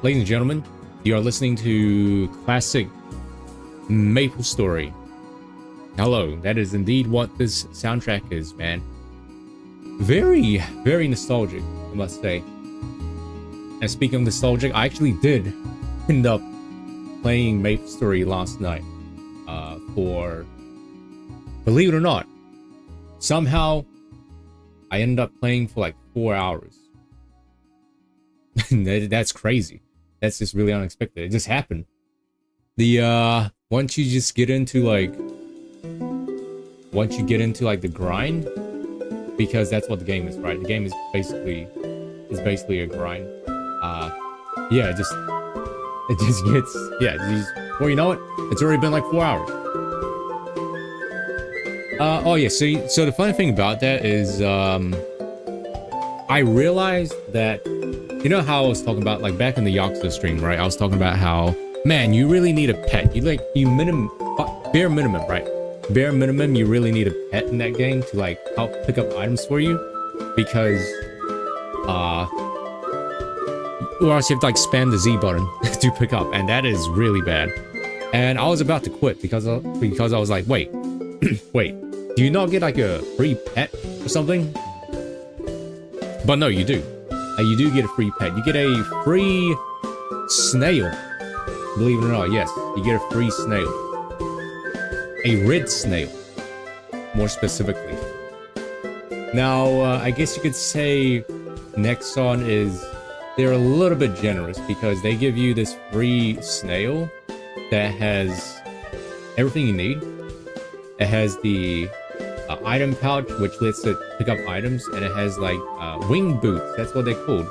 Ladies and gentlemen, you are listening to classic Maple Story. Hello, that is indeed what this soundtrack is, man. Very, very nostalgic, I must say. And speaking of nostalgic, I actually did end up playing Maple Story last night. Believe it or not, somehow I ended up playing for like 4 hours. That's crazy. That's just really unexpected. It just happened. Once you get into the grind, because that's what the game is, right? The game is basically a grind. Yeah, it just gets, well, you know what? It's already been like 4 hours. Oh yeah, so the funny thing about that is, I realized that, you know how I was talking about, like, back in the Yakuza stream, right? I was talking about how, bare minimum, right? Bare minimum, you really need a pet in that game to, like, help pick up items for you, because, or else you have to, like, spam the Z button to pick up, and that is really bad. And I was about to quit because I was like, wait, do you not get, like, a free pet or something? But no, you do. You do get a free pet. You get a free snail. Believe it or not, yes, you get a free snail. A red snail, more specifically. Now, I guess you could say Nexon they're a little bit generous because they give you this free snail that has everything you need. It has the item pouch, which lets it pick up items, and it has like wing boots. That's what they're called.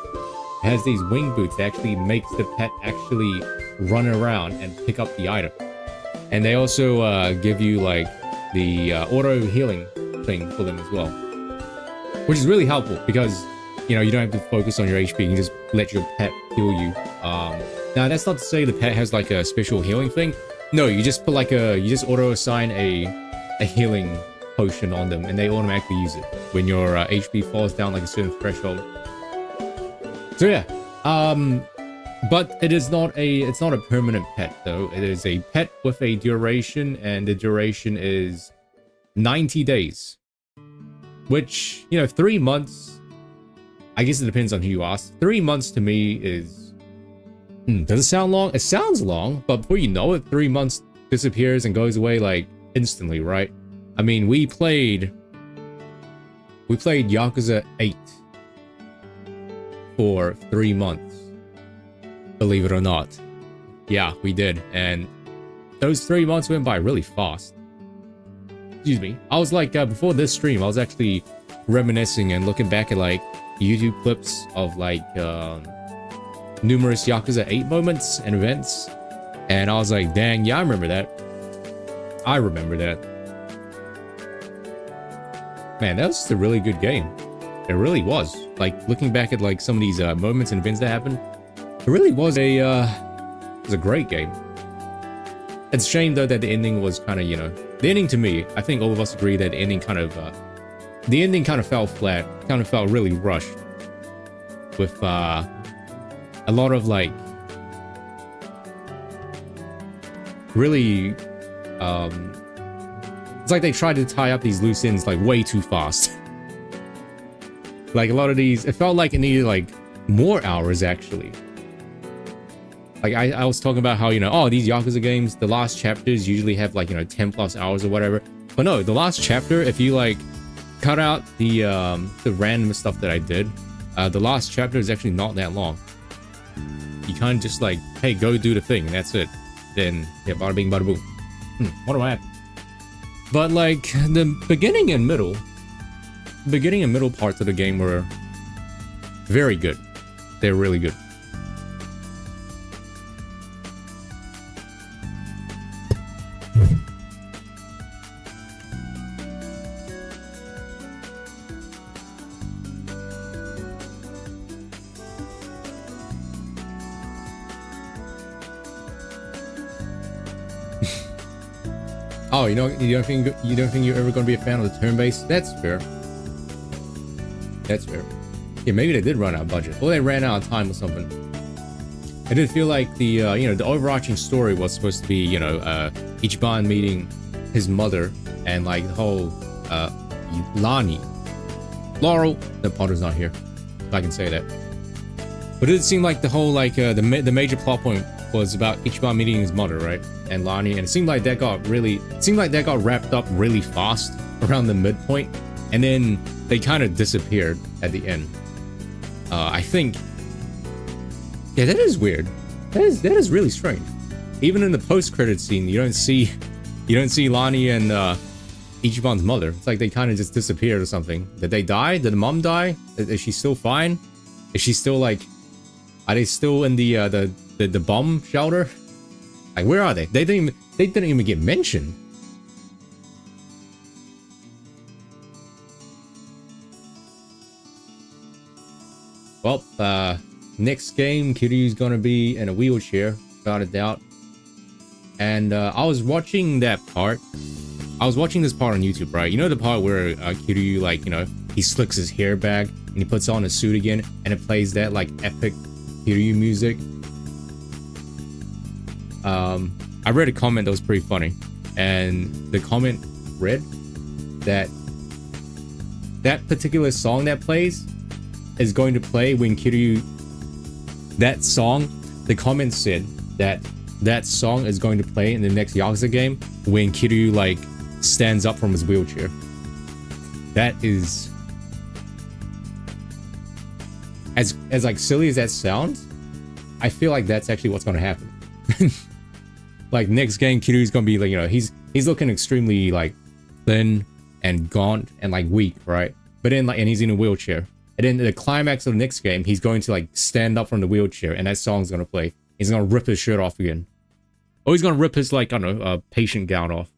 It has these wing boots that actually makes the pet actually run around and pick up the item. And they also give you like the auto healing thing for them as well, which is really helpful because, you know, you don't have to focus on your HP. You can just let your pet heal you. Now that's not to say the pet has like a special healing thing. No, you just put you just auto assign a healing potion on them, and they automatically use it when your HP falls down like a certain threshold. So yeah, but it's not a permanent pet though. It is a pet with a duration, and the duration is 90 days, which, you know, 3 months, I guess it depends on who you ask. 3 months to me is, does it sound long? It sounds long, but before you know it, 3 months disappears and goes away like instantly, right? I mean, we played Yakuza 8 for 3 months. Believe it or not. Yeah, we did. And those 3 months went by really fast. Excuse me. I was like, before this stream, I was actually reminiscing and looking back at like YouTube clips of like numerous Yakuza 8 moments and events. And I was like, dang, yeah, I remember that. Man, that was just a really good game. It really was. Like, looking back at like some of these moments and events that happened, it really was a great game. It's a shame though that the ending was kind of, you know, the ending to me, I think all of us agree that the ending kind of fell flat, kind of felt really rushed, with a lot of like really it's like they tried to tie up these loose ends like way too fast. Like a lot of these, it felt like it needed like more hours actually. Like I was talking about how, you know, oh, these Yakuza games, the last chapters usually have like, you know, 10 plus hours or whatever. But no, the last chapter, if you like cut out the random stuff that I did, the last chapter is actually not that long. You kind of just like, hey, go do the thing, and that's it. Then, yeah, bada bing, bada boom. What am I at? But like the beginning and middle parts of the game were very good. They're really good. Oh, you don't think you're ever going to be a fan of the turn-based? That's fair. Yeah, maybe they did run out of budget, or they ran out of time or something. It did feel like the you know, the overarching story was supposed to be, you know, Ichiban meeting his mother and like the whole Lani, Laurel. The Potter's not here, if I can say that. But it did seem like the whole like the major plot point was about Ichiban meeting his mother, right, and Lani, and it seemed like that got wrapped up really fast around the midpoint, and then they kind of disappeared at the end. I think. Yeah, that is weird. That is really strange. Even in the post-credit scene, you don't see Lani and Ichiban's mother. It's like they kind of just disappeared or something. Did they die? Did the mom die? Is she still fine? Is she still like? Are they still in the bomb shelter? Like, where are they? They didn't even get mentioned. Well, next game, Kiryu's gonna be in a wheelchair, without a doubt. And I was watching that part. I was watching this part on YouTube, right? You know the part where Kiryu, like, you know, he slicks his hair back and he puts on a suit again, and it plays that like epic Kiryu music. I read a comment that was pretty funny, and the comment read that that particular song that plays is going to play when Kiryu. That song, the comment said that that song is going to play in the next Yakuza game when Kiryu like stands up from his wheelchair. That is, as like silly as that sounds, I feel like that's actually what's going to happen. Like next game, Kiryu's going to be like, you know, he's looking extremely like thin and gaunt and like weak, right? But then like, and he's in a wheelchair. And then the climax of the next game, he's going to like stand up from the wheelchair, and that song's gonna play. He's gonna rip his shirt off again. Oh, he's gonna rip his like, I don't know, patient gown off.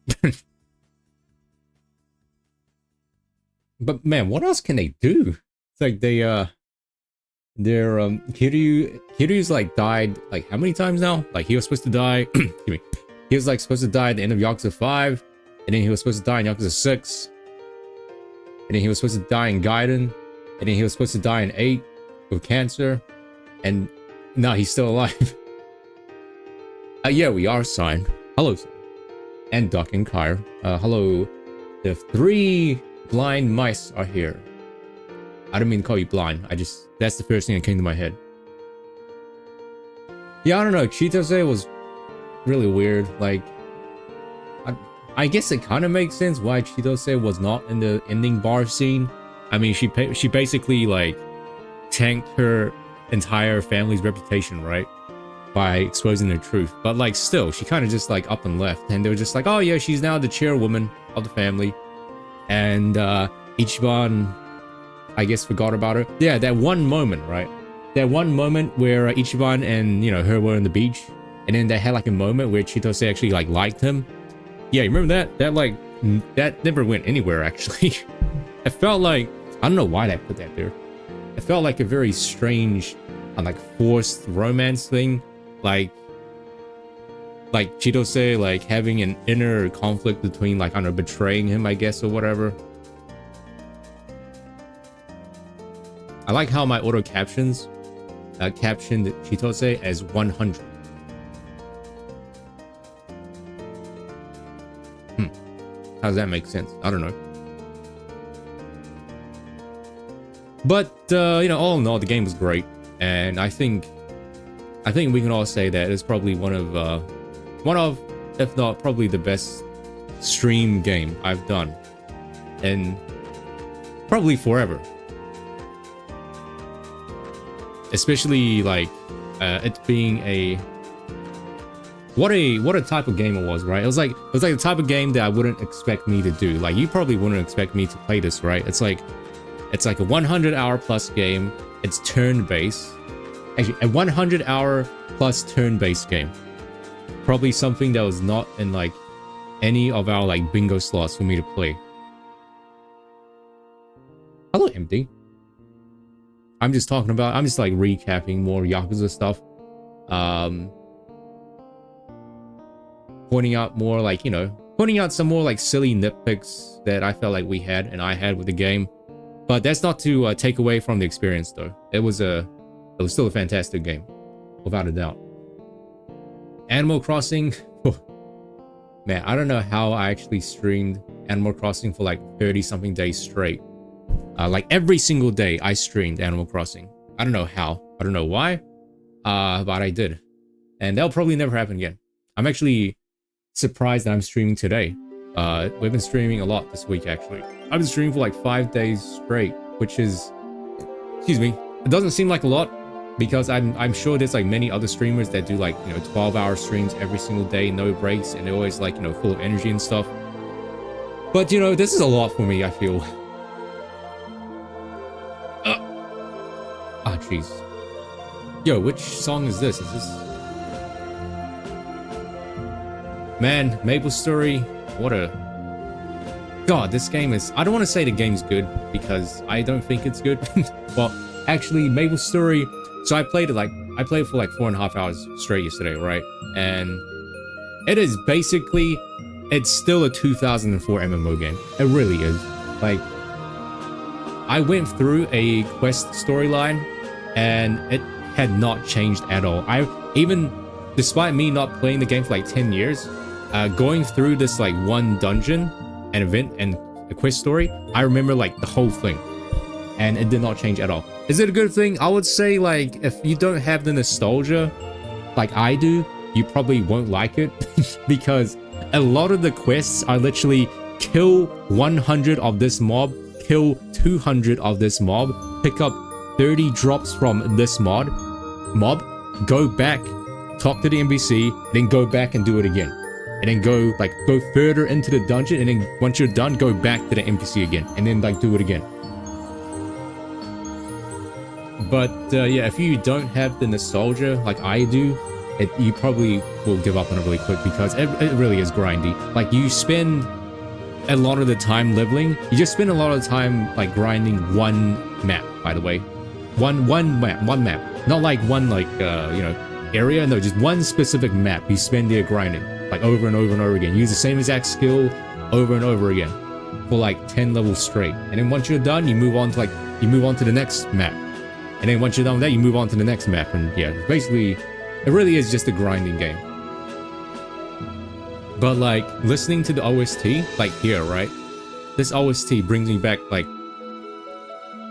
But man, what else can they do? It's like Kiryu's like died like how many times now? Like he was supposed to die. Excuse me. He was like supposed to die at the end of Yakuza 5, and then he was supposed to die in Yakuza 6, and then he was supposed to die in Gaiden. And then he was supposed to die in 8 with cancer. And now he's still alive. Yeah, we are signed. Hello, Sign. And Duck and Kyre. Hello. The 3 blind mice are here. I don't mean to call you blind. That's the first thing that came to my head. Yeah, I don't know. Chitose was really weird. Like, I guess it kind of makes sense why Chitose was not in the ending bar scene. I mean, she basically like tanked her entire family's reputation, right, by exposing the truth. But like, still, she kind of just like up and left, and they were just like, oh yeah, she's now the chairwoman of the family, and Ichiban, I guess, forgot about her. Yeah, that one moment, right? That one moment where Ichiban and, you know, her were on the beach, and then they had like a moment where Chitose actually like liked him. Yeah, you remember that? That never went anywhere actually. It felt like, I don't know why they put that there. It felt like a very strange and like forced romance thing. Like Chitose like having an inner conflict between like, I don't know, betraying him, I guess, or whatever. I like how my auto captions captioned Chitose as 100. How does that make sense? I don't know. But you know, all in all, the game was great, and I think we can all say that it's probably one of, if not probably the best stream game I've done, and probably forever. Especially like it being a what a type of game it was, right? It was like the type of game that I wouldn't expect me to do. Like, you probably wouldn't expect me to play this, right? It's like a 100-hour plus game. It's turn-based. Actually, a 100-hour plus turn-based game. Probably something that was not in like any of our like bingo slots for me to play. Hello, MD. I'm just like recapping more Yakuza stuff. Pointing out more like, you know, pointing out some more like silly nitpicks that I felt like I had with the game. But that's not to take away from the experience though. It was still a fantastic game, without a doubt. Animal Crossing. Man, I don't know how I actually streamed Animal Crossing for like 30 something days straight. Like every single day I streamed Animal Crossing. I don't know how. I don't know why. But I did. And that'll probably never happen again. I'm actually surprised that I'm streaming today. We've been streaming a lot this week, actually. I've been streaming for like 5 days straight, which is, excuse me, it doesn't seem like a lot because I'm sure there's like many other streamers that do like, 12-hour streams every single day, no breaks, and they're always like, full of energy and stuff. But, this is a lot for me, I feel. Ah, jeez. Yo, which song is this? Is this... Man, Maple Story, what a... God, this game is... I don't want to say the game's good, because I don't think it's good. Well, actually, Maple Story... So I played it for like 4.5 hours straight yesterday, right? And it is basically... It's still a 2004 MMO game. It really is. Like, I went through a quest storyline, and it had not changed at all. Despite me not playing the game for like 10 years, going through this like one dungeon, an event, and a quest story, I remember like the whole thing, and it did not change at all. Is it a good thing? I would say like if you don't have the nostalgia like I do, you probably won't like it because a lot of the quests are literally kill 100 of this mob, kill 200 of this mob, pick up 30 drops from this mob, go back, talk to the NPC, then go back and do it again. And then go further into the dungeon, and then once you're done, go back to the NPC again, and then like do it again. But yeah, if you don't have the nostalgia like I do, you probably will give up on it really quick because it really is grindy. Like you spend a lot of the time leveling, you just spend a lot of the time like grinding one map, by the way. One map. Not like one area, no, just one specific map you spend there grinding. Like over and over and over again. Use the same exact skill over and over again. For like 10 levels straight. And then once you're done, you move on to the next map. And then once you're done with that, you move on to the next map. And yeah, basically, it really is just a grinding game. But like, listening to the OST, like here, right? This OST brings me back like...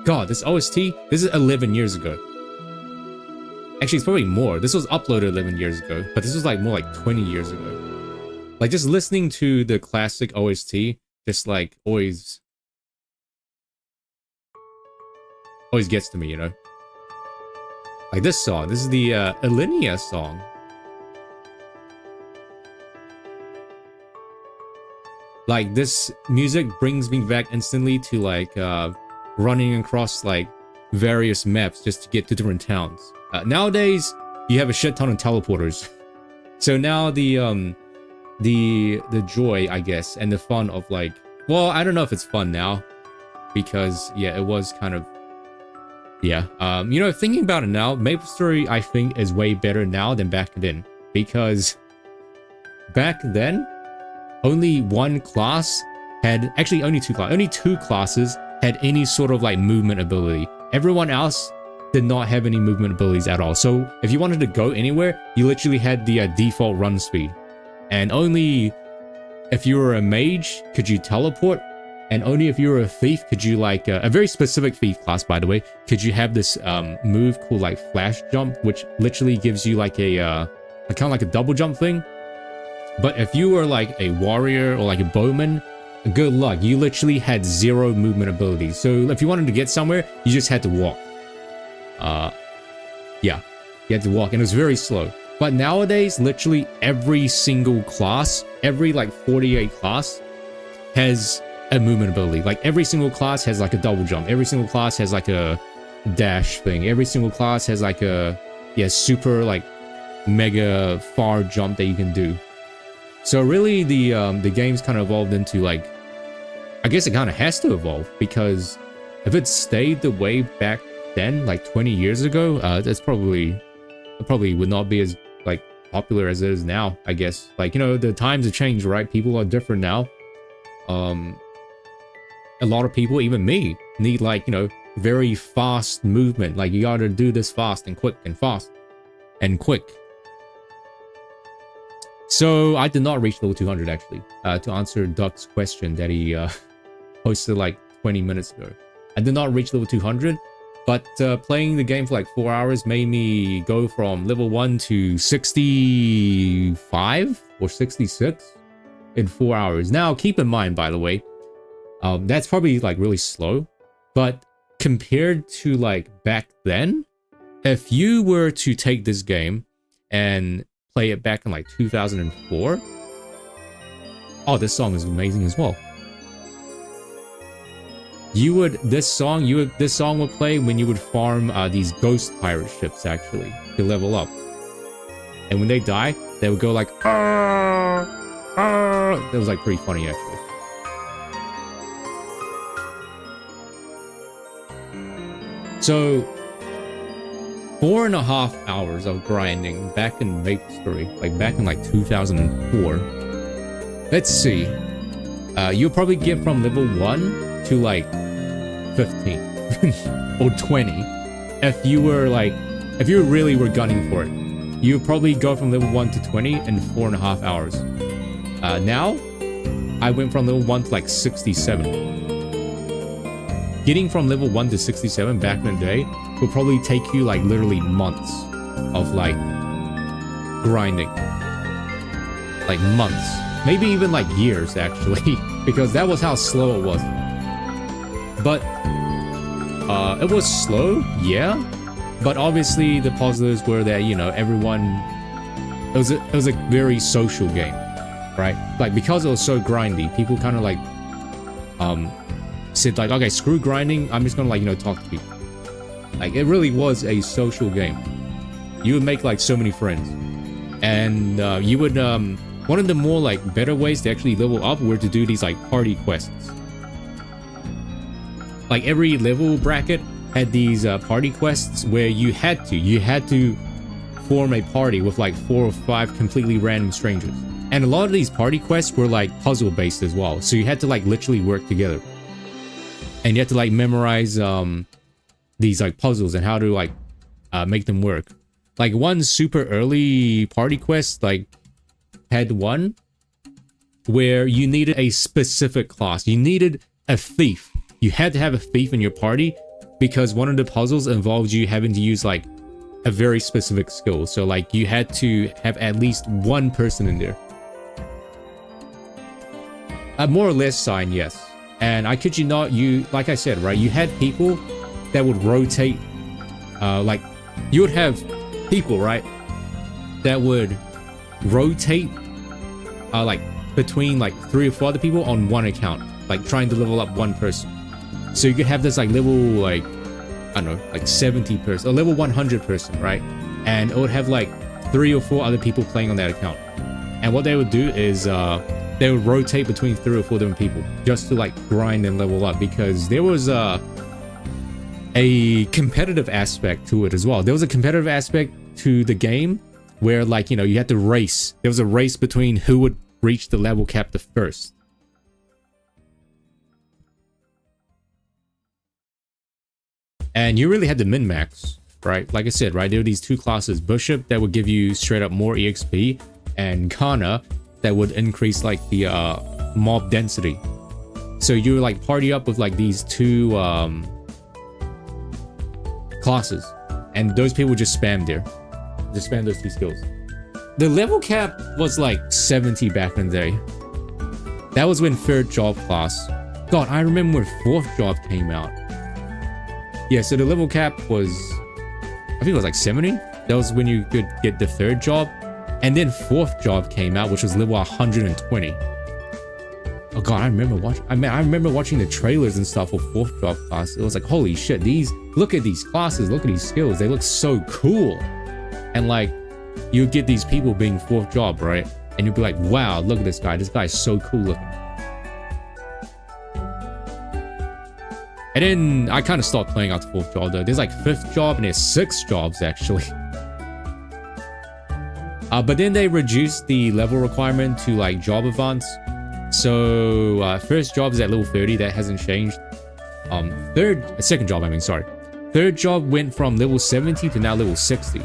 God, this OST, this is 11 years ago. Actually, it's probably more. This was uploaded 11 years ago, but this was like more like 20 years ago. Like just listening to the classic OST, just like always gets to me, Like this song, this is the Alinea song. Like this music brings me back instantly to like running across like various maps just to get to different towns. Nowadays, you have a shit ton of teleporters. So now the joy, I guess, and the fun of like, well, I don't know if it's fun now, because yeah, it was kind of, yeah. Thinking about it now, Maple Story I think is way better now than back then, because back then only one class had, actually only two classes had any sort of like movement ability. Everyone else did not have any movement abilities at all. So if you wanted to go anywhere, you literally had the default run speed. And only if you were a mage could you teleport, and only if you were a thief could you like a very specific thief class, by the way, could you have this move called like flash jump, which literally gives you like a kind of like a double jump thing. But if you were like a warrior or like a bowman, good luck. You literally had zero movement abilities. So if you wanted to get somewhere, you just had to walk. Yeah, you had to walk, and it was very slow. But nowadays, literally every single class, every like 48 class has a movement ability. Like every single class has like a double jump. Every single class has like a dash thing. Every single class has like a, yeah, super like mega far jump that you can do. So really the game's kind of evolved into like, I guess it kind of has to evolve, because if it stayed the way back then, like 20 years ago, it probably would not be as like popular as it is now, I guess. Like, the times have changed, right? People are different now. A lot of people, even me, need like, very fast movement. Like you gotta do this fast and quick and fast and quick. So I did not reach level 200 actually, to answer Duck's question that he posted like 20 minutes ago. I did not reach level 200, but playing the game for like 4 hours made me go from level 1 to 65 or 66 in 4 hours. Now, keep in mind, by the way, that's probably like really slow, but compared to like back then, if you were to take this game and play it back in like 2004, oh, this song is amazing as well. This song would play when you would farm these ghost pirate ships actually to level up, and when they die, they would go like that was like pretty funny actually. So 4.5 hours of grinding back in Maple Story, like back in like 2004. Let's see. You'll probably get from level 1 to like 15 or 20 if you really were gunning for it. You probably go from level 1 to 20 in 4.5 hours. Now I went from level 1 to like 67. Getting from level 1 to 67 back in the day will probably take you like literally months of like grinding. Like months, maybe even like years actually, because that was how slow it was. But it was slow, yeah, but obviously the positives were that, you know, everyone, it was a very social game, right? Like because it was so grindy, people kind of like said like, okay, screw grinding, I'm just gonna like, you know, talk to people. Like it really was a social game. You would make like so many friends, and you would one of the more like better ways to actually level up were to do these like party quests. Like every level bracket had these party quests where you had to form a party with like 4 or 5 completely random strangers. And a lot of these party quests were like puzzle based as well, so you had to like literally work together. And you had to like memorize these like puzzles and how to like make them work. Like one super early party quest like had one where you needed a specific class. You needed a thief. You had to have a thief in your party because one of the puzzles involved you having to use like a very specific skill. So like you had to have at least one person in there. A more or less sign, yes. And I kid you not, you, like I said, right, you had people that would rotate, like, you would have people, right, that would rotate, like, between, like, 3 or 4 other people on one account, like, trying to level up one person. So you could have this, like, level, like, I don't know, like, 70 person, or level 100 person, right? And it would have, like, 3 or 4 other people playing on that account. And what they would do is, they would rotate between 3 or 4 different people just to like grind and level up, because there was a competitive aspect to it as well. There was a competitive aspect to the game where, like, you know, you had to race. There was a race between who would reach the level cap the first. And you really had to min-max, right? Like I said, right, there were these 2 classes, Bishop that would give you straight up more EXP, and Kana that would increase like the mob density. So you would like party up with like these 2 classes, and those people would just spam there. Just spam those 2 skills. The level cap was like 70 back in the day. That was when 3rd job class. God, I remember when 4th job came out. Yeah, so the level cap was, I think it was like 70. That was when you could get the 3rd job. And then 4th job came out, which was level 120. Oh god, I remember watching the trailers and stuff for 4th job class. It was like, holy shit, look at these classes, look at these skills, they look so cool. And like, you get these people being 4th job, right? And you'd be like, wow, look at this guy's so cool looking. And then I kind of stopped playing out the 4th job though. There's like 5th job and there's 6 jobs actually. But then they reduced the level requirement to like job advance. So 1st job is at level 30, that hasn't changed. 2nd job, I mean, sorry. 3rd job went from level 70 to now level 60.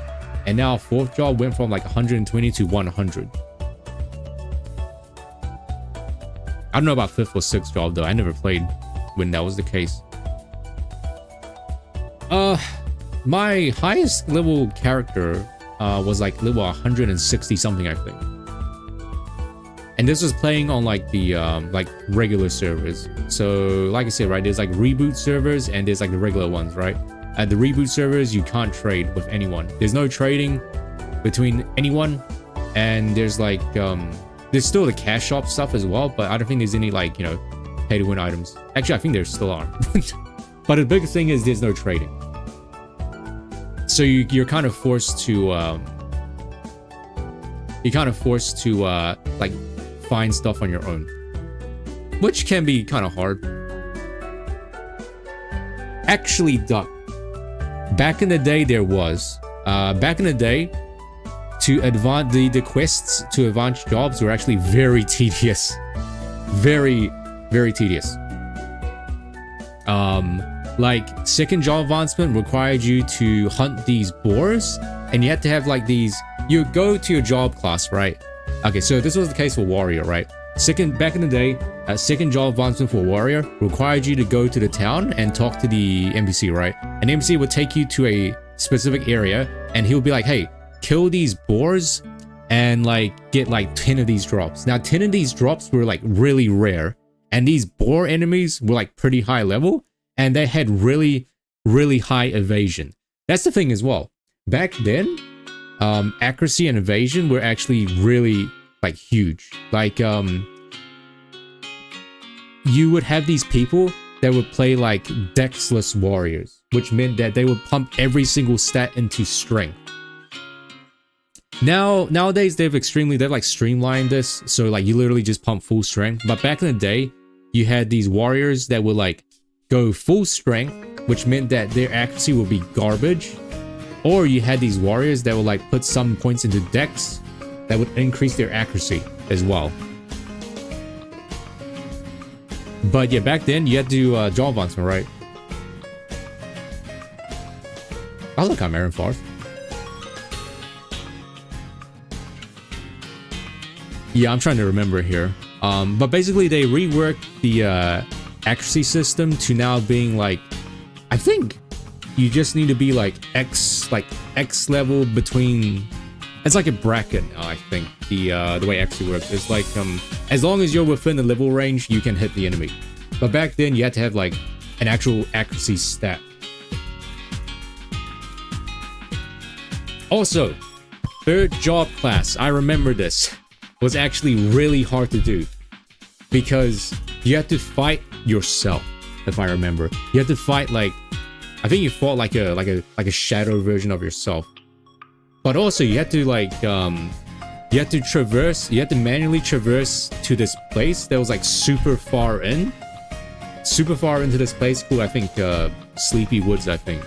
And now 4th job went from like 120 to 100. I don't know about 5th or 6th job though. I never played when that was the case. My highest level character was like level 160 something, I think. And this was playing on like the like regular servers. So like I said, right, there's like reboot servers and there's like the regular ones, right? At the reboot servers, you can't trade with anyone. There's no trading between anyone. And there's like there's still the cash shop stuff as well, but I don't think there's any like, you know, pay to win items. Actually, I think there still are. But the big thing is there's no trading. So you're kind of forced to like find stuff on your own, which can be kind of hard. Actually, Duck, back in the day there was back in the day, to advance the quests to advance jobs were actually very tedious, very tedious. Like second job advancement required you to hunt these boars, and you had to have like these. You go to your job class, right? Okay, so this was the case for warrior, right? Back in the day, second job advancement for warrior required you to go to the town and talk to the NPC, right? An NPC would take you to a specific area, and he'll be like, "Hey, kill these boars and like get like 10 of these drops." Now 10 of these drops were like really rare, and these boar enemies were like pretty high level, and they had really high evasion. That's the thing as well. Back then, accuracy and evasion were actually really like huge. Like you would have these people that would play like dexless warriors, which meant that they would pump every single stat into strength. Nowadays they've like streamlined this, so like you literally just pump full strength. But back in the day, you had these warriors that would like go full strength, which meant that their accuracy would be garbage. Or you had these warriors that would like put some points into dex that would increase their accuracy as well. But yeah, back then you had to do job advancement, right? Oh look, I'm Aaron Farth. Yeah, I'm trying to remember here. But basically they reworked the accuracy system to now being like, I think you just need to be like X level between. It's like a bracket now, I think. The way accuracy works is like as long as you're within the level range, you can hit the enemy. But back then you had to have like an actual accuracy stat. Also, third job class, I remember this, was actually really hard to do because you had to fight yourself, if I remember. You had to fight like, I think you fought like a shadow version of yourself. But also you had to like you had to manually traverse to this place that was like super far into this place called, I think, Sleepy Woods, I think.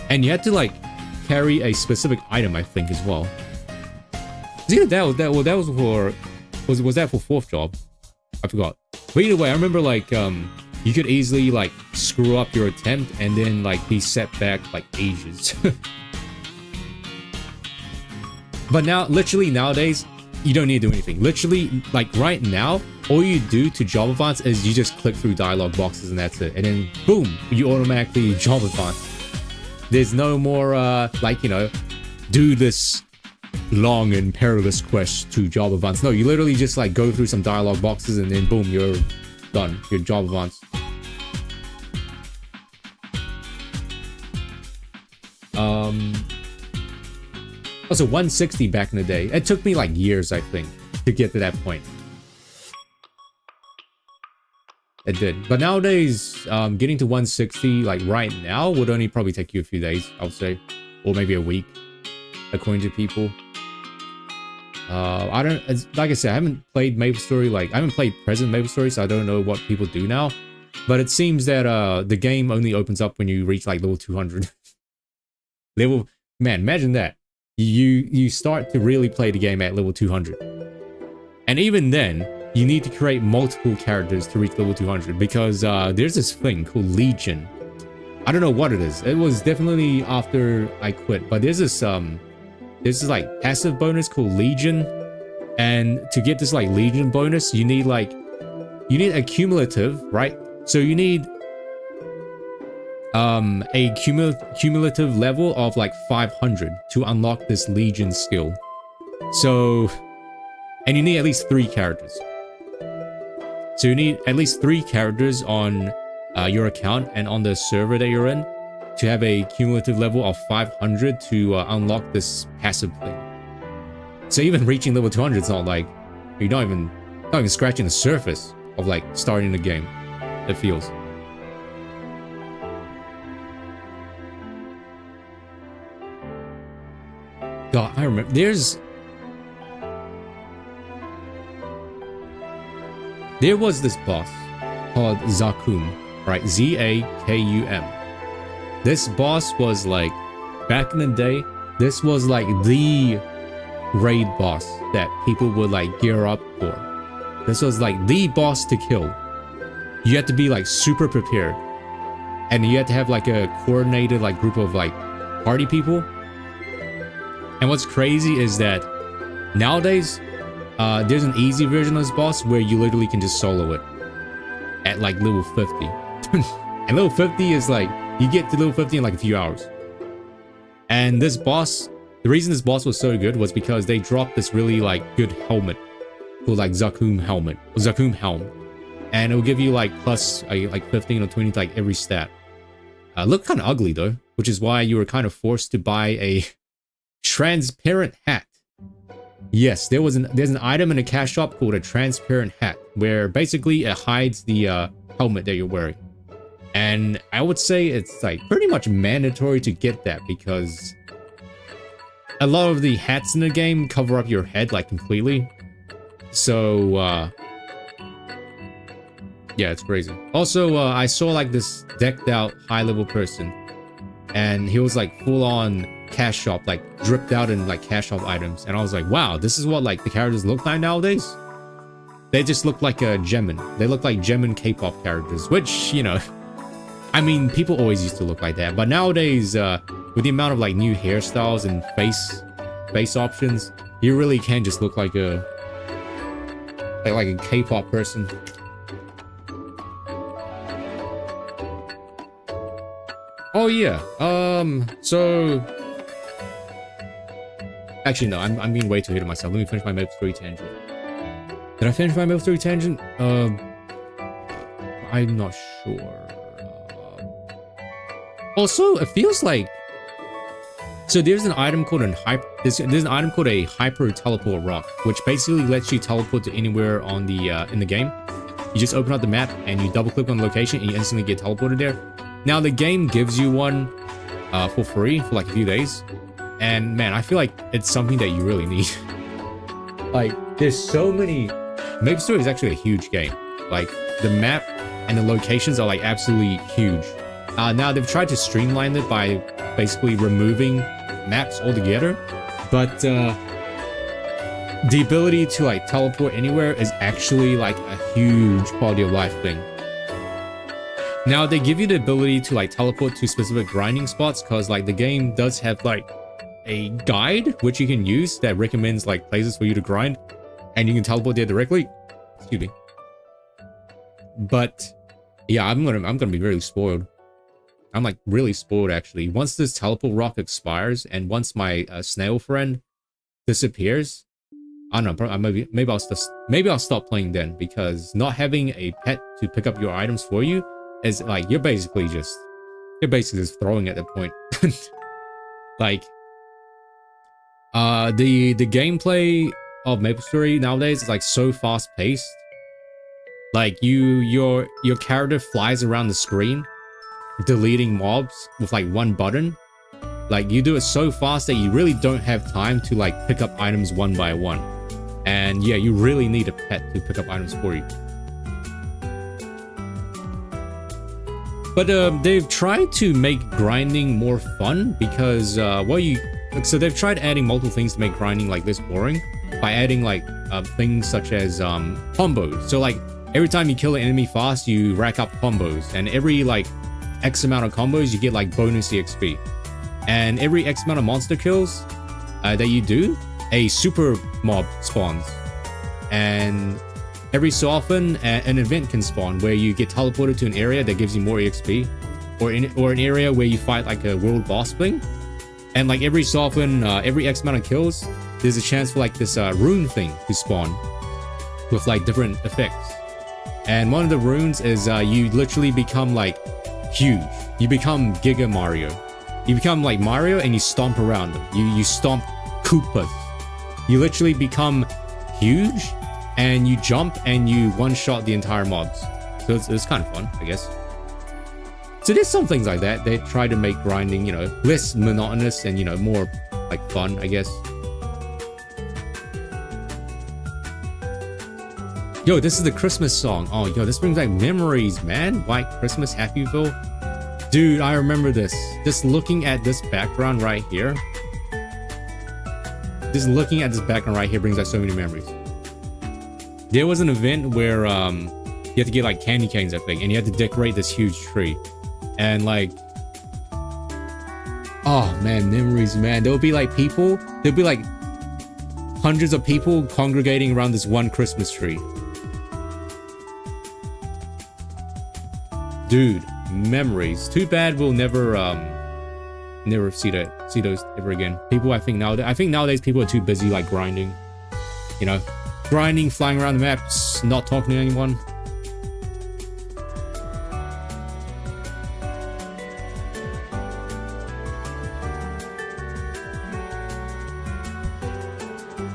And you had to like carry a specific item, I think, as well. Either was that for fourth job? I forgot. But either way, I remember like you could easily like screw up your attempt and then like be set back like ages. But now, literally nowadays, you don't need to do anything. Literally, like right now, all you do to job advance is you just click through dialogue boxes and that's it. And then boom, you automatically job advance. There's no more like, you know, do this long and perilous quest to job advance. No, you literally just like go through some dialogue boxes and then boom, you're done. Your job advance. Also 160 back in the day. It took me like years, I think, to get to that point. It did. But nowadays, getting to 160 like right now would only probably take you a few days, I would say. Or maybe a week, according to people. I don't, like I said, I haven't played MapleStory, like, I haven't played present MapleStory, so I don't know what people do now. But it seems that the game only opens up when you reach like level 200. Man, imagine that. You start to really play the game at level 200. And even then, you need to create multiple characters to reach level 200 because there's this thing called Legion. I don't know what it is. It was definitely after I quit, but there's this like passive bonus called Legion, and to get this like Legion bonus, you need like you need a cumulative, right? So you need a cumulative level of like 500 to unlock this Legion skill. So, and you need at least 3 characters. So you need at least 3 characters on your account and on the server that you're in to have a cumulative level of 500 to unlock this passive thing. So even reaching level 200 is not like you're not even scratching the surface of like starting the game. It feels. God, I remember there was this boss called Zakum, right? Z-A-K-U-M. This boss was like, back in the day, this was like the raid boss that people would like gear up for. This was like the boss to kill. You had to be like super prepared. And you had to have like a coordinated like group of like party people. And what's crazy is that nowadays, there's an easy version of this boss where you literally can just solo it at like level 50. And level 50 is like, you get to level 50 in like a few hours. And this boss, the reason this boss was so good was because they dropped this really like good helmet called like Zakum helmet, or Zakum helm. And it will give you like plus like 15 or 20 like every stat. Looked kind of ugly though, which is why you were kind of forced to buy a transparent hat. Yes, there's an item in a cash shop called a transparent hat, where basically it hides the helmet that you're wearing. And I would say it's like pretty much mandatory to get that because a lot of the hats in the game cover up your head like completely. So yeah, it's crazy. Also, I saw like this decked out high level person, and he was like full on cash shop, like dripped out in like cash shop items, and I was like, wow, this is what like the characters look like nowadays. They just look like a Gemin. They look like Gemin K-pop characters, which, you know, I mean, people always used to look like that, but nowadays with the amount of like new hairstyles and face options, you really can just look like a K-pop person. Oh yeah, so actually no, I'm being way too ahead of myself. Let me finish my maple story tangent. Did I finish my maple story tangent? I'm not sure. Also, it feels like, so there's an item called there's an item called a hyper teleport rock, which basically lets you teleport to anywhere on the in the game. You just open up the map and you double click on the location and you instantly get teleported there. Now the game gives you one for free for like a few days, and man, I feel like it's something that you really need. Like, there's so many. Maple Story is actually a huge game. Like, the map and the locations are like absolutely huge. Now they've tried to streamline it by basically removing maps altogether, but the ability to like teleport anywhere is actually like a huge quality of life thing. Now they give you the ability to like teleport to specific grinding spots, because like the game does have like a guide which you can use that recommends like places for you to grind, and you can teleport there directly. Excuse me. But yeah, I'm gonna be really spoiled. I'm like really spoiled actually. Once this teleport rock expires and once my snail friend disappears, I don't know, maybe I'll stop playing then, because not having a pet to pick up your items for you is like you're basically just throwing at that point. Like the gameplay of MapleStory nowadays is like so fast paced. Like your character flies around the screen deleting mobs with like one button. Like you do it so fast that you really don't have time to like pick up items one by one. And yeah, you really need a pet to pick up items for you. But they've tried to make grinding more fun, because so they've tried adding multiple things to make grinding like less boring by adding like things such as combos. So like every time you kill an enemy fast, you rack up combos, and every like X amount of combos you get like bonus EXP, and every X amount of monster kills that you do, a super mob spawns. And every so often an event can spawn where you get teleported to an area that gives you more EXP, or an area where you fight like a world boss thing. And like every so often, every X amount of kills, there's a chance for like this rune thing to spawn with like different effects. And one of the runes is you literally become like huge. You become Giga Mario. You become like Mario and you stomp around them. You stomp Koopas. You literally become huge and you jump and you one-shot the entire mobs. So it's kind of fun, I guess. So there's some things like that. They try to make grinding, you know, less monotonous and, you know, more like fun, I guess. Yo, this is the Christmas song. Oh, yo, this brings back memories, man. White Christmas, Happyville. Dude, I remember this. Just looking at this background right here. Just looking at this background right here brings back so many memories. There was an event where you had to get like candy canes, I think, and you had to decorate this huge tree. And like, oh man, memories, man. There'll be like people, there'll be like hundreds of people congregating around this one Christmas tree. Dude, memories. Too bad we'll never see those ever again. People, I think nowadays people are too busy like grinding, you know, grinding, flying around the maps, not talking to anyone.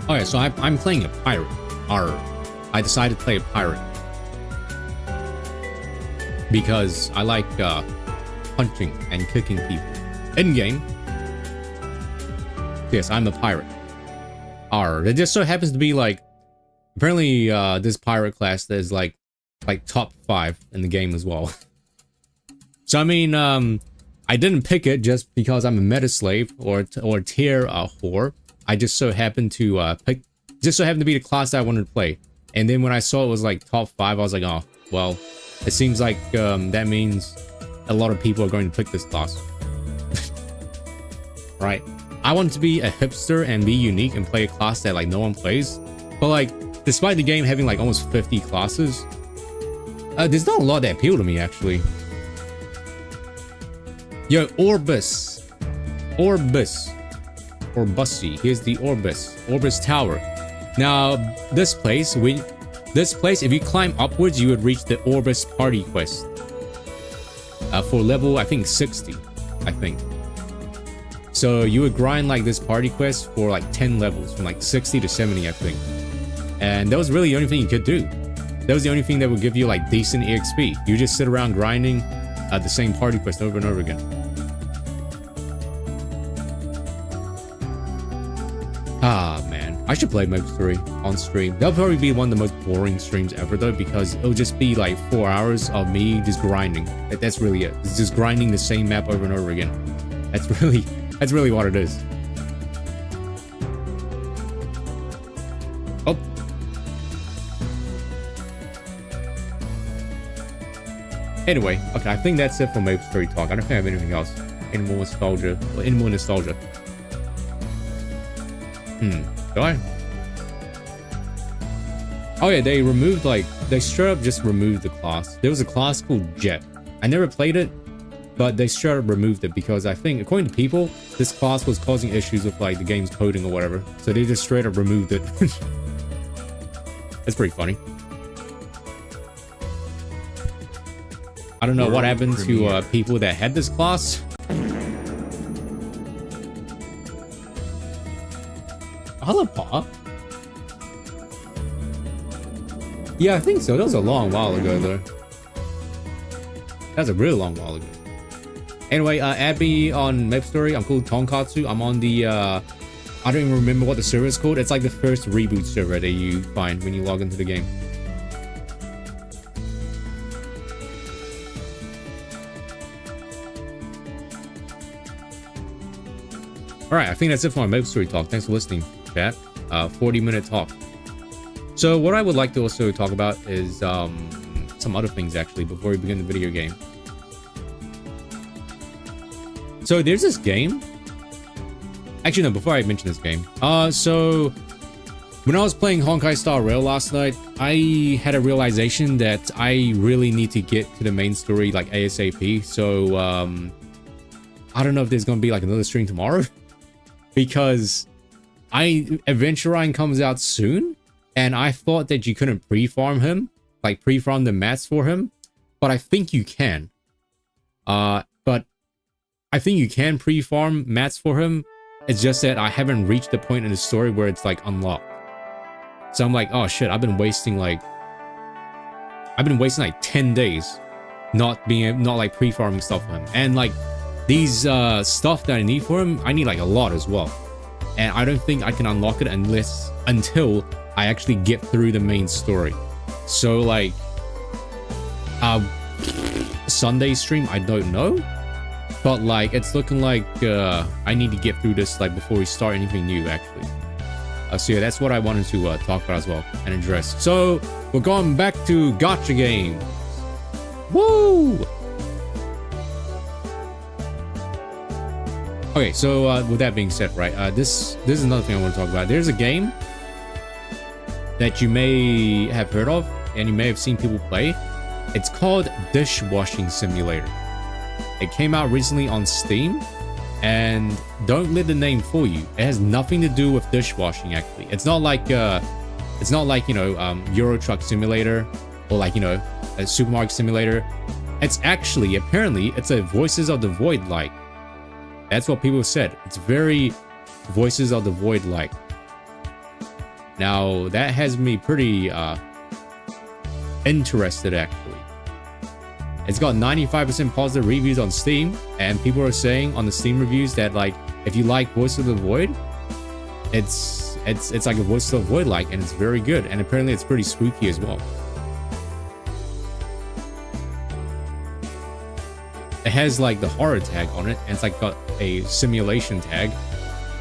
Okay, so I'm playing a pirate. I decided to play a pirate because I like punching and kicking people. In game, yes, I'm a pirate. It just so happens to be like, apparently this pirate class is like top 5 in the game as well. So I mean, I didn't pick it just because I'm a meta slave or tier whore. I just so happened to be the class that I wanted to play. And then when I saw it was like top 5, I was like, oh, well, it seems like that means a lot of people are going to pick this class. Right? I want to be a hipster and be unique and play a class that like no one plays. But like, despite the game having like almost 50 classes, there's not a lot that appeal to me actually. Yo, Orbus. Orbussy. Here's the Orbus Tower. Now, this place, if you climb upwards, you would reach the Orbus Party Quest. For level, I think 60, I think. So you would grind like this party quest for like 10 levels, from like 60 to 70, I think. And that was really the only thing you could do. That was the only thing that would give you like decent EXP. You just sit around grinding the same party quest over and over again. Ah, man. I should play Map 3 on stream. That'll probably be one of the most boring streams ever, though, because it'll just be like 4 hours of me just grinding. That's really it. It's just grinding the same map over and over again. That's really what it is. Oh. Anyway, okay, I think that's it for Map 3 talk. I don't think I have anything else. Any more nostalgia. Do I? Oh yeah, they straight up just removed the class. There was a class called Jet. I never played it, but they straight up removed it because I think, according to people, this class was causing issues with like the game's coding or whatever. So they just straight up removed it. That's pretty funny. I don't know what happened to people that had this class. Hello, Pa. Yeah, I think so. That was a long while ago, though. That was a really long while ago. Anyway, add me on MapStory. I'm called Tonkatsu. I'm on the, I don't even remember what the server is called. It's like the first reboot server that you find when you log into the game. Alright, I think that's it for my MapStory talk. Thanks for listening, chat. 40-minute talk. So what I would like to also talk about is some other things actually before we begin the video game. So there's this game. Actually, no, before I mention this game. So When I was playing Honkai Star Rail last night, I had a realization that I really need to get to the main story like ASAP. So I don't know if there's gonna be like another stream tomorrow because Adventurine comes out soon, and I thought that you couldn't pre-farm him, like pre-farm the mats for him, but I think you can. But I think you can pre-farm mats for him. It's just that I haven't reached the point in the story where it's like unlocked. So I'm like, oh shit, I've been wasting like 10 days not like pre-farming stuff for him. And like these stuff that I need for him, I need like a lot as well. And I don't think I can unlock it until I actually get through the main story. So like Sunday stream, I don't know. But like it's looking like I need to get through this like before we start anything new actually. So yeah, that's what I wanted to talk about as well and address. So we're going back to gacha games. Woo! Okay, so with that being said, right, this is another thing I want to talk about. There's a game that you may have heard of and you may have seen people play. It's called Dishwashing Simulator. It came out recently on Steam. And don't let the name fool you. It has nothing to do with dishwashing actually. It's not like Euro Truck Simulator or like, you know, a supermarket simulator. It's actually, apparently, it's a Voices of the Void like. That's what people said. It's very Voices of the Void like. Now, that has me pretty interested actually. It's got 95% positive reviews on Steam, and people are saying on the Steam reviews that like if you like Voice of the Void, it's like a Voice of the Void like, and it's very good. And apparently it's pretty spooky as well. It has like the horror tag on it, and it's like got a simulation tag.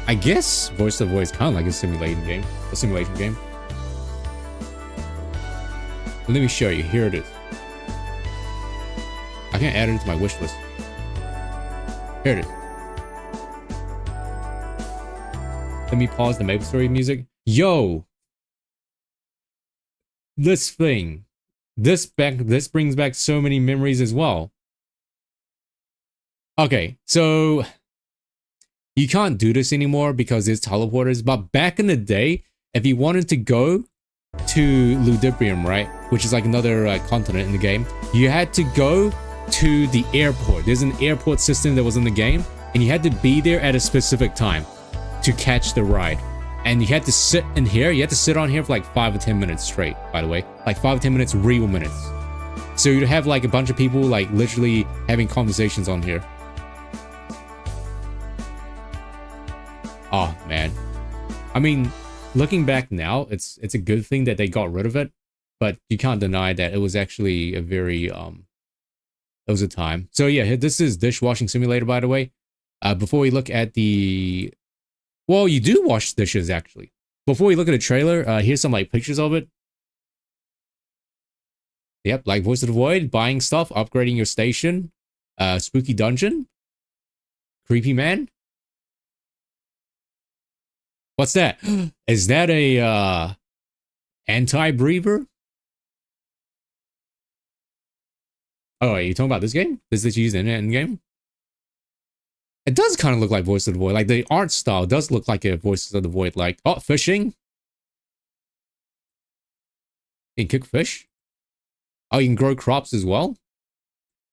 I guess Voice of the Void is kind of like a simulation game. Let me show you. Here it is. I can't add it to my wish list. Here it is. Let me pause the MapleStory music. Yo! This thing. This brings back so many memories as well. Okay, so you can't do this anymore because there's teleporters, but back in the day, if you wanted to go to Ludibrium, right, which is like another continent in the game, you had to go to the airport. There's an airport system that was in the game, and you had to be there at a specific time to catch the ride. And you had to sit in here. You had to sit on here for like 5 or 10 minutes straight, by the way. Like 5 or 10 minutes, real minutes. So you'd have like a bunch of people like literally having conversations on here. Oh man. I mean, looking back now, it's a good thing that they got rid of it, but you can't deny that it was actually a very it was a time. So yeah, this is Dishwashing Simulator, by the way. Before we look at the... Well, you do wash dishes, actually. Before we look at the trailer, here's some like pictures of it. Yep, like Voice of the Void, buying stuff, upgrading your station, spooky dungeon, creepy man. What's that? Is that a anti-breather? Oh, are you talking about this game? Is this used in the game? It does kind of look like Voice of the Void. Like the art style does look like a Voices of the Void. Like, oh, fishing. You can cook fish. Oh, you can grow crops as well.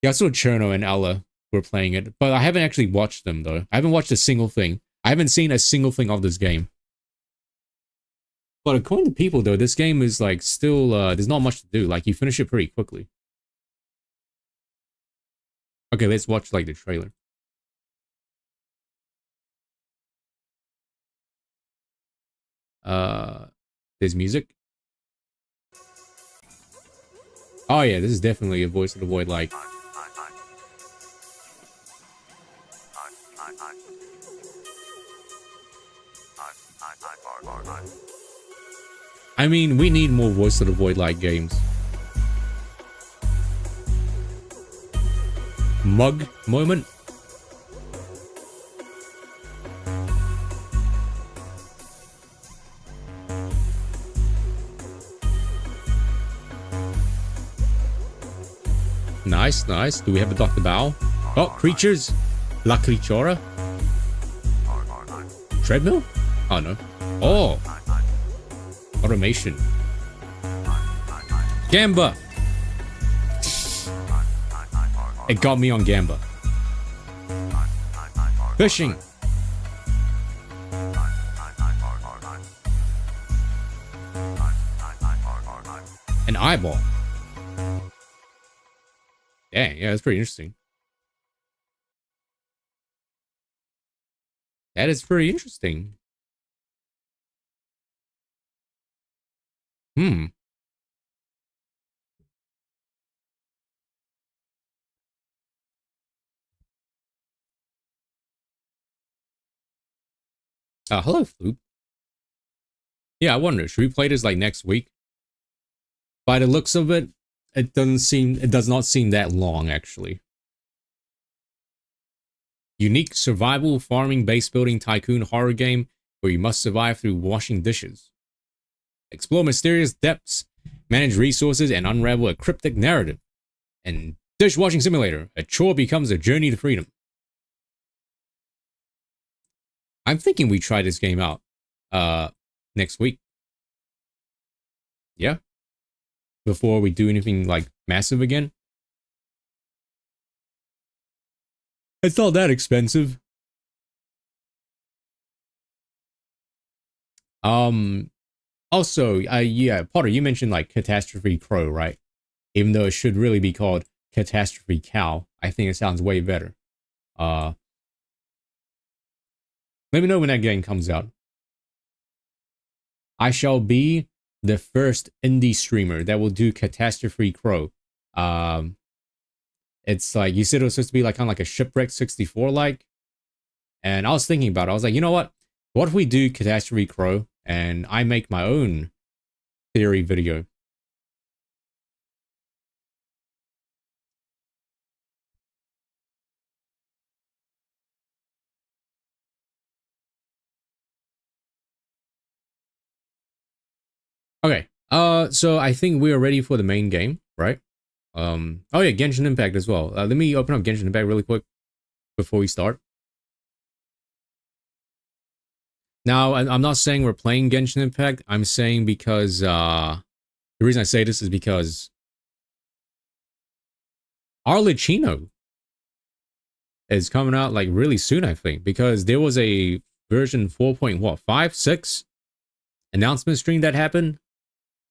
Yeah, I saw Cherno and Ella were playing it, but I haven't actually watched them though. I haven't watched a single thing. I haven't seen a single thing of this game. But according to people though, this game is like still, there's not much to do. Like you finish it pretty quickly. Okay, let's watch like the trailer. There's music. Oh yeah, this is definitely a Voice of the Void like. I mean, we need more Voice of the Void like games. Mug moment. Nice, nice. Do we have a Dr. Bao? Oh, creatures. La Crichora. Treadmill? Oh, no. Oh. Automation. Gamba. It got me on Gamba. Fishing. An eyeball. Dang, yeah, that's pretty interesting. That is pretty interesting. Hmm. Hello, Floop. Yeah, I wonder, should we play this like next week? By the looks of it, it does not seem that long, actually. Unique survival farming base building tycoon horror game where you must survive through washing dishes. Explore mysterious depths, manage resources, and unravel a cryptic narrative. And dishwashing simulator, a chore becomes a journey to freedom. I'm thinking we try this game out next week. Yeah. Before we do anything like massive again. It's not that expensive. Also, yeah, Potter, you mentioned like Catastrophe Crow, right? Even though it should really be called Catastrophe Cow, I think it sounds way better. Let me know when that game comes out. I shall be the first indie streamer that will do Catastrophe Crow. It's like, you said it was supposed to be like kind of like a Shipwreck 64 like. And I was thinking about it. I was like, you know what? What if we do Catastrophe Crow and I make my own theory video? Okay. So I think we are ready for the main game, right? Oh yeah, Genshin Impact as well. Let me open up Genshin Impact really quick before we start. Now, I'm not saying we're playing Genshin Impact. I'm saying because the reason I say this is because Arlecchino is coming out like really soon, I think, because there was a version 4.56 announcement stream that happened,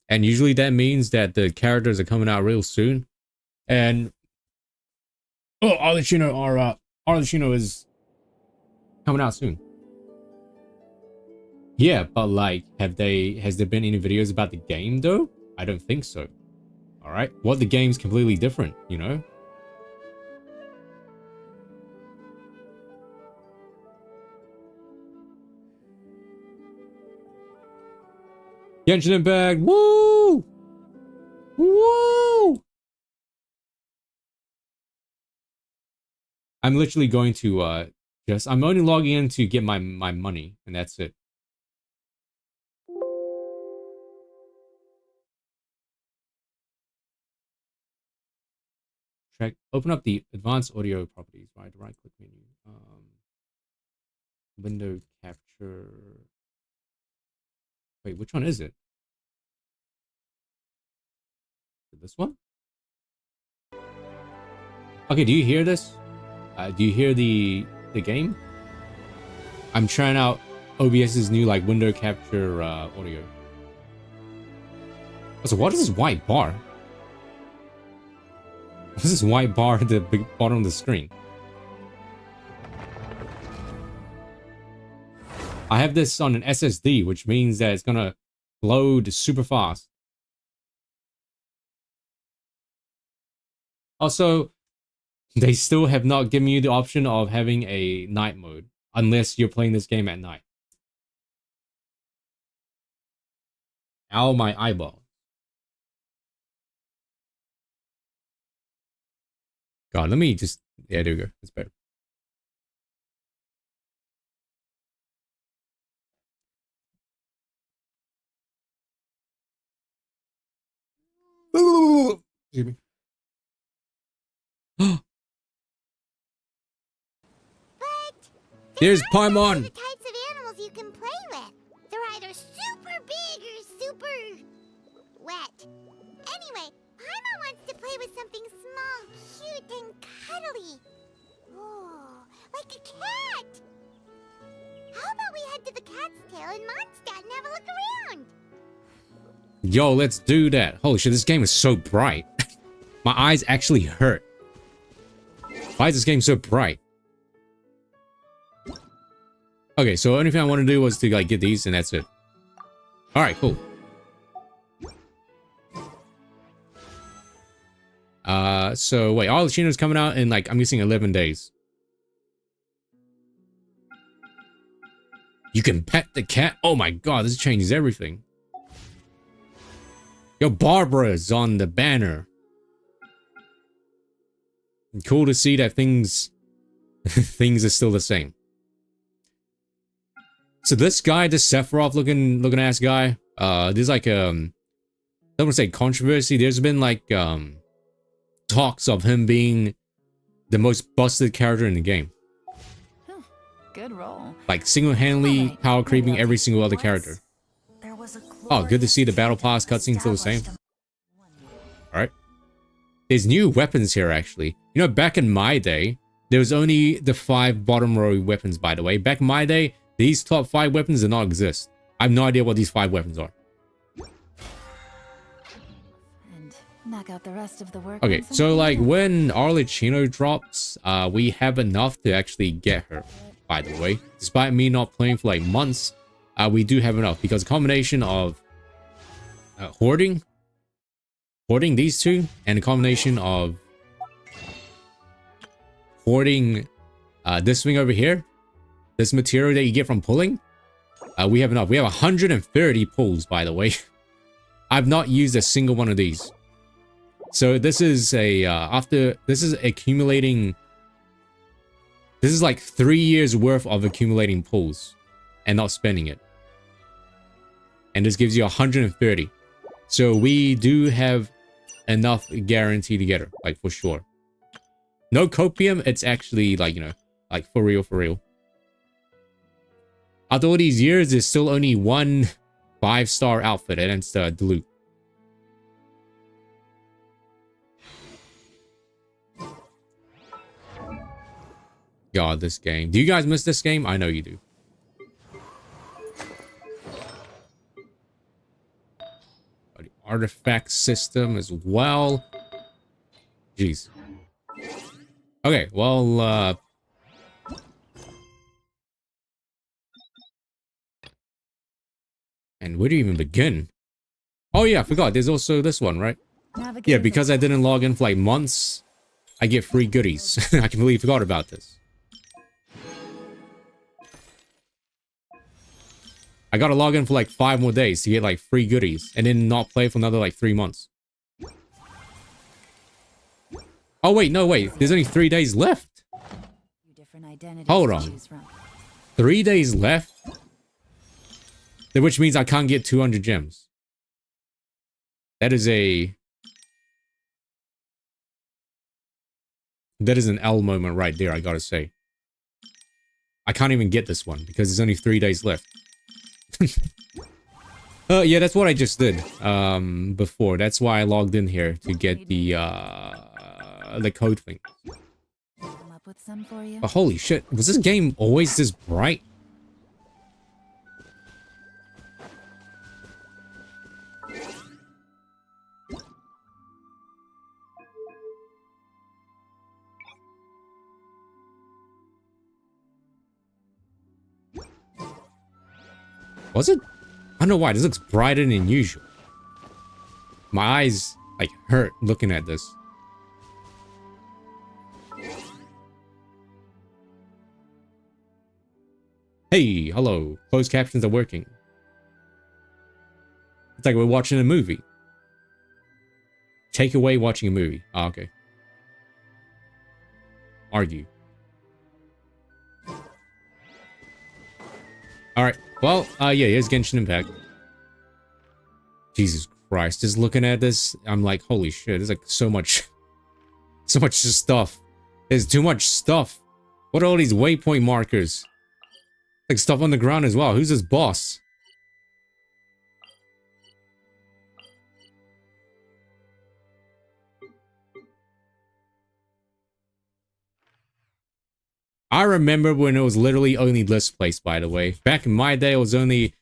and usually that means that the characters are coming out real soon. And oh, Arlecchino is coming out soon. Yeah, but like, has there been any videos about the game though? I don't think so. All right, what, the game's completely different, you know? Genshin Impact, woo! Woo! I'm literally going to I'm only logging in to get my money, and that's it. Check, open up the advanced audio properties, right? Right click menu. Window capture. Wait, which one is it? This one? Okay, do you hear this? Do you hear the game? I'm trying out OBS's new like window capture audio. So what is this white bar? What's this white bar at the bottom of the screen? I have this on an SSD, which means that it's gonna load super fast. Also, they still have not given you the option of having a night mode, unless you're playing this game at night. Ow, my eyeball. God, let me just... Yeah, there we go. It's better. Ooh, excuse me. But There's there are Paimon. the types of animals you can play with. They're either super big or super wet. Anyway, Paimon wants to play with something small, cute, and cuddly. Oh, like a cat. How about we head to the Cat's Tail in Mondstadt and have a look around? Yo, let's do that. Holy shit, this game is so bright. My eyes actually hurt. Why is this game so bright? Okay, so the only thing I want to do was to like get these and that's it. Alright, cool. So wait, all the Chino's coming out in like, I'm guessing 11 days. You can pet the cat? Oh my god, this changes everything. Yo, Barbara's on the banner. Cool to see that things things are still the same. So this guy, this Sephiroth looking ass guy, there's like I don't want to say controversy. There's been like talks of him being the most busted character in the game. Good roll. Like single-handedly power creeping every single other character. Oh, good to see the battle pass cutscene still the same. Alright. There's new weapons here actually. You know, back in my day, there was only the 5 bottom row weapons, by the way. Back in my day, these top 5 weapons did not exist. I have no idea what these 5 weapons are. And knock out the rest of the work. Okay, so like when Arlecchino drops, we have enough to actually get her, by the way. Despite me not playing for like months, we do have enough because a combination of hoarding these two and a combination of hoarding this thing over here, this material that you get from pulling, we have enough. We have 130 pulls, by the way. I've not used a single one of these. So this is a this is accumulating. This is like 3 years worth of accumulating pulls and not spending it. And this gives you 130. So we do have enough guarantee to get her, like for sure. No copium, it's actually like, you know, like for real, for real. After all these years, there's still only one 5-star outfit, and it's the Dilute. God, this game. Do you guys miss this game? I know you do. The artifact system as well. Jeez. Okay, well, and where do you even begin? Oh yeah, I forgot. There's also this one, right? Yeah, because I didn't log in for like months, I get free goodies. I completely forgot about this. I gotta log in for like 5 more days to get like free goodies and then not play for another like 3 months. Oh wait, no wait, there's only 3 days left. Hold on. 3 days left? Which means I can't get 200 gems. That is a... That is an L moment right there, I gotta say. I can't even get this one because there's only 3 days left. Yeah, that's what I just did before. That's why I logged in here to get the code thing. But holy shit, was this game always this bright? Was it? I don't know why. This looks brighter than usual. My eyes, like, hurt looking at this. Hey, hello. Closed captions are working. It's like we're watching a movie. Take away watching a movie. Ah, okay. Argue. Alright. Well, yeah, here's Genshin Impact. Jesus Christ. Just looking at this, I'm like, holy shit. There's like so much So much stuff. There's too much stuff. What are all these waypoint markers? Like stuff on the ground as well. Who's this boss? I remember when it was literally only this place, by the way. Back in my day, it was only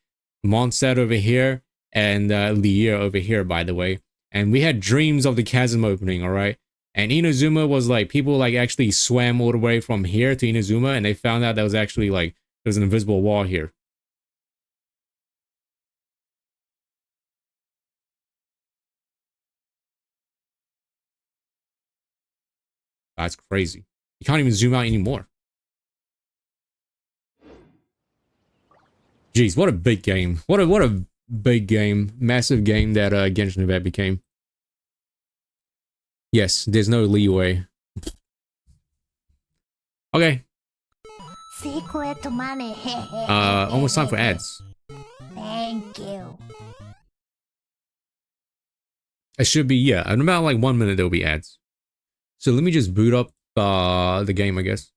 Mondstadt over here and Lier over here, by the way. And we had dreams of the chasm opening, alright? And Inazuma was like, people like actually swam all the way from here to Inazuma, and they found out there was actually like, there's an invisible wall here. That's crazy. You can't even zoom out anymore. Jeez, what a big game. What a big game. Massive game that Genshin Impact became. Yes, there's no leeway. Okay. Secret money. Almost time for ads. Thank you. It should be, yeah, in about like 1 minute there'll be ads. So let me just boot up the game, I guess.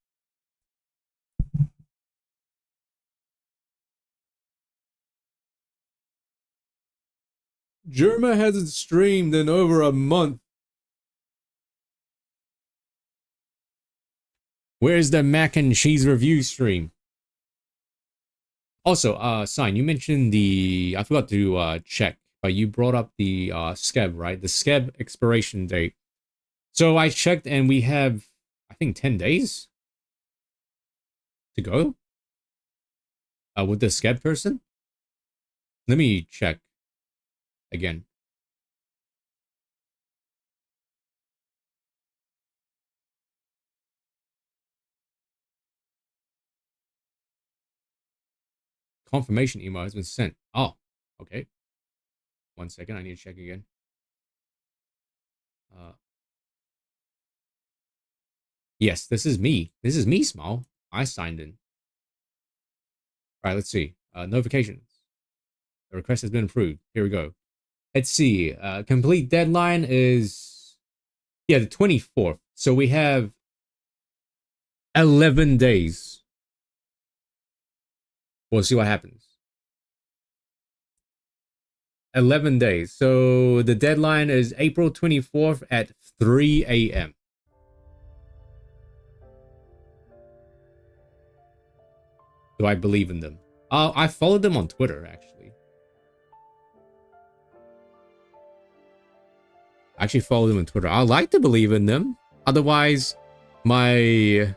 Germa hasn't streamed in over a month. Where's the mac and cheese review stream? Also, Sign, you mentioned the... I forgot to check, but you brought up the SCEB, right? The SCEB expiration date. So I checked and we have, I think, 10 days to go with the SCEB person. Let me check again. Confirmation email has been sent. Oh, okay. 1 second, I need to check again. Yes, this is me. This is me, Small. I signed in. All right, let's see. Notifications. The request has been approved. Here we go. Let's see. Complete deadline is... yeah, the 24th. So we have 11 days. We'll see what happens. 11 days. So the deadline is April 24th at 3 a.m. Do I believe in them? I followed them on Twitter, actually. I actually followed them on Twitter. I like to believe in them. Otherwise, my...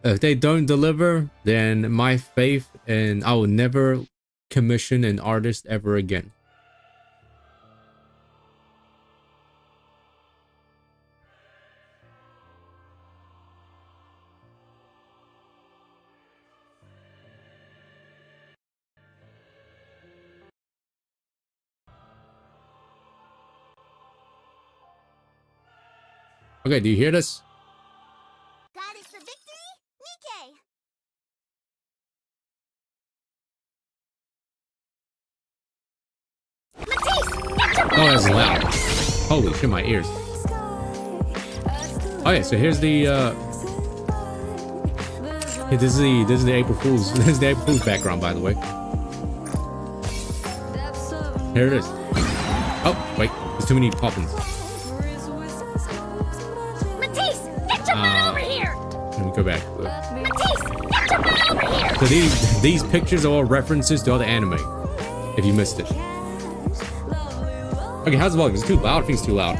if they don't deliver, then my faith in... I will never commission an artist ever again. Okay, do you hear this? God is the victory, NIKKE. Matisse, get your Oh, that's loud. Holy shit, my ears. Oh yeah, so here's the this is the April Fool's this is the April Fool's background, by the way. Here it is. Oh, wait, there's too many poppins. Matisse, get your butt over here. Let me go back. Matisse, get your butt over here. So these pictures are all references to other anime. If you missed it. Okay, how's the volume? Is it too loud? I think it's too loud.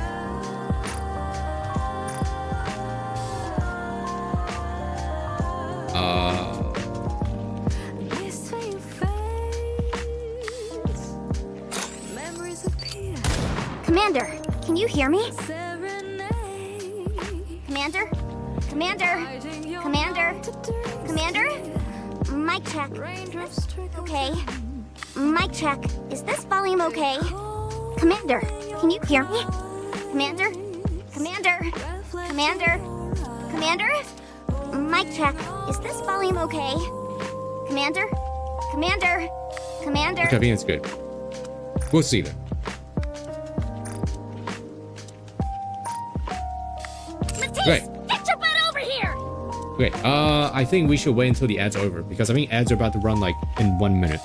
Commander, can you hear me? Commander? Commander? Commander? Commander? Mic check. Okay. Mic check. Is this volume okay? Commander, can you hear me? Commander? Commander? Commander? Commander? Mic check. Is this volume okay? Commander? Commander? Commander? Okay, I think it's good. We'll see then. Matisse, get your butt over here! Okay, I think we should wait until the ad's over because I think ads are about to run like in 1 minute.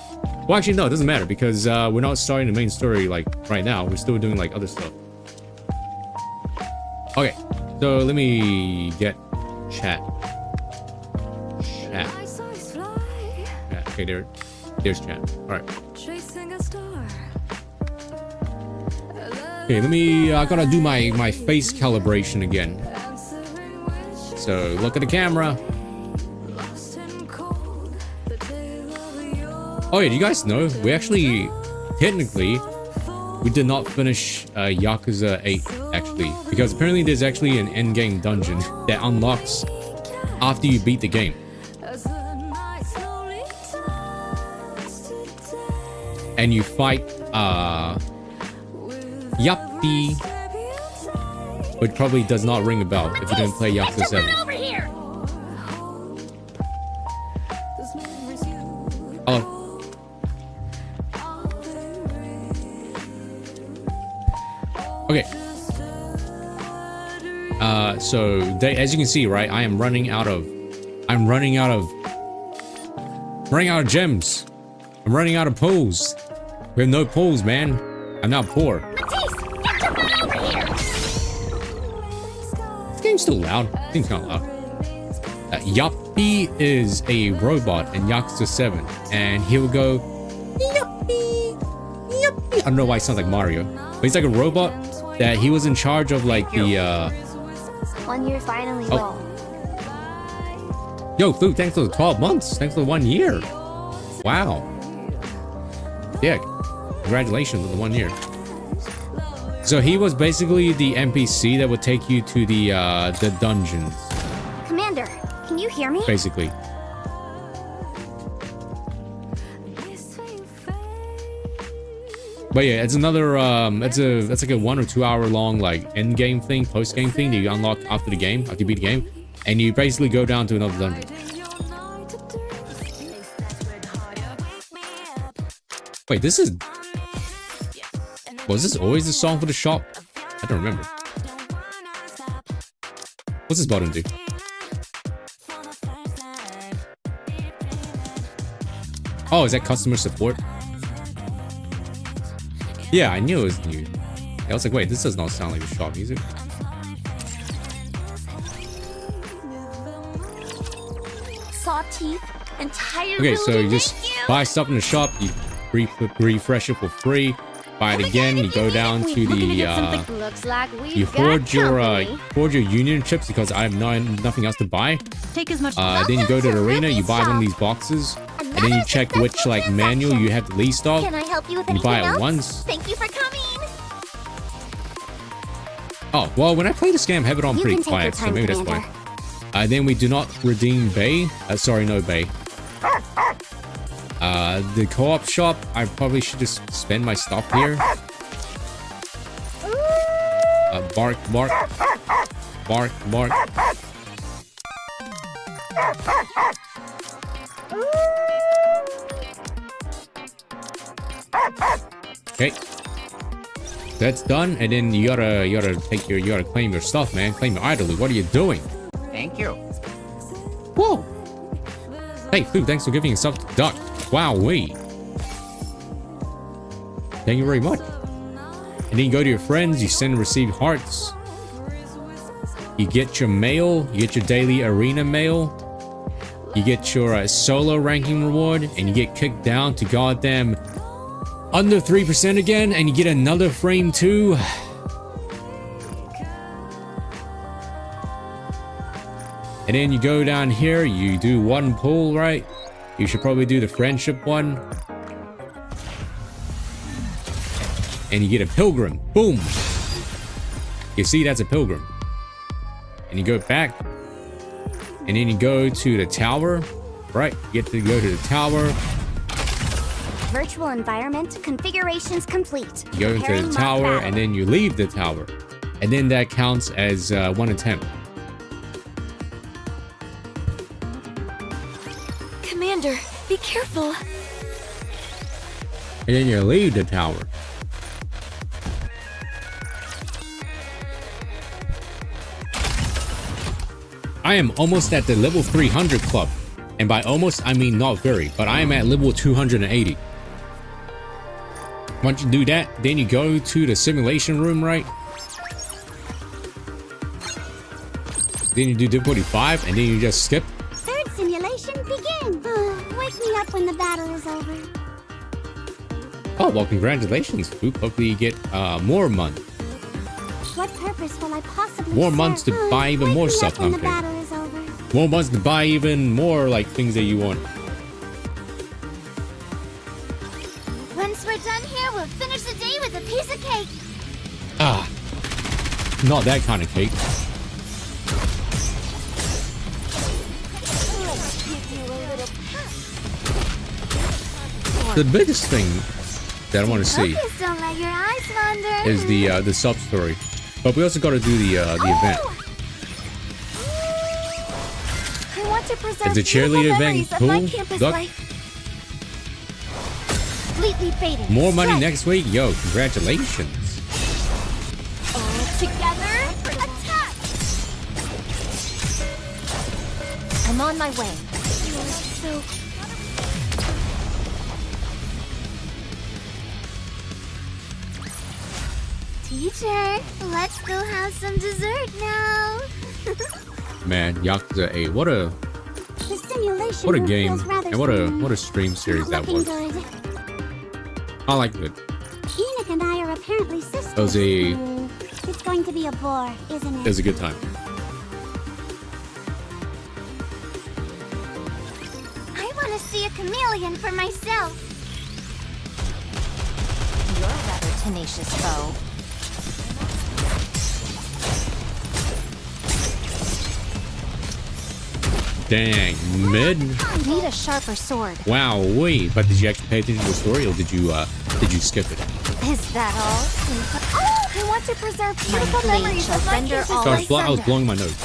Well, actually, no, it doesn't matter because we're not starting the main story like right now. We're still doing like other stuff. Okay, so let me get chat. Chat. Yeah, okay, there's chat. All right. Okay, let me. I gotta do my face calibration again. So look at the camera. Oh yeah, do you guys know we actually technically we did not finish Yakuza 8 actually because apparently there's actually an end game dungeon that unlocks after you beat the game. And you fight Yuppie, which probably does not ring a bell if you didn't play Yakuza 7. Oh. Okay. So as you can see, right, I'm running out of gems. I'm running out of pulls. We have no pulls, man. I'm now poor. Matisse, get your butt over here! This game's still loud. This game's kind of loud. Yuppie is a robot in Yakuza 7, and he will go Yuppie, Yuppie. I don't know why it sounds like Mario, but he's like a robot that he was in charge of like the 1 year finally rolled. Yo, Food, thanks for the 12 months. Thanks for the 1 year. Wow. Yeah, congratulations on the 1 year. So he was basically the NPC that would take you to the dungeons. Commander, can you hear me? Basically. But yeah, it's another that's like a 1 or 2 hour long like end game thing, post game thing that you unlock after the game, after you beat the game, and you basically go down to another dungeon. Wait, this is... Was this always the song for the shop? I don't remember. What's this button do? Oh, is that customer support? Yeah, I knew it was new. I was like, wait, this does not sound like the shop music. Saw teeth, entire Okay, so you just you. buy stuff in the shop, you refresh it for free, buy it again, you go down to the you hoard your union chips because I have nothing else to buy. Take as much. Then you go to the arena, you buy one of these boxes, and then you check which like manual you have the least of. Can I help you with and you buy anything it else? once. Thank you for coming. Oh, well, when I play this game, I have it on You pretty can take quiet, your so time, maybe that's Commander. fine. Then we do not redeem Bay. Sorry, no Bay. The co-op shop, I probably should just spend my stuff here. Bark, bark. Bark, bark. Okay. That's done, and then you gotta claim your stuff, man. Claim your idol. What are you doing? Thank you. Whoa! Hey, Food, thanks for giving yourself to Duck. Wowee. Thank you very much. And then you go to your friends, you send and receive hearts. You get your mail, you get your daily arena mail. You get your solo ranking reward, and you get kicked down to goddamn under 3% again, and you get another frame too. And then you go down here, you do one pull, right? You should probably do the friendship one. And you get a pilgrim. Boom. You see, that's a pilgrim. And you go back. And then you go to the tower, right? You get to go to the tower. Virtual environment configurations complete. You go into Preparing the mock tower, battle. and then you leave the tower. And then that counts as one attempt. Commander, be careful. And then you leave the tower. I am almost at the level 300 club. And by almost, I mean not very, but I am at level 280. Once you do that, then you go to the simulation room, right? Then you do difficulty 5, and then you just skip. Third simulation begin. Wake me up when the battle is over. Oh, well, congratulations, Boop. Hopefully you get more months. What purpose will I possibly More months serve? to buy even Wake more me stuff. up when No, the I'm kidding. battle is over. More months to buy even more, like, things that you want. Once we're done here, we'll finish the day with a piece of cake. Ah, not that kind of cake. The biggest thing that I want to see Focus, don't let your eyes wander. is the sub story, but we also got to do the event. I want to preserve Is the cheerleader event beautiful memories cool? of my campus Duck? life. Completely faded. More money Strike. next week, yo! Congratulations. All together, attack! I'm on my way. So. Teacher, let's go have some dessert now. Man, Yakuza 8, what a The simulation what a room game feels rather and serene. what a stream series Not that looking was. good. I like it. Enoch and I are apparently sisters. It was a It's going to be a bore, isn't it? it was a good time. I want to see a chameleon for myself. You're a rather tenacious foe. Dang, mid. Need a sharper sword. Wow, wait. But did you actually pay attention to the story, or did you skip it? Is that all? Oh, I want to preserve My beautiful blade memories shall of my render campus all So I life. was blowing my nose.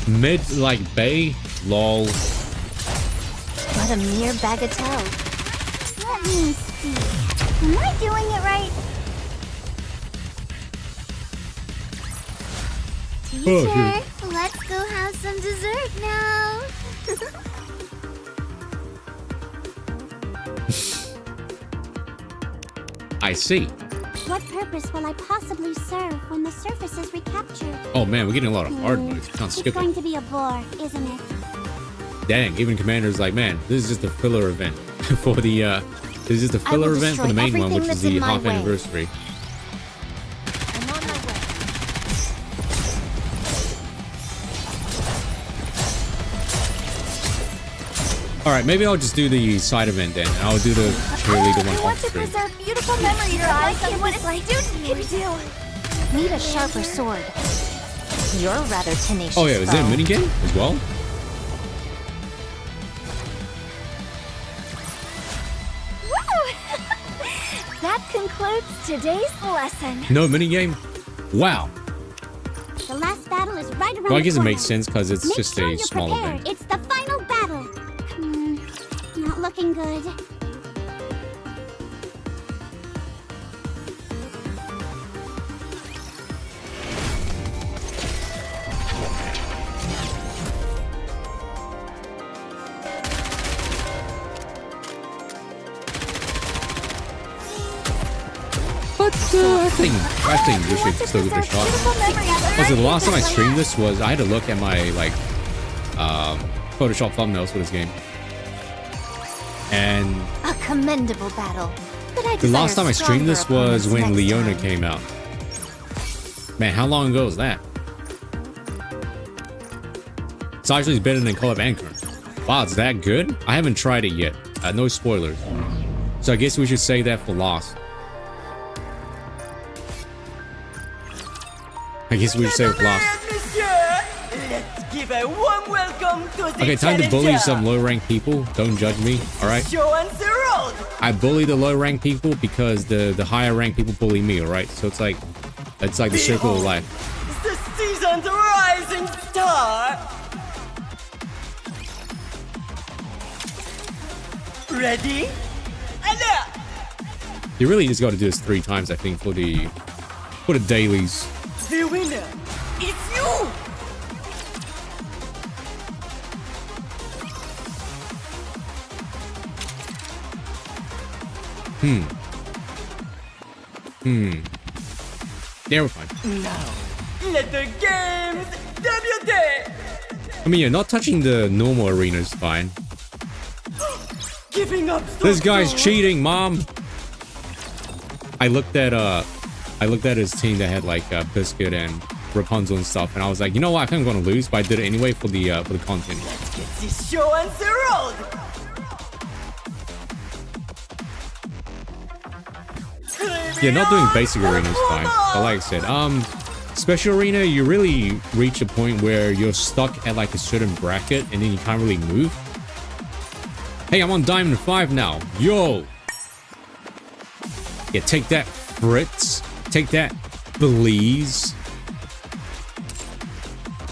Mid like Bay, lol. What a mere bagatelle. Let me see. Am I doing it right? Oh, Teacher, let's go have some dessert now. I see. What purpose will I possibly serve when the surface is recaptured? Oh man, we're getting a lot of hard noise. Can't It's skip going it. to be a bore, isn't it? Dang, even Commander's like, man, this is just a filler event for the this is just a I filler will event for the destroy main one, which everything is that's the in my half way. anniversary. I'm on my way. All right, maybe I'll just do the side event then. And I'll do the cheerleader one I want off to stream. preserve beautiful memories of my campus life. What a student can do. Need a sharper sword. You're a rather tenacious Oh yeah, is there a foe. minigame as well? Woo! That concludes today's lesson. No minigame? Wow. The last battle is right around Well, I the guess it corner. makes sense because it's Make just sure a you're small prepared. event. It's the final battle. Not looking good. But I think we should still give it a shot. Also, the last time I streamed this was I had to look at my like Photoshop thumbnails for this game, and A commendable battle. But I the last time I desire streamed this stronger was when opponents next Leona time. came out. Man, how long ago was that? It's actually better than Call of Anchor. Wow, it's that good? I haven't tried it yet. No spoilers. So I guess we should save that for last. I guess we should save it for last. Let's give a warm welcome to the Okay, time to bully challenger. some low-ranked people. Don't judge me, alright? Show us the road. I bully the low-ranked people because the higher-ranked people bully me, alright? So it's like the circle of life. The season's rising star. Ready? And up. You really just got to do this 3 times, I think, for the dailies. The winner is Yeah, we're fine. Now, let the games debut. I mean, you're not touching the normal arena is fine. Giving up so This guy's soon? cheating, mom. I looked at his team that had like Biscuit and Rapunzel and stuff, and I was like, you know what? I think I'm gonna lose, but I did it anyway for the content. Let's get this show on the road. Yeah, not doing basic arena is fine. But like I said, special arena, you really reach a point where you're stuck at like a certain bracket, and then you can't really move. Hey, I'm on Diamond 5 now. Yo. Yeah, take that, Fritz. Take that, Belize.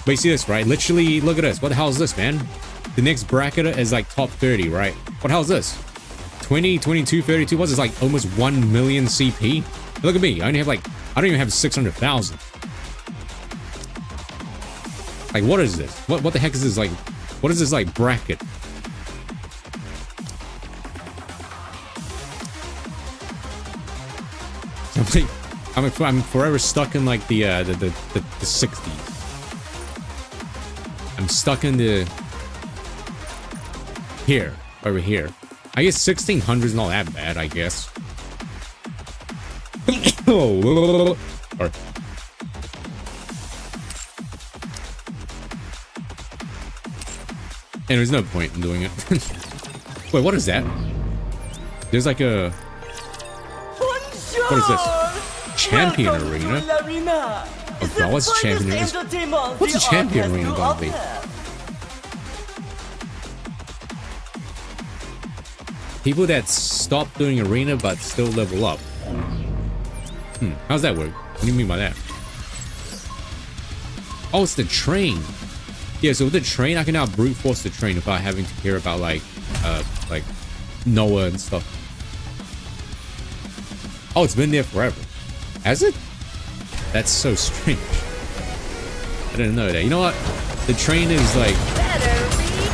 But you see this, right? Literally, look at this. What the hell is this, man? The next bracket is like top 30, right? What the hell is this? 20, 22, 32. What's this, like almost 1 million CP? Look at me. I only have like, I don't even have 600,000. Like, what is this? What the heck is this, like, what is this, like, bracket? I'm forever stuck in like the 60s. I'm stuck in the here, over here. I guess 1600 is not that bad, I guess. Oh, sorry. And there's no point in doing it. Wait, what is that? There's like a... What is this? Champion Arena? Oh god, what's Champion Arena? What's a Champion Arena gonna be? People that stop doing Arena but still level up. How's that work? What do you mean by that? Oh, it's the train. Yeah, so with the train, I can now brute force the train without having to care about like Noah and stuff. Oh, it's been there forever. Has it? That's so strange. I didn't know that. You know what? The train is like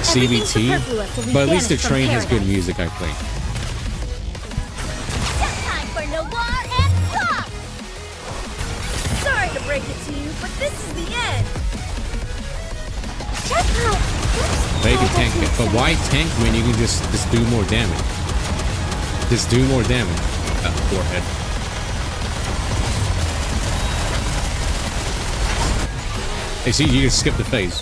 CBT, but at least the train has good music, I think. Time for Noir and Pop! Sorry to break it to you, but this is the end. Maybe tank it. But why tank when you can just do more damage? Just do more damage. Forehead. Hey, see, you just skip the phase.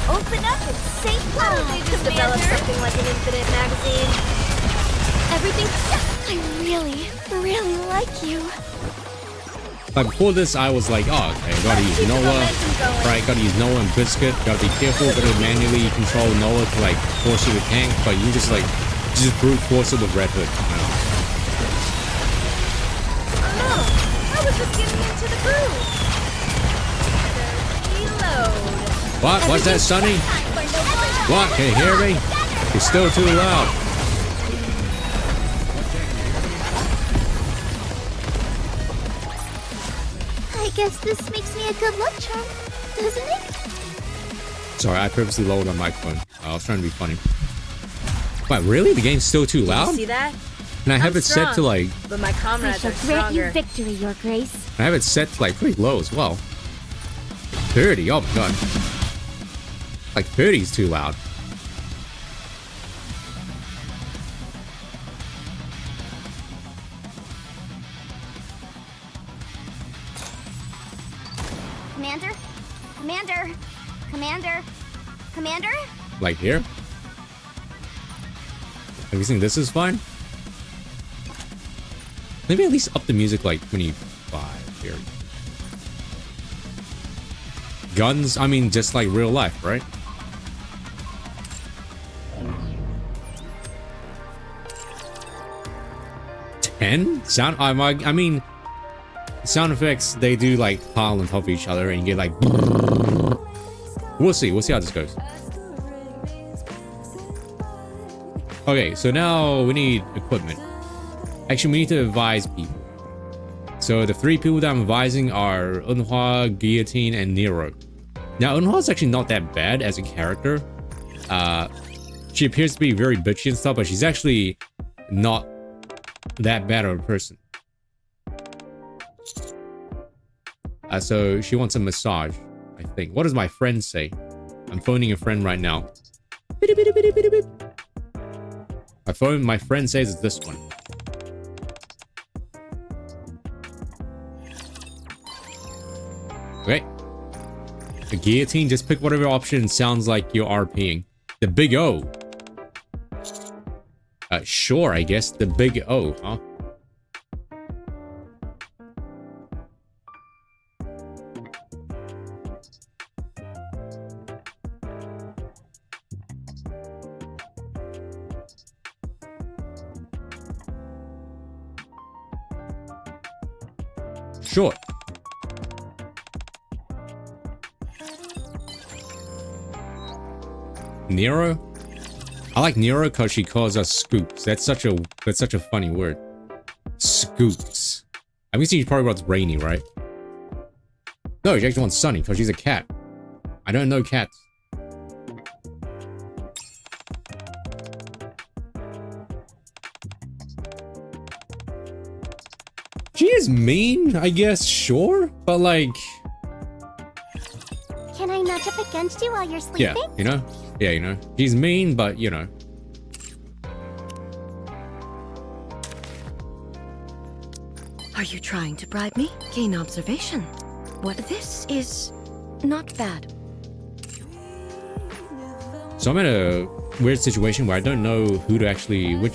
Open up and say hello, They just developed something like an infinite magazine. Everything. I really like you. Like before this, I was like, oh, okay, gotta use Noah. Right, gotta use Noah and Biscuit. Gotta be careful, gotta manually control Noah to like force you to tank, but you just like, just brute force it with Red Hood. You know? I was just getting into the groove. Reload. What? What's that, Sonny? What? Can you hear me? You're still too loud. I guess this makes me a good luck charm, doesn't it? Sorry, I purposely lowered my microphone. I was trying to be funny. What, really? The game's still too loud? See that? And I have it set to like... But my I comrades shall are grant you stronger. victory, Your Grace. I have it set to like pretty low as well. 30, oh my god. Like 30 is too loud. Commander? Commander? Commander? Commander? Like here? Have you seen this is fine? Maybe at least up the music like 25 here. Guns, I mean just like real life, right? Sound, I mean, sound effects, they do like pile on top of each other and you get like... We'll see how this goes. Okay, so now we need equipment. Actually, we need to advise people. So the three people that I'm advising are Eunhwa, Guillotine, and Nero. Now, Eunhwa is actually not that bad as a character. She appears to be very bitchy and stuff, but she's actually not that bad of a person. So she wants a massage, I think. What does my friend say? I'm phoning a friend right now. My friend says it's this one. Okay. The guillotine, just pick whatever option sounds like you're RPing. The big O. Sure, I guess. The big O, huh? Sure. Nero? I like Nero because she calls us scoops. That's such a funny word. Scoops. I'm guessing she probably wants rainy, right? No, she actually wants sunny because she's a cat. I don't know cats. She is mean, I guess, sure, but like... Can I nudge up against you while you're sleeping? Yeah, you know? Yeah, you know. She's mean, but, you know. Are you trying to bribe me? Gain observation. What this is not bad. So I'm in a weird situation where I don't know who to actually... I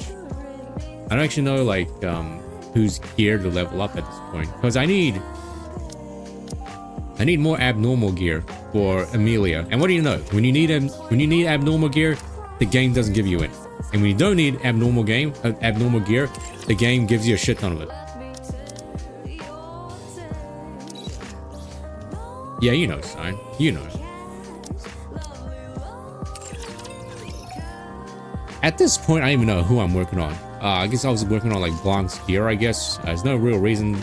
don't actually know, like, who's gear to level up at this point. Because I need more abnormal gear for Amelia. And what do you know? When you need abnormal gear, the game doesn't give you it. And when you don't need abnormal gear, the game gives you a shit ton of it. Yeah, you know, Sign. You know. At this point, I don't even know who I'm working on. I guess I was working on like Blanc's gear, I guess. There's no real reason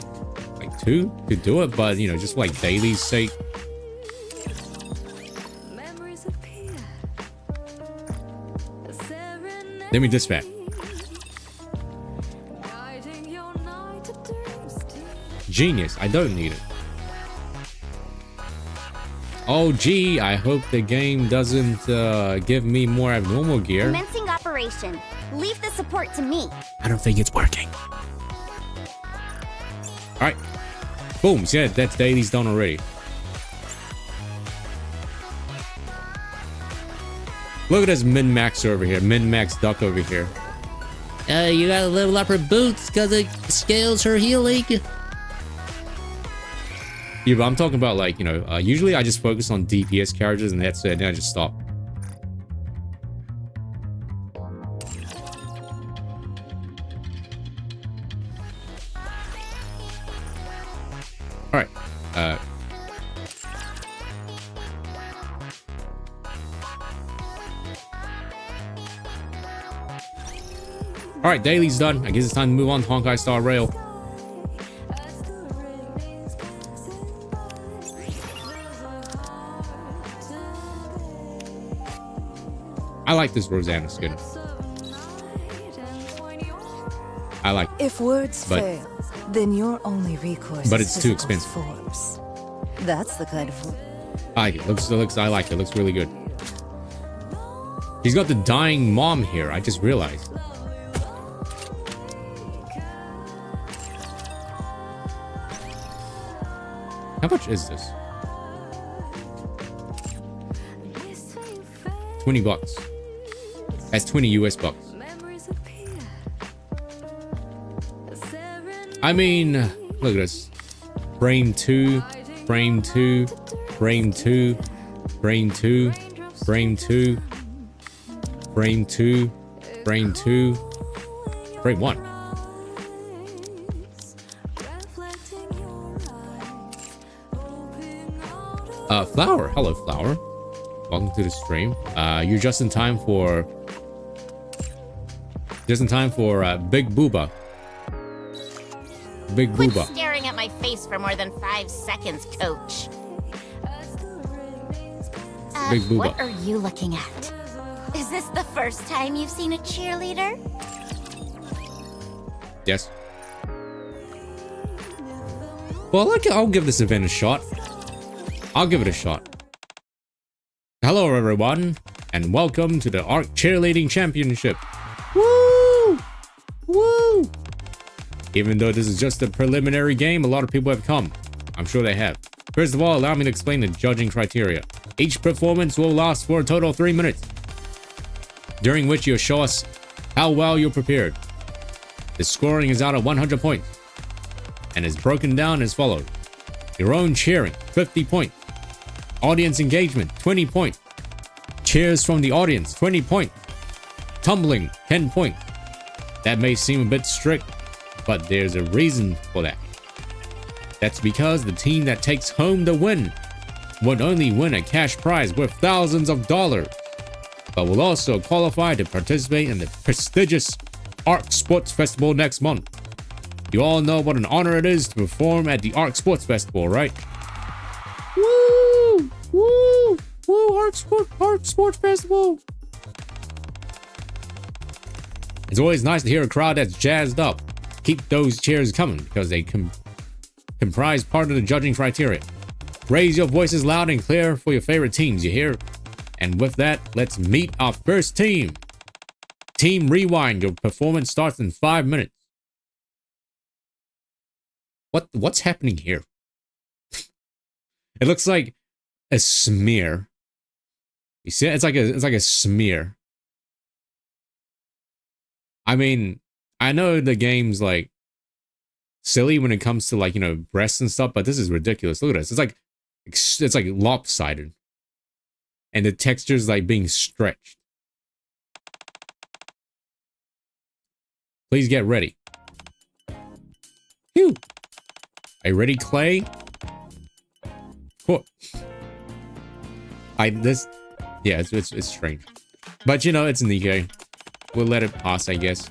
like to do it, but you know, just for, like Daily's sake. Let me dispatch. Genius, I don't need it. Oh gee, I hope the game doesn't give me more abnormal gear. Commencing operation. Leave the support to me. I don't think it's working. Alright. Boom, see that's Daily's done already. Look at this min-max over here. Min-max duck over here. You gotta level up her boots because it scales her healing. Yeah, but I'm talking about like, you know, usually I just focus on DPS characters and that's it, then I just stop. Alright, Alright, Daily's done. I guess it's time to move on to Honkai Star Rail. I like this Rosanna skin. I like it. If words fail, then your only recourse but is it's too physical expensive. force. That's the kind of... I like it. I like it. It looks really good. He's got the dying mom here. I just realized. How much is this? 20 bucks. That's 20 US bucks. I mean, look at this. Frame 2, frame 2, frame 2, frame 2, frame 2, frame 2, frame 2, frame 1. Flower. Hello, Flower. Welcome to the stream. You're just in time for Big Booba. Big Quit Booba. staring at my face for more than 5 seconds, coach. Big Booba. What are you looking at? Is this the first time you've seen a cheerleader? Yes. Well, I'll give this event a shot. I'll give it a shot. Hello, everyone, and welcome to the ARC Cheerleading Championship. Woo! Woo! Even though this is just a preliminary game, a lot of people have come. I'm sure they have. First of all, allow me to explain the judging criteria. Each performance will last for a total of 3 minutes, during which you'll show us how well you're prepared. The scoring is out of 100 points and is broken down as follows. Your own cheering, 50 points. Audience engagement, 20 points. Cheers from the audience, 20 points. Tumbling, 10 points. That may seem a bit strict, but there's a reason for that. That's because the team that takes home the win would only win a cash prize worth thousands of dollars, but will also qualify to participate in the prestigious ARC Sports Festival next month. You all know what an honor it is to perform at the ARC Sports Festival, right? Woo! Woo! Woo! ARC Sports Festival! It's always nice to hear a crowd that's jazzed up. Keep those cheers coming because they comprise part of the judging criteria. Raise your voices loud and clear for your favorite teams, you hear? And with that, let's meet our first team. Team Rewind, your performance starts in 5 minutes. What's happening here? It looks like a smear. You see, it's like a smear. I mean, I know the game's like silly when it comes to, like, you know, breasts and stuff, but this is ridiculous. Look at this. It's like lopsided. And the texture's like being stretched. Please get ready. Phew. Are you ready, Clay? Cool. Yeah, it's strange. But, you know, it's NIKKE. We'll let it pass, I guess.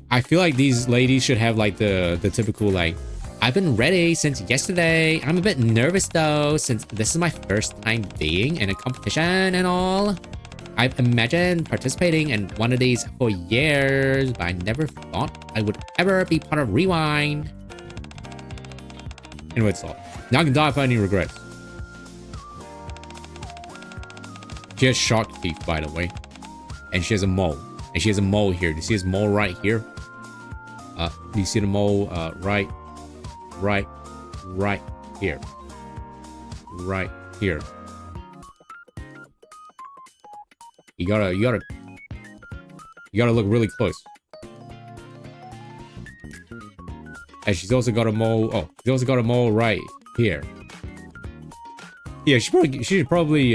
I feel like these ladies should have, like, the typical, like, I've been ready since yesterday. I'm a bit nervous, though, since this is my first time being in a competition and all. I've imagined participating in one of these for years, but I never thought I would ever be part of Rewind. Anyway, it's all. Now I can die without any regrets. She has shark teeth, by the way. And she has a mole. And she has a mole here. Do you see this mole right here? Do you see the mole right here? Right here. You gotta look really close. And she's also got a mole. Oh, she's also got a mole right here. Yeah, she should probably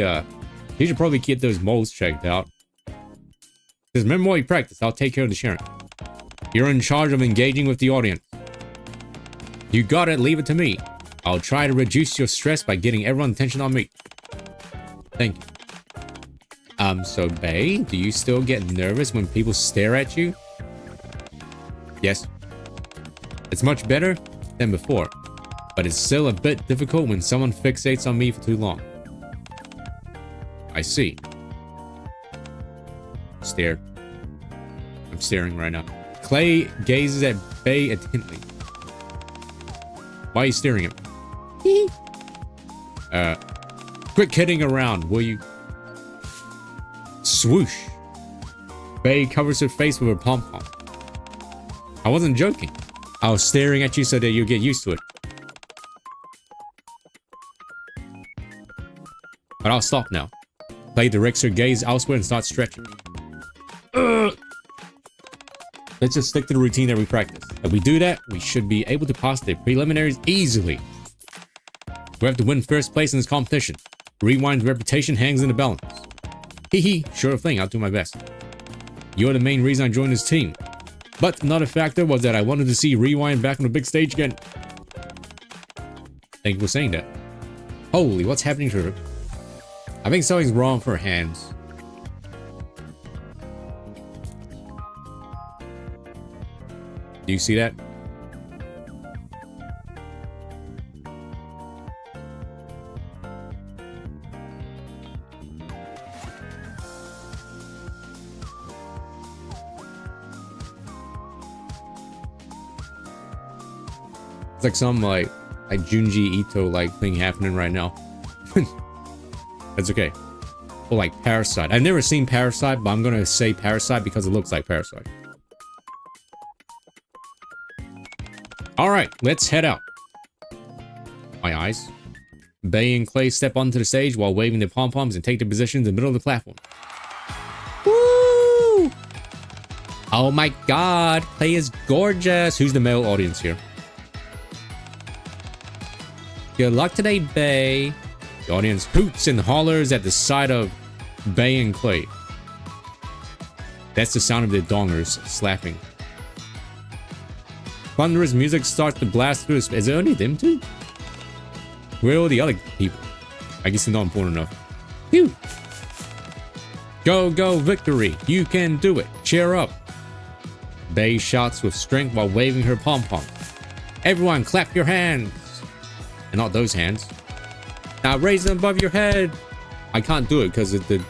get those moles checked out. Because remember what you practice, I'll take care of the sharing. You're in charge of engaging with the audience. You got it, leave it to me. I'll try to reduce your stress by getting everyone's attention on me. Thank you. So Bae, do you still get nervous when people stare at you? Yes. It's much better than before, but it's still a bit difficult when someone fixates on me for too long. I see. Stare. I'm staring right now. Clay gazes at Bae intently. Why are you staring at me? Quit kidding around, will you? Swoosh. Bae covers her face with her pom-pom. I wasn't joking. I was staring at you so that you'll get used to it. But I'll stop now. Clay directs her gaze elsewhere and starts stretching. Let's just stick to the routine that we practice. If we do that, we should be able to pass the preliminaries easily. We have to win first place in this competition. Rewind's reputation hangs in the balance. Hee, sure thing, I'll do my best. You're the main reason I joined this team. But another factor was that I wanted to see Rewind back on the big stage again. Thank you for saying that. Holy, what's happening to her? I think something's wrong with her hands. Do you see that? It's like some like Junji Ito like thing happening right now. That's okay. Or like Parasite. I've never seen Parasite, but I'm gonna say Parasite because it looks like Parasite. Alright, let's head out. My eyes. Bay and Clay step onto the stage while waving their pom-poms and take their position in the middle of the platform. Woo! Oh my god, Clay is gorgeous. Who's the male audience here? Good luck today, Bay. The audience hoots and hollers at the sight of Bay and Clay. That's the sound of their dongers slapping. Thunderous music starts to blast through. Is it only them two? Where are all the other people? I guess they're not important enough. Phew! Go, go, victory! You can do it! Cheer up! Bay shouts with strength while waving her pom-pom. Everyone clap your hands! And not those hands. Now raise them above your head! I can't do it because the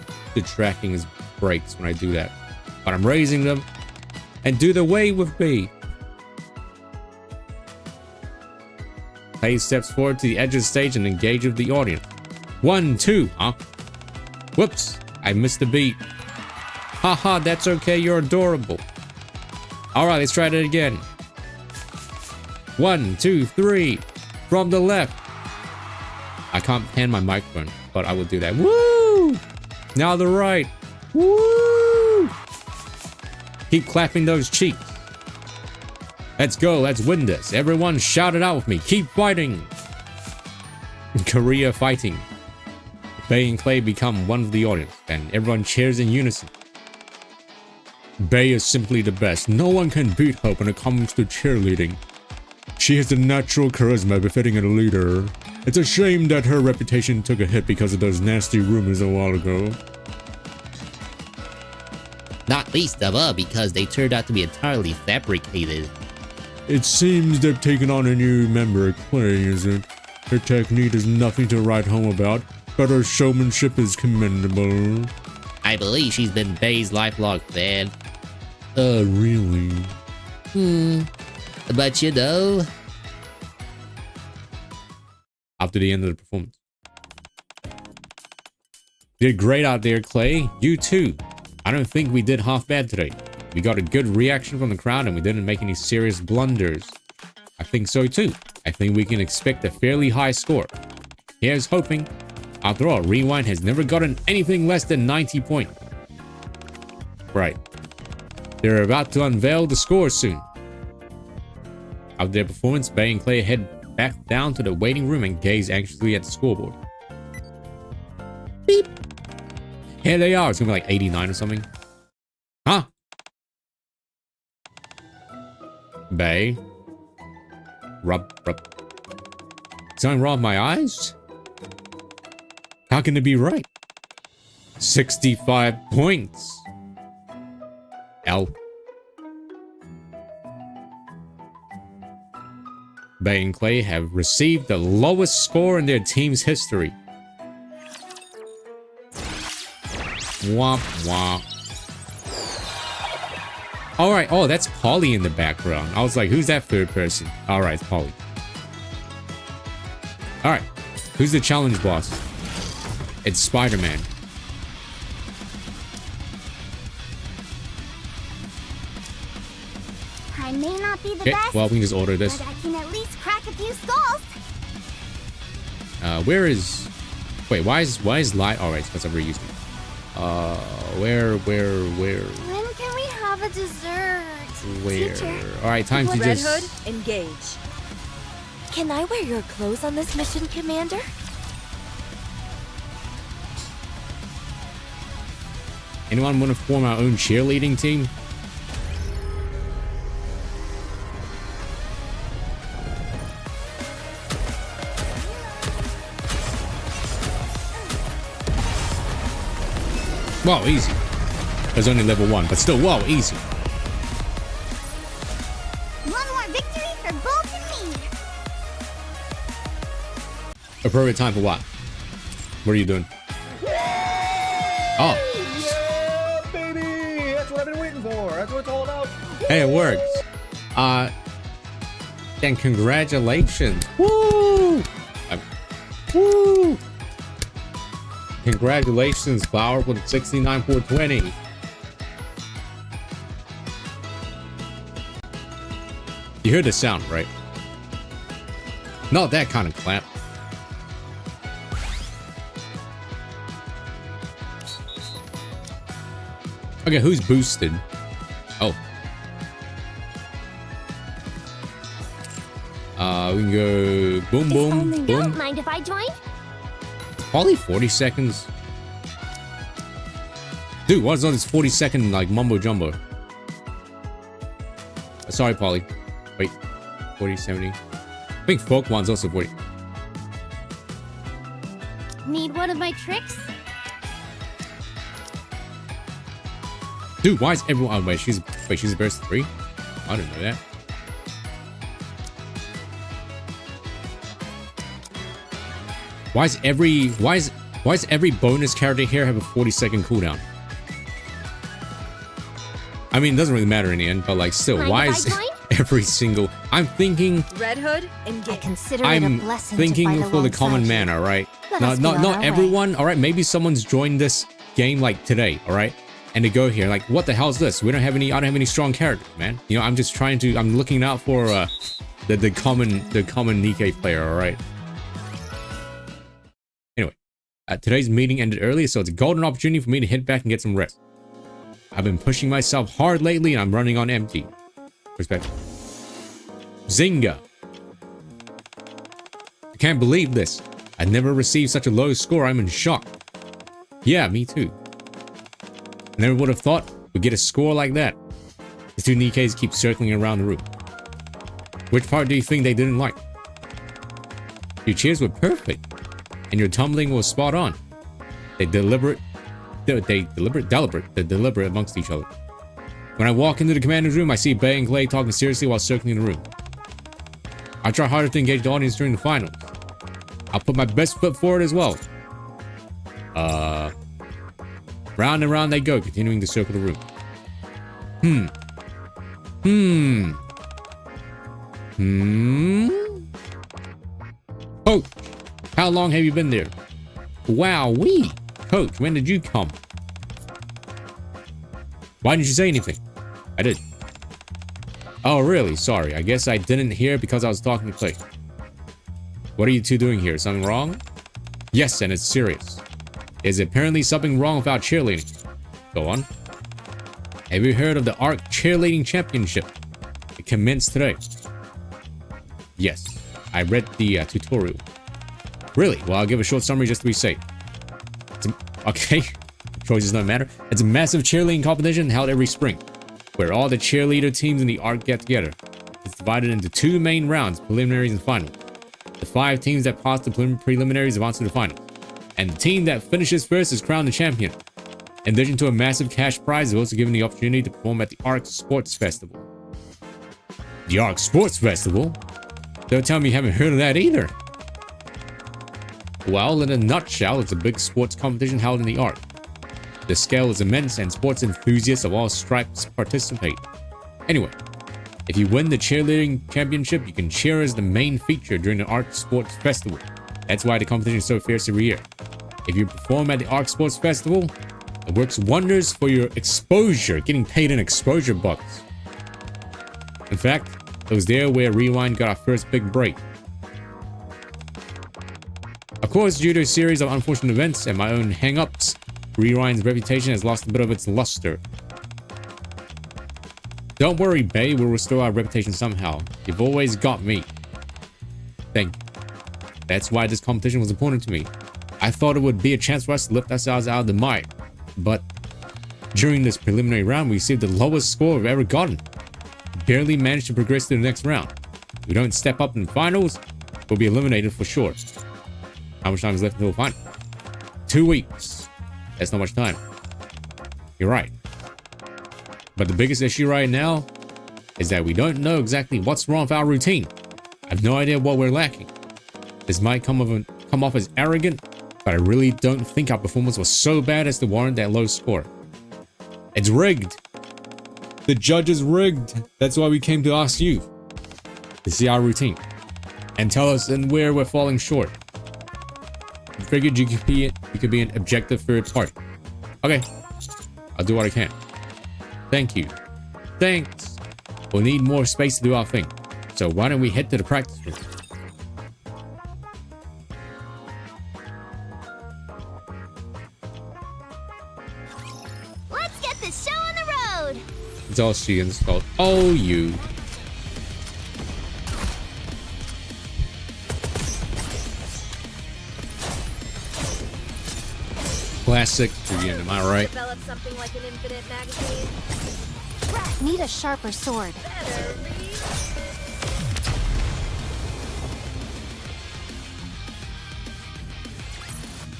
tracking breaks when I do that. But I'm raising them. And do the wave with me! Clay steps forward to the edge of the stage and engages with the audience. 1, 2, huh? Whoops, I missed the beat. Haha, that's okay, you're adorable. Alright, let's try that again. 1, 2, 3. From the left. I can't pan my microphone, but I will do that. Woo! Now the right. Woo! Keep clapping those cheeks. Let's go, let's win this. Everyone shout it out with me. Keep fighting. Korea fighting. Bay and Clay become one of the audience, and everyone cheers in unison. Bay is simply the best. No one can beat her when it comes to cheerleading. She has a natural charisma befitting a leader. It's a shame that her reputation took a hit because of those nasty rumors a while ago. Not least of all because they turned out to be entirely fabricated. It seems they've taken on a new member, Clay, isn't it? Her technique is nothing to write home about, but her showmanship is commendable. I believe she's been Bay's lifelong fan. Really? But you know... After the end of the performance. Did great out there, Clay. You too. I don't think we did half bad today. We got a good reaction from the crowd and we didn't make any serious blunders. I think so too. I think we can expect a fairly high score. Here's hoping. After all, Rewind has never gotten anything less than 90 points. Right. They're about to unveil the score soon. After their performance, Bay and Clay head back down to the waiting room and gaze anxiously at the scoreboard. Beep. Here they are. It's gonna be like 89 or something. Huh? Bay. Rub. Something wrong with my eyes? How can it be right? 65 points. L. Bay and Clay have received the lowest score in their team's history. Womp womp. Alright, oh, that's Polly in the background. I was like, who's that third person? Alright, it's Polly. Alright, who's the challenge boss? It's Spider-Man. I may not be the Okay, best, well, we can just order this. but I can at least crack a few skulls. Where is... Wait, why is light... Alright, because I'm reusing it. Where? When can we have a dessert? Where? Teacher. Alright, time to Red just... Hood, engage. Can I wear your clothes on this mission, Commander? Anyone want to form our own cheerleading team? Whoa, easy. There's only level 1, but still, whoa, easy. One more victory for both and me. Appropriate time for what? What are you doing? Oh. Yeah, baby! That's what I've been waiting for. That's what it's all about. Hey, it works. then congratulations. Woo! Woo! Congratulations, Flower, with 69,420. You heard the sound, right? Not that kind of clap. Okay, who's boosted? Oh. We can go boom, boom, boom. Don't mind if I join? Probably 40 seconds. Dude, what's all this 40-second like mumbo jumbo? Sorry, Polly. Wait, 40, 70. I think folk one's also 40. Need one of my tricks? Dude, why is everyone? Oh, wait, she's a burst 3. I didn't know that. Why is every bonus character here have a 40-second cooldown? I mean, it doesn't really matter in the end, but like still, why is every single? I'm thinking. Red Hood and I consider it I'm a blessing thinking to fight for the alongside common you. man, all right? Let us be on Not our everyone, all right? Maybe someone's joined this game like today, all right? And they go here like, what the hell is this? I don't have any strong characters, man. You know, I'm just trying to. I'm looking out for the common NIKKE player, all right? Anyway, today's meeting ended early, so it's a golden opportunity for me to hit back and get some rest. I've been pushing myself hard lately, and I'm running on empty. Perspective. Zynga. I can't believe this. I never received such a low score. I'm in shock. Yeah, me too. I never would have thought we'd get a score like that. The two NIKKEs keep circling around the room. Which part do you think they didn't like? Your cheers were perfect, and your tumbling was spot on. They're deliberate amongst each other. When I walk into the commander's room, I see Bay and Clay talking seriously while circling the room. I try harder to engage the audience during the finals. I'll put my best foot forward as well. Round and round they go, continuing to circle the room. Coach, how long have you been there? Wowee! Coach, when did you come? Why didn't you say anything? I did. Oh, really? Sorry. I guess I didn't hear because I was talking to Clay. What are you two doing here? Something wrong? Yes, and it's serious. There's apparently something wrong with our cheerleading. Go on. Have you heard of the ARC Cheerleading Championship? It commenced today. Yes, I read the tutorial. Really? Well, I'll give a short summary just to be safe. Okay, choices don't matter. It's a massive cheerleading competition held every spring, where all the cheerleader teams in the ARC get together. It's divided into 2 main rounds, preliminaries and finals. The 5 teams that pass the preliminaries advance to the final, and the team that finishes first is crowned the champion. In addition to a massive cash prize, they're also given the opportunity to perform at the ARC Sports Festival. The ARC Sports Festival? Don't tell me you haven't heard of that either. Well, in a nutshell, it's a big sports competition held in the ARC. The scale is immense and sports enthusiasts of all stripes participate. Anyway, if you win the cheerleading championship, you can cheer as the main feature during the ARC Sports Festival. That's why the competition is so fierce every year. If you perform at the ARC Sports Festival, it works wonders for your exposure, getting paid in exposure bucks. In fact, it was there where Rewind got our first big break. Of course, due to a series of unfortunate events and my own hang-ups, Rewind's reputation has lost a bit of its luster. Don't worry, Bay, we'll restore our reputation somehow. You've always got me. Thank you. That's why this competition was important to me. I thought it would be a chance for us to lift ourselves out of the mire. But during this preliminary round, we received the lowest score we've ever gotten. Barely managed to progress to the next round. If we don't step up in finals, we'll be eliminated for sure. How much time is left until the final? 2 weeks. That's not much time. You're right. But the biggest issue right now is that we don't know exactly what's wrong with our routine. I have no idea what we're lacking. This might come off as arrogant, but I really don't think our performance was so bad as to warrant that low score. It's rigged. The judge is rigged. That's why we came to ask you. to see our routine and tell us where we're falling short. I figured you could be an objective third party. Okay, I'll do what I can. Thank you. Thanks. We'll need more space to do our thing. So why don't we head to the practice room? Let's get this show on the road. It's all she installed. Oh, you. Classic Julian, am I right? Develop something like an infinite magazine. Need a sharper sword. Better read.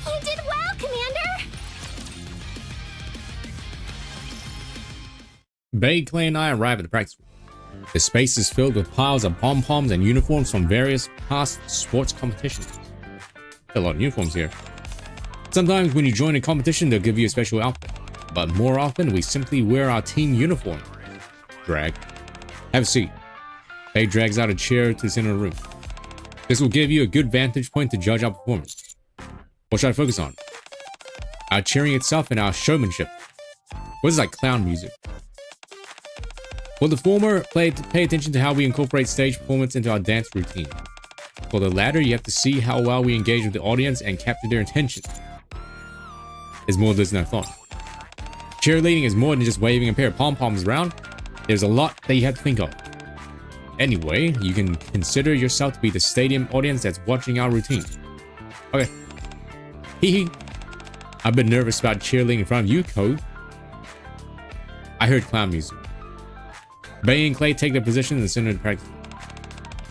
You did well, Commander. Bay, Clay, and I arrive at the practice room. The space is filled with piles of pom-poms and uniforms from various past sports competitions. A lot of uniforms here. Sometimes when you join a competition, they'll give you a special outfit. But more often, we simply wear our team uniform. Drag. Have a seat. Bay drags out a chair to the center of the room. This will give you a good vantage point to judge our performance. What should I focus on? Our cheering itself and our showmanship. What is like clown music? For the former, pay attention to how we incorporate stage performance into our dance routine. For the latter, you have to see how well we engage with the audience and capture their attention. There's more to this than I thought. Cheerleading is more than just waving a pair of pom-poms around. There's a lot that you have to think of. Anyway, you can consider yourself to be the stadium audience that's watching our routine. Okay. Hee hee. I've been nervous about cheerleading in front of you, Code. I heard clown music. Bay and Clay take their position in the center of the practice.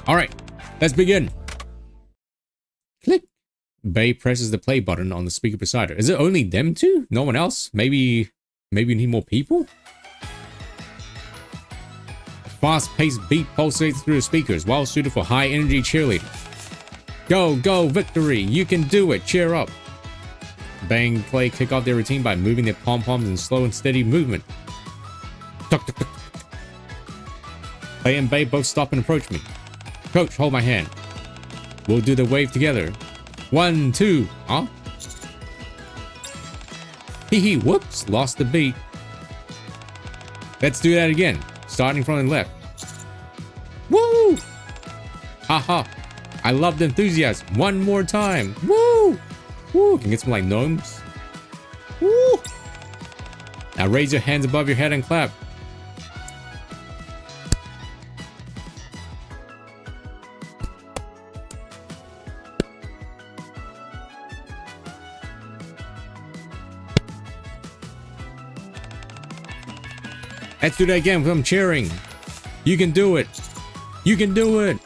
Alright, let's begin. Click. Bay presses the play button on the speaker beside her. Is it only them two? No one else? Maybe we need more people? A fast-paced beat pulsates through the speakers, well suited for high-energy cheerleading. Go, go, victory! You can do it! Cheer up! Bay and Clay kick off their routine by moving their pom-poms in slow and steady movement. Tuck, tuck, tuck. Clay and Bay both stop and approach me. Coach, hold my hand. We'll do the wave together. 1, 2, huh? Hee hee, whoops, lost the beat. Let's do that again, starting from the left. Woo! Haha, I love the enthusiasm. One more time. Woo! Woo, can get some like gnomes. Woo! Now raise your hands above your head and clap. Let's do that again with some cheering. You can do it. You can do it.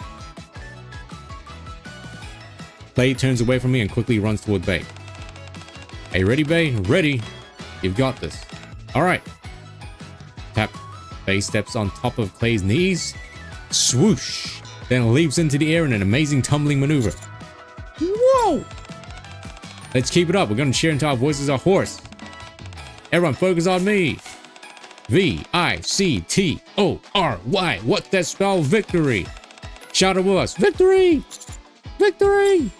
Clay turns away from me and quickly runs toward Bay. Hey, ready, Bay? Ready. You've got this. All right. Tap. Bay steps on top of Clay's knees. Swoosh. Then leaps into the air in an amazing tumbling maneuver. Whoa. Let's keep it up. We're going to cheer until our voices are hoarse. Everyone focus on me. V-I-C-T-O-R-Y. What's that spell? Victory. Shout it with us. Victory! Victory!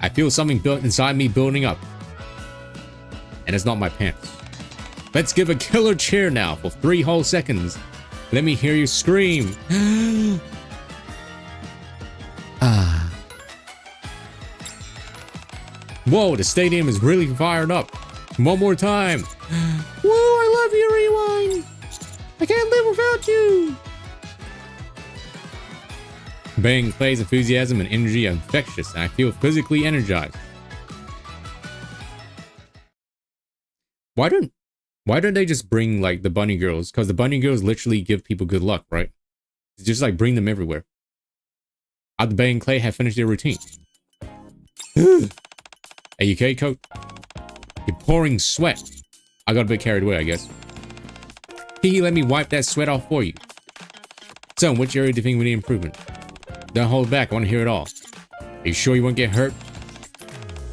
I feel something built inside me building up. And it's not my pants. Let's give a killer cheer now for 3 whole seconds. Let me hear you scream. Ah. Whoa, the stadium is really fired up. One more time. Whoa, I love you, Rewind. I can't live without you. Bang Clay's enthusiasm and energy are infectious, and I feel physically energized. Why don't they just bring like the bunny girls? Because the bunny girls literally give people good luck, right? Just like bring them everywhere. After Bay and Clay have finished their routine. Are you okay, Coach? You're pouring sweat. I got a bit carried away, I guess. Hee, let me wipe that sweat off for you. So, in which area do you think we need improvement? Don't hold back, I want to hear it all. Are you sure you won't get hurt?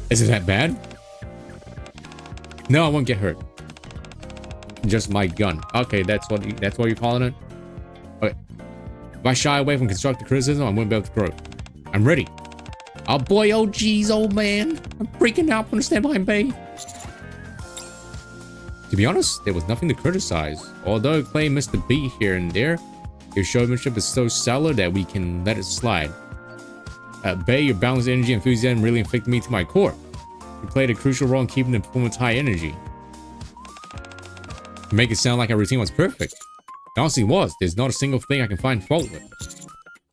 Is it that bad? No, I won't get hurt. Just my gun. Okay, that's what you're calling it? Okay. If I shy away from constructive criticism, I won't be able to grow. I'm ready. Oh boy, oh geez, old man. I'm freaking out from the stand behind Bay. To be honest, there was nothing to criticize. Although Clay missed a beat here and there, your showmanship is so stellar that we can let it slide. Bay, your balanced energy and enthusiasm really inflicted me to my core. You played a crucial role in keeping the performance high energy. To make it sound like our routine was perfect. It honestly was. There's not a single thing I can find fault with.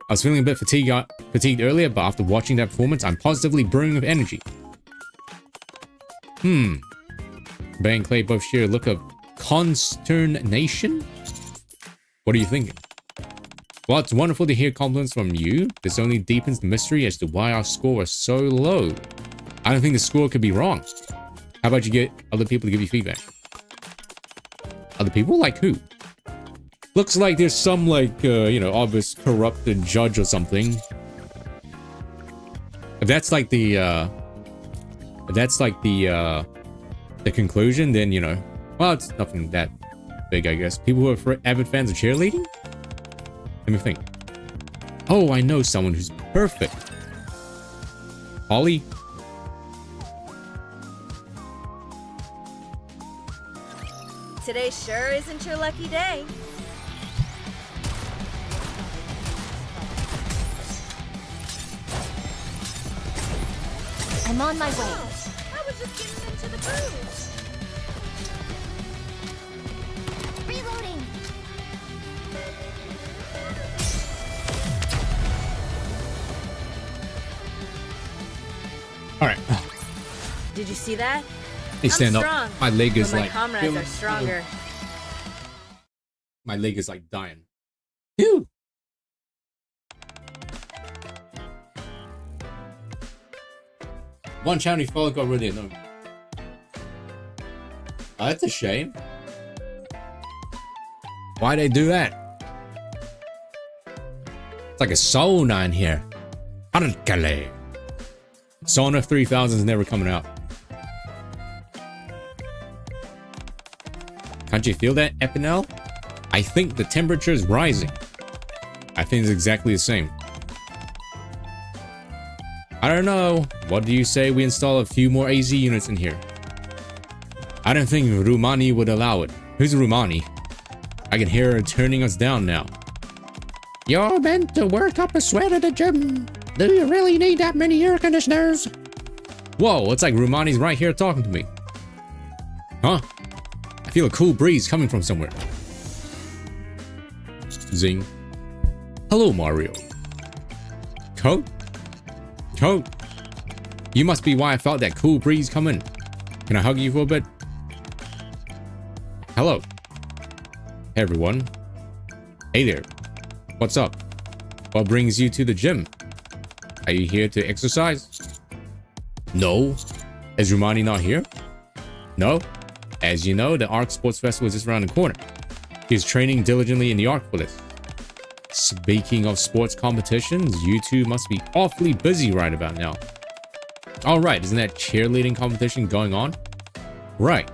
I was feeling a bit fatigued earlier, but after watching that performance, I'm positively brimming with energy. Bay and Clay both share a look of consternation. What are you thinking? Well, it's wonderful to hear compliments from you. This only deepens the mystery as to why our score was so low. I don't think the score could be wrong. How about you get other people to give you feedback? Other people? Like who? Looks like there's some, like, obvious corrupted judge or something. If that's like the conclusion, then, well, it's nothing that big, I guess. People who are avid fans of cheerleading? Let me think. Oh, I know someone who's perfect. Holly? Today sure isn't your lucky day. I'm on my way. I was just getting into the groove. Reloading. All right. Did you see that? Hey, stand I'm up. strong, My leg is but my like... comrades are stronger. My leg is like dying. Phew. One channel you follow got really annoying. Oh, that's a shame. Why they do that? It's like a sauna in here. Arcale. Sauna 3000 is never coming out. Can't you feel that, Epinel? I think the temperature is rising. I think it's exactly the same. I don't know. What do you say we install a few more AZ units in here? I don't think Rumani would allow it. Who's Rumani? I can hear her turning us down now. You're meant to work up a sweat at the gym. Do you really need that many air conditioners? Whoa, it's like Rumani's right here talking to me. Huh? I feel a cool breeze coming from somewhere. Zing. Hello, Mario. Coat? Coat? You must be why I felt that cool breeze coming. Can I hug you for a bit? Hello. Hey, everyone. Hey there. What's up? What brings you to the gym? Are you here to exercise? No. Is Rumani not here? No. As you know, the Arc Sports Festival is just around the corner. He's training diligently in the Arc for this. Speaking of sports competitions, you two must be awfully busy right about now. Alright, isn't that cheerleading competition going on? Right.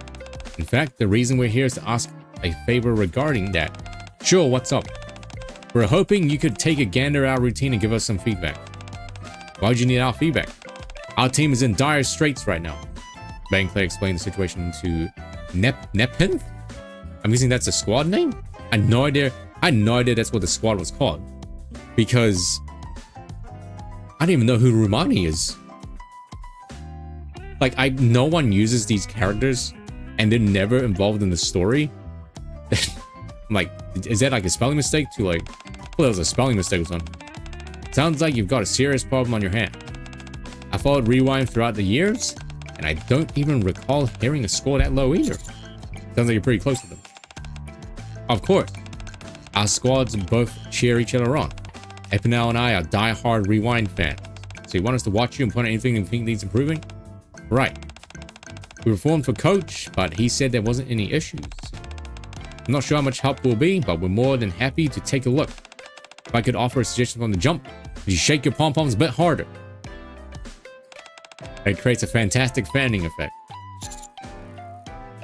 In fact, the reason we're here is to ask a favor regarding that. Sure, what's up? We're hoping you could take a gander at our routine and give us some feedback. Why would you need our feedback? Our team is in dire straits right now. Bang Clay explained the situation to Nepinth? I'm guessing that's a squad name? I had no idea that's what the squad was called. Because I don't even know who Rumani is. Like, no one uses these characters and they're never involved in the story. I'm like, is that like a spelling mistake to like, well, that was a spelling mistake or something. Sounds like you've got a serious problem on your hand. I followed Rewind throughout the years, and I don't even recall hearing a score that low either. Sounds like you're pretty close to them. Of course, our squads both cheer each other on. Epinel and I are die-hard Rewind fans. So you want us to watch you and point out anything you think needs improving? Right. We reformed for Coach, but he said there wasn't any issues. I'm not sure how much help will be, but we're more than happy to take a look. If I could offer a suggestion from the jump, could you shake your pom-poms a bit harder? It creates a fantastic fanning effect.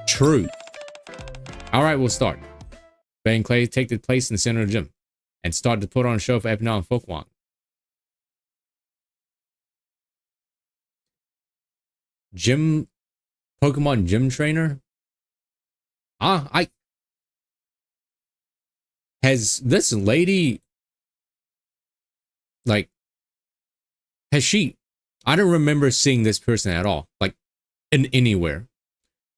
True. Alright, we'll start. Bay and Clay take the place in the center of the gym. and started to put on a show for Epinal and Folkwang. Pokemon gym trainer? Has this lady, like, I don't remember seeing this person at all, like, in anywhere.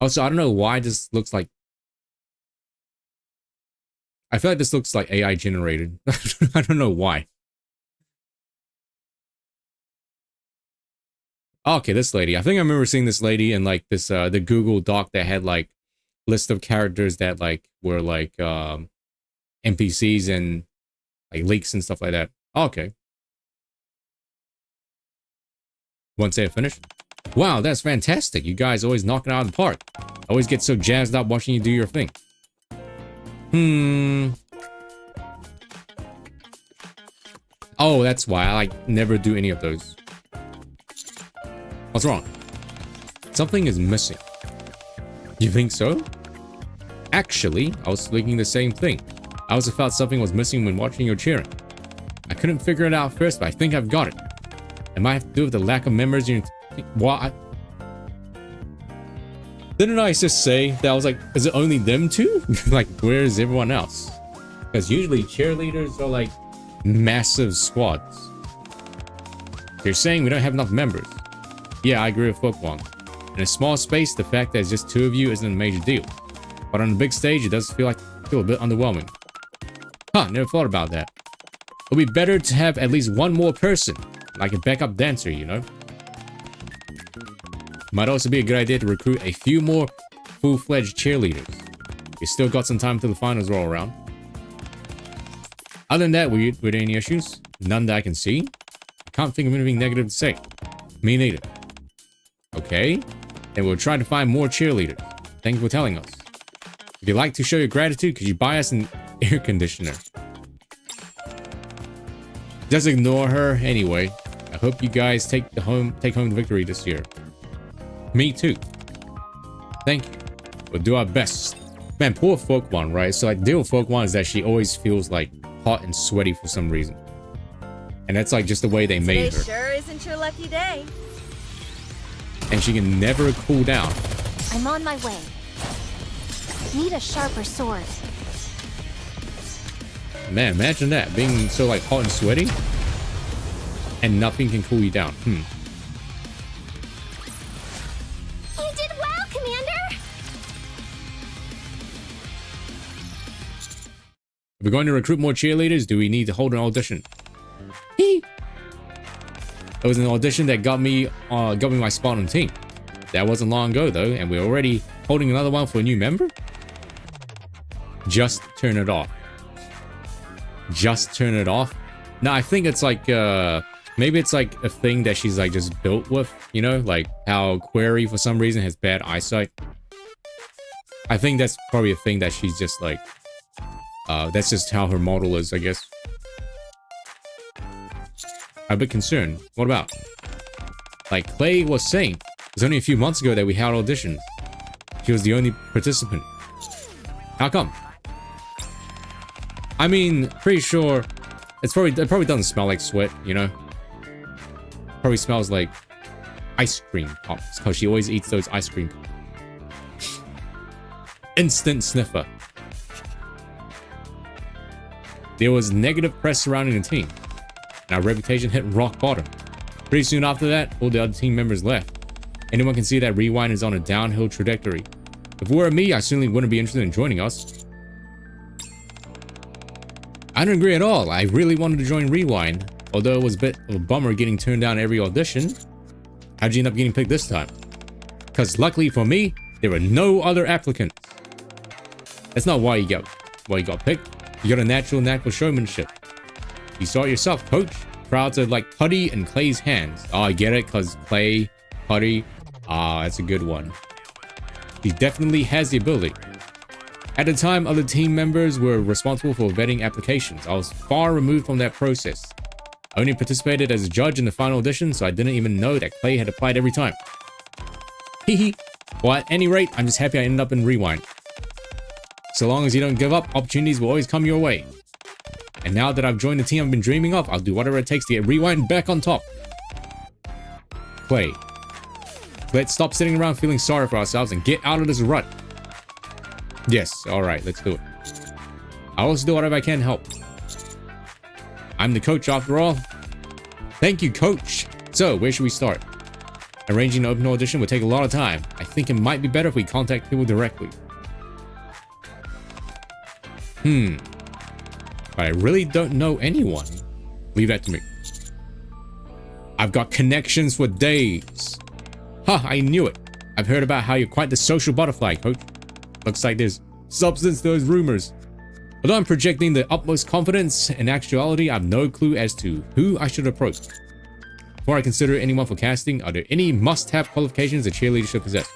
Also, I don't know why this looks like, I feel like this looks like AI generated. I don't know why. Okay, this lady. I think I remember seeing this lady in like this the Google Doc that had like list of characters that like were like NPCs and like leaks and stuff like that. Okay. Once they're finished. Wow, that's fantastic. You guys always knock it out of the park. I always get so jazzed up watching you do your thing. Oh, that's why I like never do any of those. What's wrong? Something is missing. You think so? Actually, I was thinking the same thing. I also felt something was missing when watching your cheering. I couldn't figure it out first, but I think I've got it. It might have to do with the lack of members in your what? Didn't I just say that? I was like, is it only them two? Like, where's everyone else? Because usually cheerleaders are like massive squads. They're saying we don't have enough members. Yeah, I agree with Folkwang. In a small space, the fact that it's just two of you isn't a major deal. But on a big stage, it does feel a bit underwhelming. Huh, never thought about that. It would be better to have at least one more person, like a backup dancer, you know? Might also be a good idea to recruit a few more full-fledged cheerleaders. You still got some time till the finals roll around. Other than that, were there any issues? None that I can see. I can't think of anything negative to say. Me neither. Okay, then we'll try to find more cheerleaders. Thank you for telling us. If you'd like to show your gratitude, could you buy us an air conditioner? Just ignore her anyway. I hope you guys take home the victory this year. Me too. Thank you. We'll do our best. Man, poor Folkwang, right? So like, the deal with Folkwang is that she always feels like hot and sweaty for some reason. And that's like just the way they made her. Today sure isn't your lucky day. And she can never cool down. I'm on my way. Need a sharper sword. Man, imagine that. Being so like hot and sweaty. And nothing can cool you down. You did well, Commander! If we're going to recruit more cheerleaders, do we need to hold an audition? It was an audition that got me my spot on the team. That wasn't long ago though, and we're already holding another one for a new member? Just turn it off. Just turn it off? No, I think it's like, maybe it's like a thing that she's like just built with, you know? Like how Query for some reason has bad eyesight. I think that's probably a thing that she's just like, that's just how her model is, I guess. I'm a bit concerned. What about? Like Clay was saying, it's only a few months ago that we held auditions. She was the only participant. How come? I mean, pretty sure it probably doesn't smell like sweat, you know? Probably smells like ice cream pops, because she always eats those ice cream pops. Instant sniffer. There was negative press surrounding the team, and our reputation hit rock bottom. Pretty soon after that, all the other team members left. Anyone can see that Rewind is on a downhill trajectory. If it were me, I certainly wouldn't be interested in joining us. I don't agree at all. I really wanted to join Rewind, although it was a bit of a bummer getting turned down every audition. How'd you end up getting picked this time? Because luckily for me, there were no other applicants. That's not why you got picked. You got a natural knack for showmanship. You saw it yourself, coach. Crowds are like Putty and Clay's hands. Oh, I get it, because Clay, Putty. Ah, that's a good one. He definitely has the ability. At the time, other team members were responsible for vetting applications. I was far removed from that process. I only participated as a judge in the final audition, so I didn't even know that Clay had applied every time. Hehe. Well, at any rate, I'm just happy I ended up in Rewind. So long as you don't give up, opportunities will always come your way. And now that I've joined the team I've been dreaming of, I'll do whatever it takes to get Rewind back on top. Play. Let's stop sitting around feeling sorry for ourselves and get out of this rut. Yes, alright, let's do it. I'll also do whatever I can to help. I'm the coach after all. Thank you, coach. So, where should we start? Arranging an open audition would take a lot of time. I think it might be better if we contact people directly. But I really don't know anyone. Leave that to me. I've got connections for days. Ha, I knew it. I've heard about how you're quite the social butterfly, coach. Looks like there's substance to those rumors. Although I'm projecting the utmost confidence, in actuality, I have no clue as to who I should approach. Before I consider anyone for casting, are there any must-have qualifications a cheerleader should possess?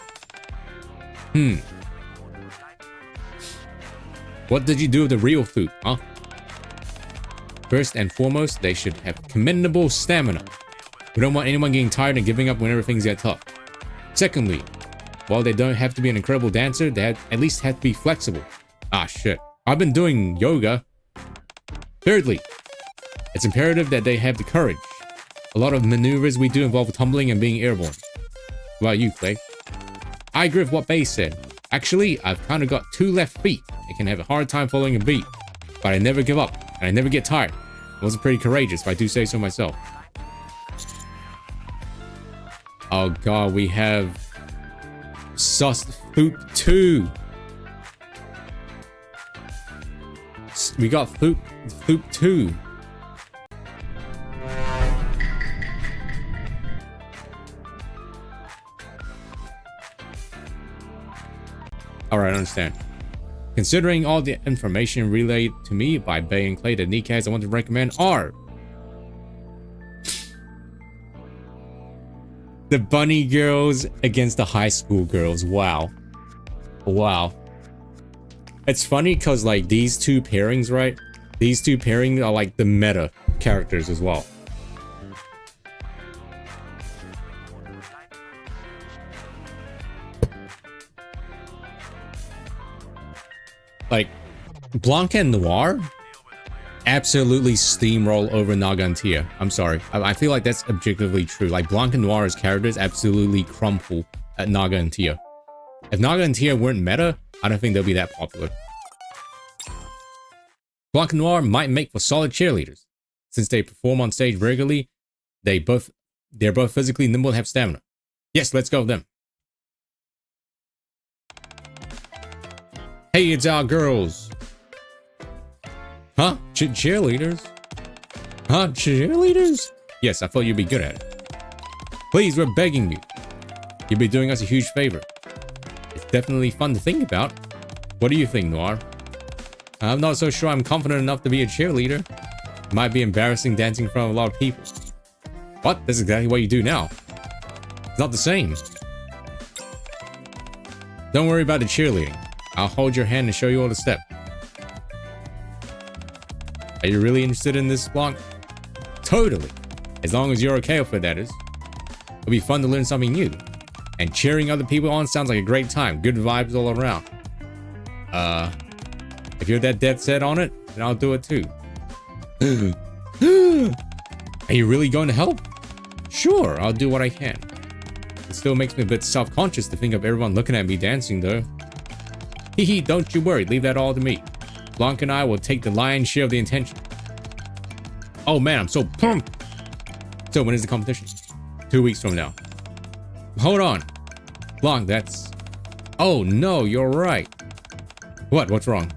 What did you do with the real food, huh? First and foremost, they should have commendable stamina. We don't want anyone getting tired and giving up whenever things get tough. Secondly, while they don't have to be an incredible dancer, they at least have to be flexible. Ah, shit. I've been doing yoga. Thirdly, it's imperative that they have the courage. A lot of maneuvers we do involve tumbling and being airborne. What about you, Clay? I agree with what Bay said. Actually, I've kind of got 2 left feet. I can have a hard time following a beat. But I never give up, and I never get tired. I wasn't pretty courageous, if I do say so myself. Oh god, we have... Sus Foop 2. We got Foop 2. Alright, I understand. Considering all the information relayed to me by Bay and Clay, the NIKKEs I want to recommend are... the bunny girls against the high school girls. Wow. Wow. It's funny because, like, these two pairings, right? These two pairings are, like, the meta characters as well. Like, Blanca and Noir absolutely steamroll over Naga and Tia. I'm sorry. I feel like that's objectively true. Like, Blanca and Noir's characters absolutely crumple at Naga and Tia. If Naga and Tia weren't meta, I don't think they'll be that popular. Blanca and Noir might make for solid cheerleaders. Since they perform on stage regularly, they're both physically nimble and have stamina. Yes, let's go with them. Hey, it's our girls. Huh? Cheerleaders? Huh? Cheerleaders? Yes, I thought you'd be good at it. Please, we're begging you. You'd be doing us a huge favor. It's definitely fun to think about. What do you think, Noir? I'm not so sure I'm confident enough to be a cheerleader. It might be embarrassing dancing in front of a lot of people. What? That's exactly what you do now. It's not the same. Don't worry about the cheerleading. I'll hold your hand and show you all the steps. Are you really interested in this, Blanc? Totally. As long as you're okay with it, that is. It'll be fun to learn something new. And cheering other people on sounds like a great time. Good vibes all around. If you're that dead set on it, then I'll do it too. Are you really going to help? Sure, I'll do what I can. It still makes me a bit self-conscious to think of everyone looking at me dancing, though. Hehe, don't you worry, leave that all to me. Blanc and I will take the lion's share of the attention. Oh man, I'm so pumped! So when is the competition? 2 weeks from now. Hold on. Blanc, that's... Oh no, you're right. What? What's wrong?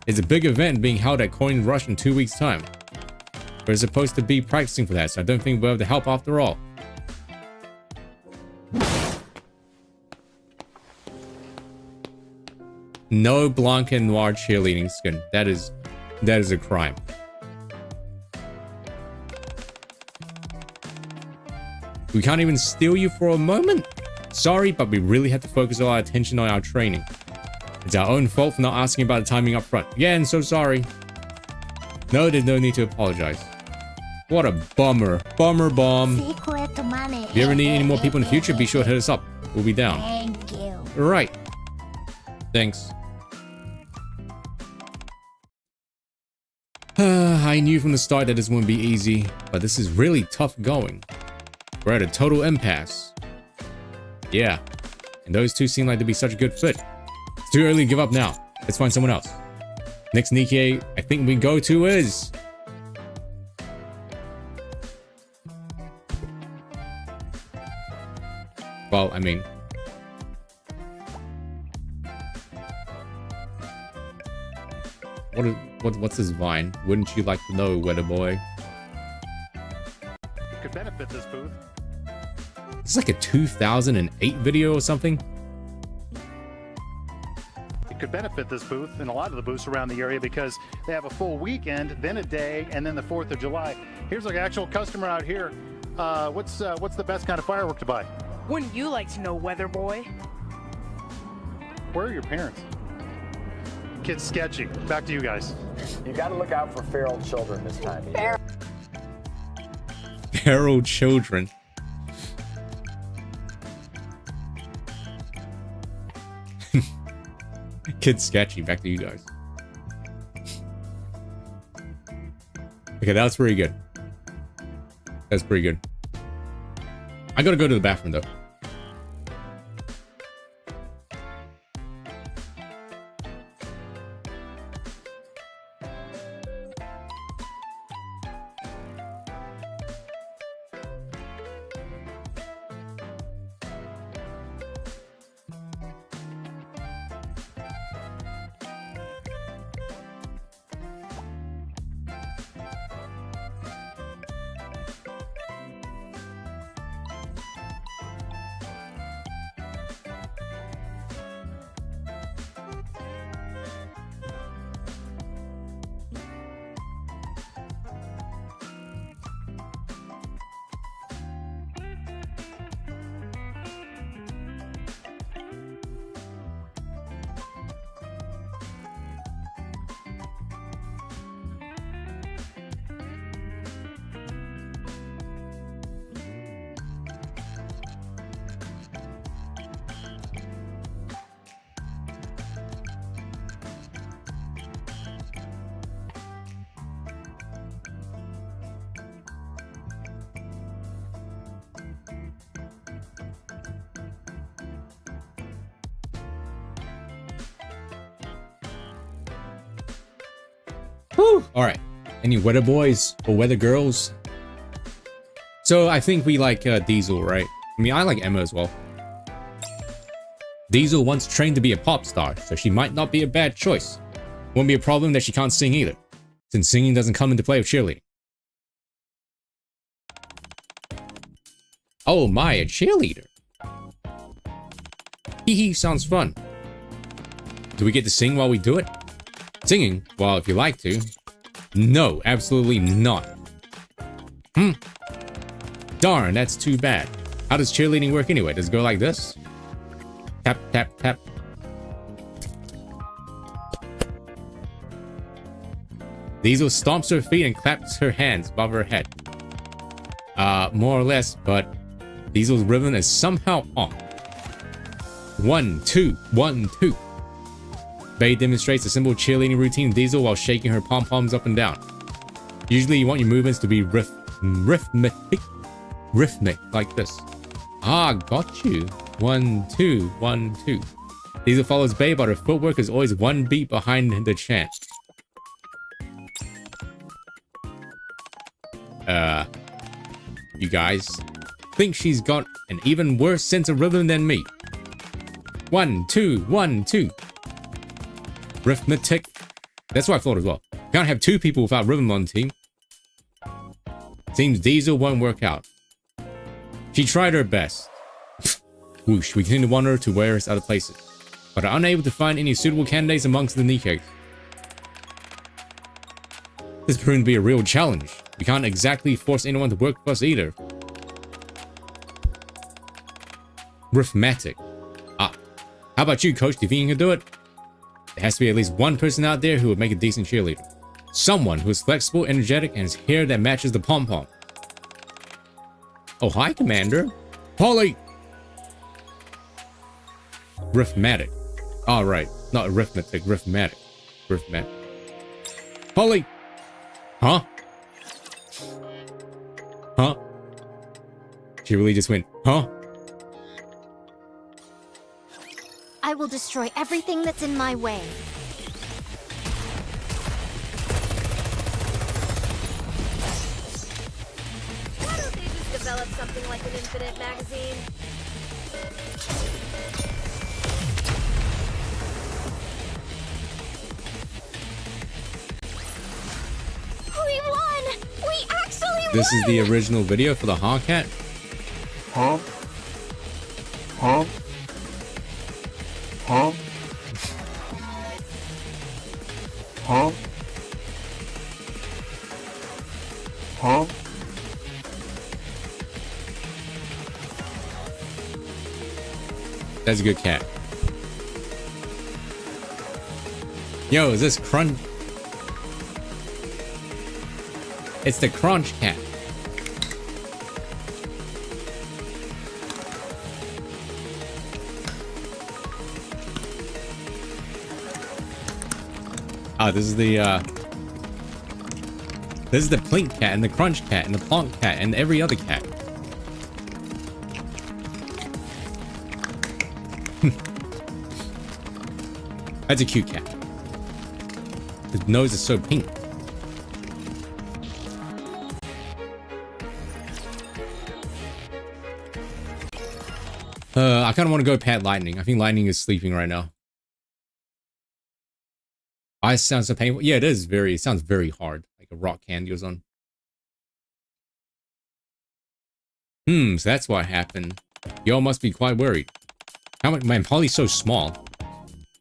It's a big event being held at Coin Rush in 2 weeks' time. We're supposed to be practicing for that, so I don't think we'll have the help after all. No Blanc and Noir cheerleading skin. That is a crime. We can't even steal you for a moment? Sorry, but we really have to focus all our attention on our training. It's our own fault for not asking about the timing up front. Again, so sorry. No, there's no need to apologize. What a bummer. Bummer bomb. If you ever need any more people in the future, be sure to hit us up. We'll be down. Thank you. Right. Thanks. I knew from the start that this wouldn't be easy, but this is really tough going. We're at a total impasse. Yeah, and those two seem like to be such a good fit. It's too early to give up now. Let's find someone else. Next NIKKE I think we go to is... Well, I mean... What's his vine? Wouldn't you like to know, weather boy? It could benefit this booth. This is like a 2008 video or something. It could benefit this booth and a lot of the booths around the area because they have a full weekend, then a day, and then the 4th of July. Here's like an actual customer out here. What's the best kind of firework to buy? Wouldn't you like to know, weather boy? Where are your parents? Kid's sketchy. Back to you guys. You got to look out for feral children this time of year. Feral children. Kid's sketchy. Back to you guys. Okay, that's pretty good. That's pretty good. I gotta go to the bathroom though. Whew. All right. Any weather boys or weather girls? So I think we like Diesel, right? I mean, I like Emma as well. Diesel once trained to be a pop star, so she might not be a bad choice. Won't be a problem that she can't sing either, since singing doesn't come into play with cheerleading. Oh my, a cheerleader. Hee sounds fun. Do we get to sing while we do it? Singing? Well, if you like to. No, absolutely not. Darn, that's too bad. How does cheerleading work anyway? Does it go like this? Tap, tap, tap. Diesel stomps her feet and claps her hands above her head. More or less, but Diesel's rhythm is somehow off. 1, 2, 1, 2. Bay demonstrates a simple cheerleading routine Diesel while shaking her pom-poms up and down. Usually you want your movements to be rhythmic, like this. Ah, got you. 1, 2, 1, 2. Diesel follows Bay, but her footwork is always one beat behind the chant. You guys think she's got an even worse sense of rhythm than me. 1, 2, 1, 2. Arithmetic. That's what I thought as well. Can't have two people without rhythm on the team. Seems Diesel won't work out. She tried her best. Whoosh, we continue to wander to various other places, but are unable to find any suitable candidates amongst the NIKKE. This proved to be a real challenge. We can't exactly force anyone to work with us either. Arithmetic. Ah. How about you, coach? Do you think you can do it? There has to be at least one person out there who would make a decent cheerleader. Someone who is flexible, energetic, and has hair that matches the pom-pom. Oh, hi, Commander. Polly! Arithmetic. Alright. Not arithmetic, arithmetic. Arithmetic. Polly! Huh? Huh? She really just went, huh? I will destroy everything that's in my way. Why don't they just develop something like an infinite magazine? We won! We actually won! This is the original video for the Huh Cat? Huh? Huh? Huh? Huh? Huh? That's a good cat. Yo, is this Crunch? It's the Crunch Cat. Oh, this is the Plink Cat and the Crunch Cat and the Plonk Cat and every other cat. That's a cute cat. His nose is so pink. I kind of want to go pet Lightning. I think Lightning is sleeping right now. Eyes sound so painful. Yeah, it sounds very hard. Like a rock candy or something. So that's what happened. Y'all must be quite worried. How much? Man, Polly's so small.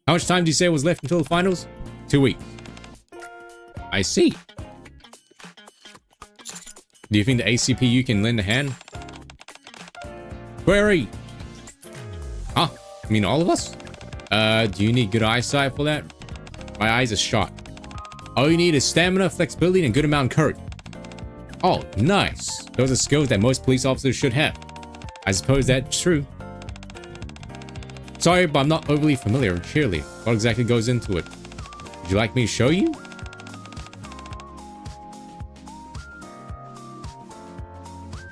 How much time do you say was left until the finals? 2 weeks. I see. Do you think the ACPU can lend a hand? Query! Huh? I mean, all of us? Do you need good eyesight for that? My eyes are shot. All you need is stamina, flexibility, and a good amount of courage. Oh, nice. Those are skills that most police officers should have. I suppose that's true. Sorry, but I'm not overly familiar with cheerleading. What exactly goes into it? Would you like me to show you?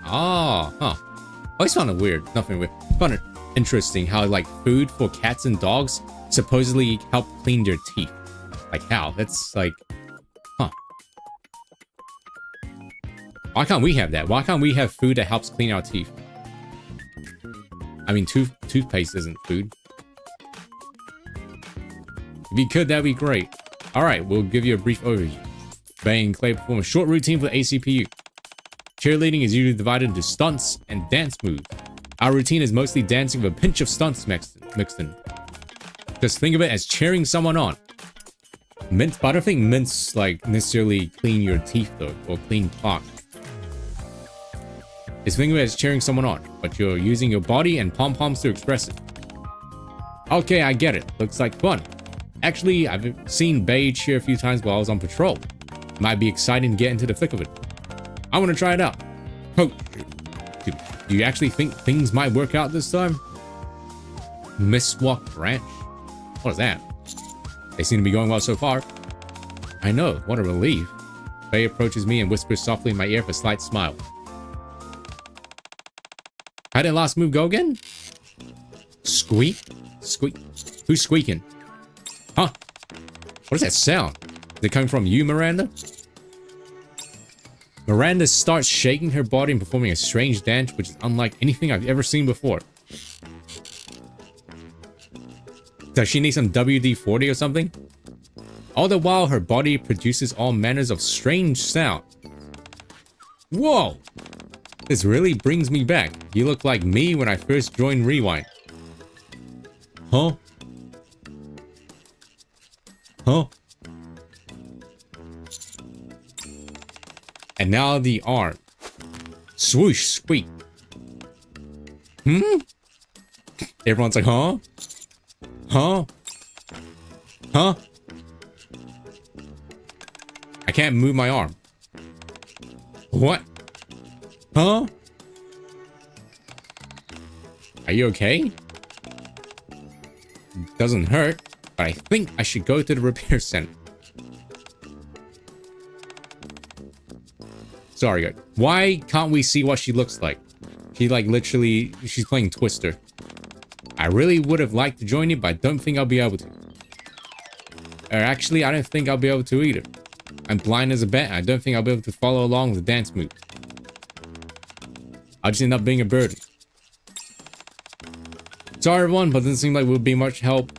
Ah, huh. I always found it weird. Nothing weird. I found it interesting how, like, food for cats and dogs supposedly help clean their teeth. Like, how? That's like... Huh. Why can't we have that? Why can't we have food that helps clean our teeth? I mean, toothpaste isn't food. If you could, that'd be great. Alright, we'll give you a brief overview. Bay and Clay perform a short routine for the ACPU. Cheerleading is usually divided into stunts and dance moves. Our routine is mostly dancing with a pinch of stunts mixed in. Just think of it as cheering someone on. Mint, but I don't think mints like necessarily clean your teeth though, or clean plaque. Just think of it as cheering someone on, but you're using your body and pom-poms to express it. Okay, I get it. Looks like fun. Actually, I've seen Bay cheer a few times while I was on patrol. It might be exciting to get into the thick of it. I want to try it out. Coach, do you actually think things might work out this time? Mistwalk Ranch? What is that? They seem to be going well so far. I know, what a relief. Bay approaches me and whispers softly in my ear with a slight smile. How did last move go again? Squeak? Squeak? Who's squeaking? Huh? What is that sound? Is it coming from you, Miranda? Miranda starts shaking her body and performing a strange dance which is unlike anything I've ever seen before. Does she need some WD-40 or something? All the while, her body produces all manners of strange sound. Whoa! This really brings me back. You look like me when I first joined Rewind. Huh? Huh? And now the arm. Swoosh, squeak. Everyone's like, huh? Huh? Huh? I can't move my arm. What? Huh? Are you okay? Doesn't hurt, but I think I should go to the repair center. Sorry, guys. Why can't we see what she looks like? She like literally, she's playing Twister. I really would have liked to join you, but I don't think I'll be able to. Or actually, I don't think I'll be able to either. I'm blind as a bat, and I don't think I'll be able to follow along with the dance moves. I'll just end up being a burden. Sorry everyone, but doesn't seem like we'll be much help.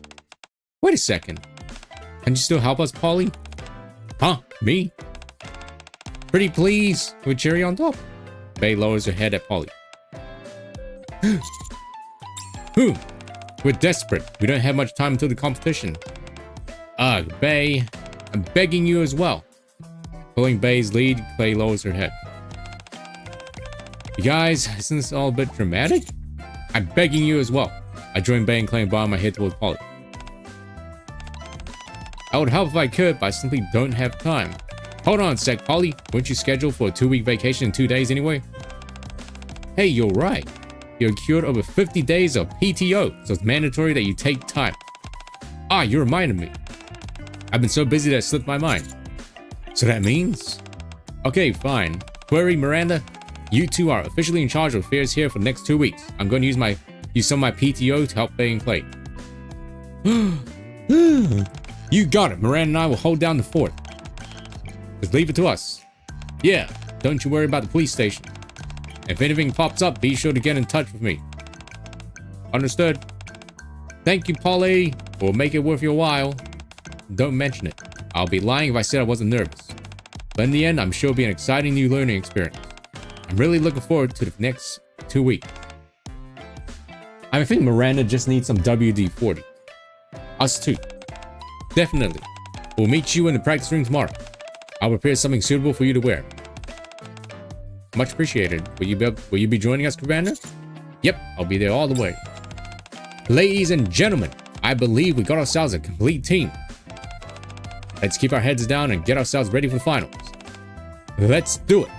Wait a second. Can you still help us, Polly? Huh? Me? Pretty please, with cherry on top. Bay lowers her head at Polly. We're desperate. We don't have much time until the competition. Ugh, Bay. I'm begging you as well. Pulling Bay's lead, Clay lowers her head. You guys, isn't this all a bit dramatic? I'm begging you as well. I join Bay and Clay and bow my head towards Polly. I would help if I could, but I simply don't have time. Hold on a sec, Polly. Weren't you scheduled for a 2-week vacation in 2 days anyway? Hey, you're right. You're cured over 50 days of PTO, so it's mandatory that you take time. Ah, you reminded me. I've been so busy that it slipped my mind. So that means? Okay, fine. Query, Miranda, you two are officially in charge of affairs here for the next 2 weeks. I'm going to use some of my PTO to help Bay and Clay. You got it. Miranda and I will hold down the fort. Just leave it to us. Yeah, don't you worry about the police station. If anything pops up, be sure to get in touch with me. Understood. Thank you, Polly. We'll make it worth your while. Don't mention it. I'll be lying if I said I wasn't nervous. But in the end, I'm sure it'll be an exciting new learning experience. I'm really looking forward to the next 2 weeks. I think Miranda just needs some WD-40. Us too. Definitely. We'll meet you in the practice room tomorrow. I'll prepare something suitable for you to wear. Much appreciated. Will you be joining us, Commander? Yep, I'll be there all the way. Ladies and gentlemen, I believe we got ourselves a complete team. Let's keep our heads down and get ourselves ready for the finals. Let's do it.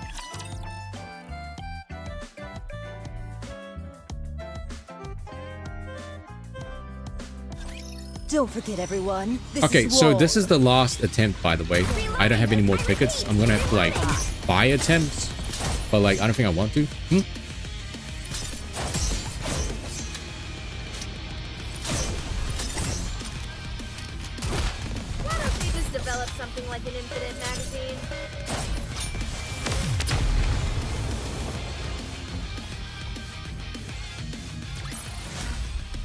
Don't forget, everyone. Okay, so this is the last attempt, by the way. I don't have any more tickets. I'm gonna have to like buy attempts, but like I don't think I want to. Why don't they just develop something like an infinite magazine?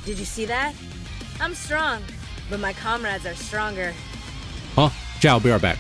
Did you see that? I'm strong, but my comrades are stronger. Huh? Ciao, I'll be right back.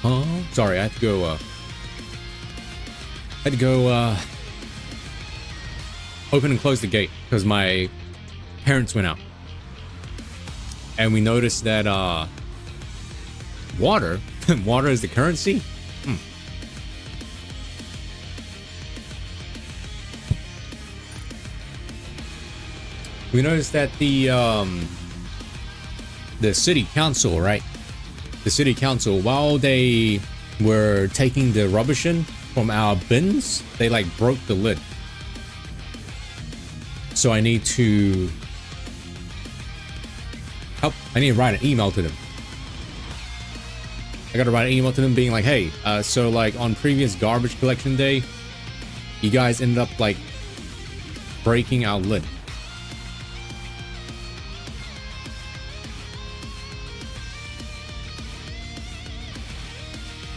Huh? Sorry, I had to go, open and close the gate because my parents went out. And we noticed that, water is the currency? We noticed that the city council, right? The city council, while they were taking the rubbish in from our bins, they like broke the lid. So I need to write an email to them. I gotta write an email to them being like, hey, so like on previous garbage collection day, you guys ended up like breaking our lid.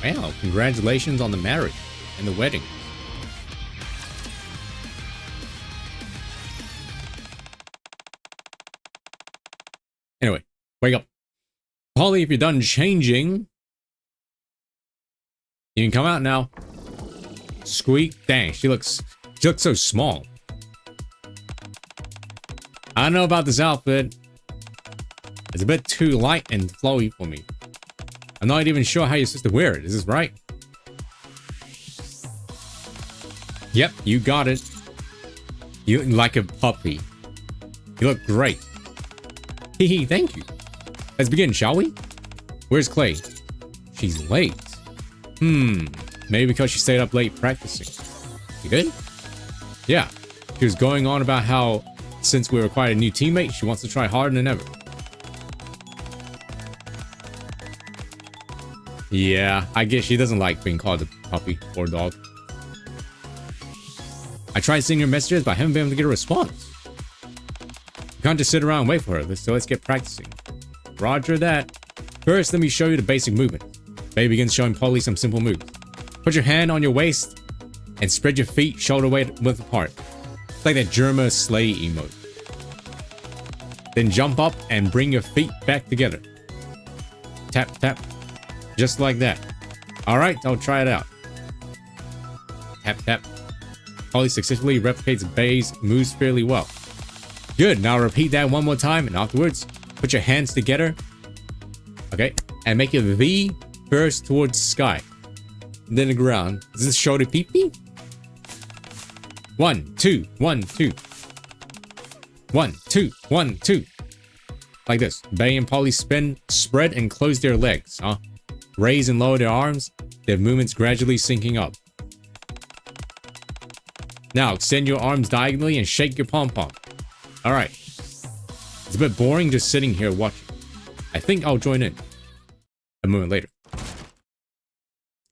Wow, congratulations on the marriage and the wedding. Anyway, wake up. Polly, if you're done changing, you can come out now. Squeak. Dang, she looks so small. I don't know about this outfit. It's a bit too light and flowy for me. I'm not even sure how you're supposed to wear it. Is this right? Yep, you got it. You look like a puppy. You look great. Hee, thank you. Let's begin, shall we? Where's Clay? She's late. Maybe because she stayed up late practicing. You good? Yeah. She was going on about how since we acquired a new teammate, she wants to try harder than ever. Yeah, I guess she doesn't like being called a puppy or dog. I tried sending her messages, but I haven't been able to get a response. You can't just sit around and wait for her, so let's get practicing. Roger that. First, let me show you the basic movement. Babe begins showing Polly some simple moves. Put your hand on your waist and spread your feet shoulder width apart. It's like that Germa sleigh emote. Then jump up and bring your feet back together. Tap, tap. Just like that. Alright, I'll try it out. Tap, tap. Polly successfully replicates Bay's moves fairly well. Good, now repeat that one more time, and afterwards, put your hands together. Okay, and make a V first towards the sky. Then the ground. Does this show the pee-pee? 1, 2, 1, 2. 1, 2, 1, 2. Like this. Bay and Polly spin, spread, and close their legs, huh? Raise and lower their arms, their movements gradually syncing up. Now, extend your arms diagonally and shake your pom-pom. Alright. It's a bit boring just sitting here watching. I think I'll join in. A moment later.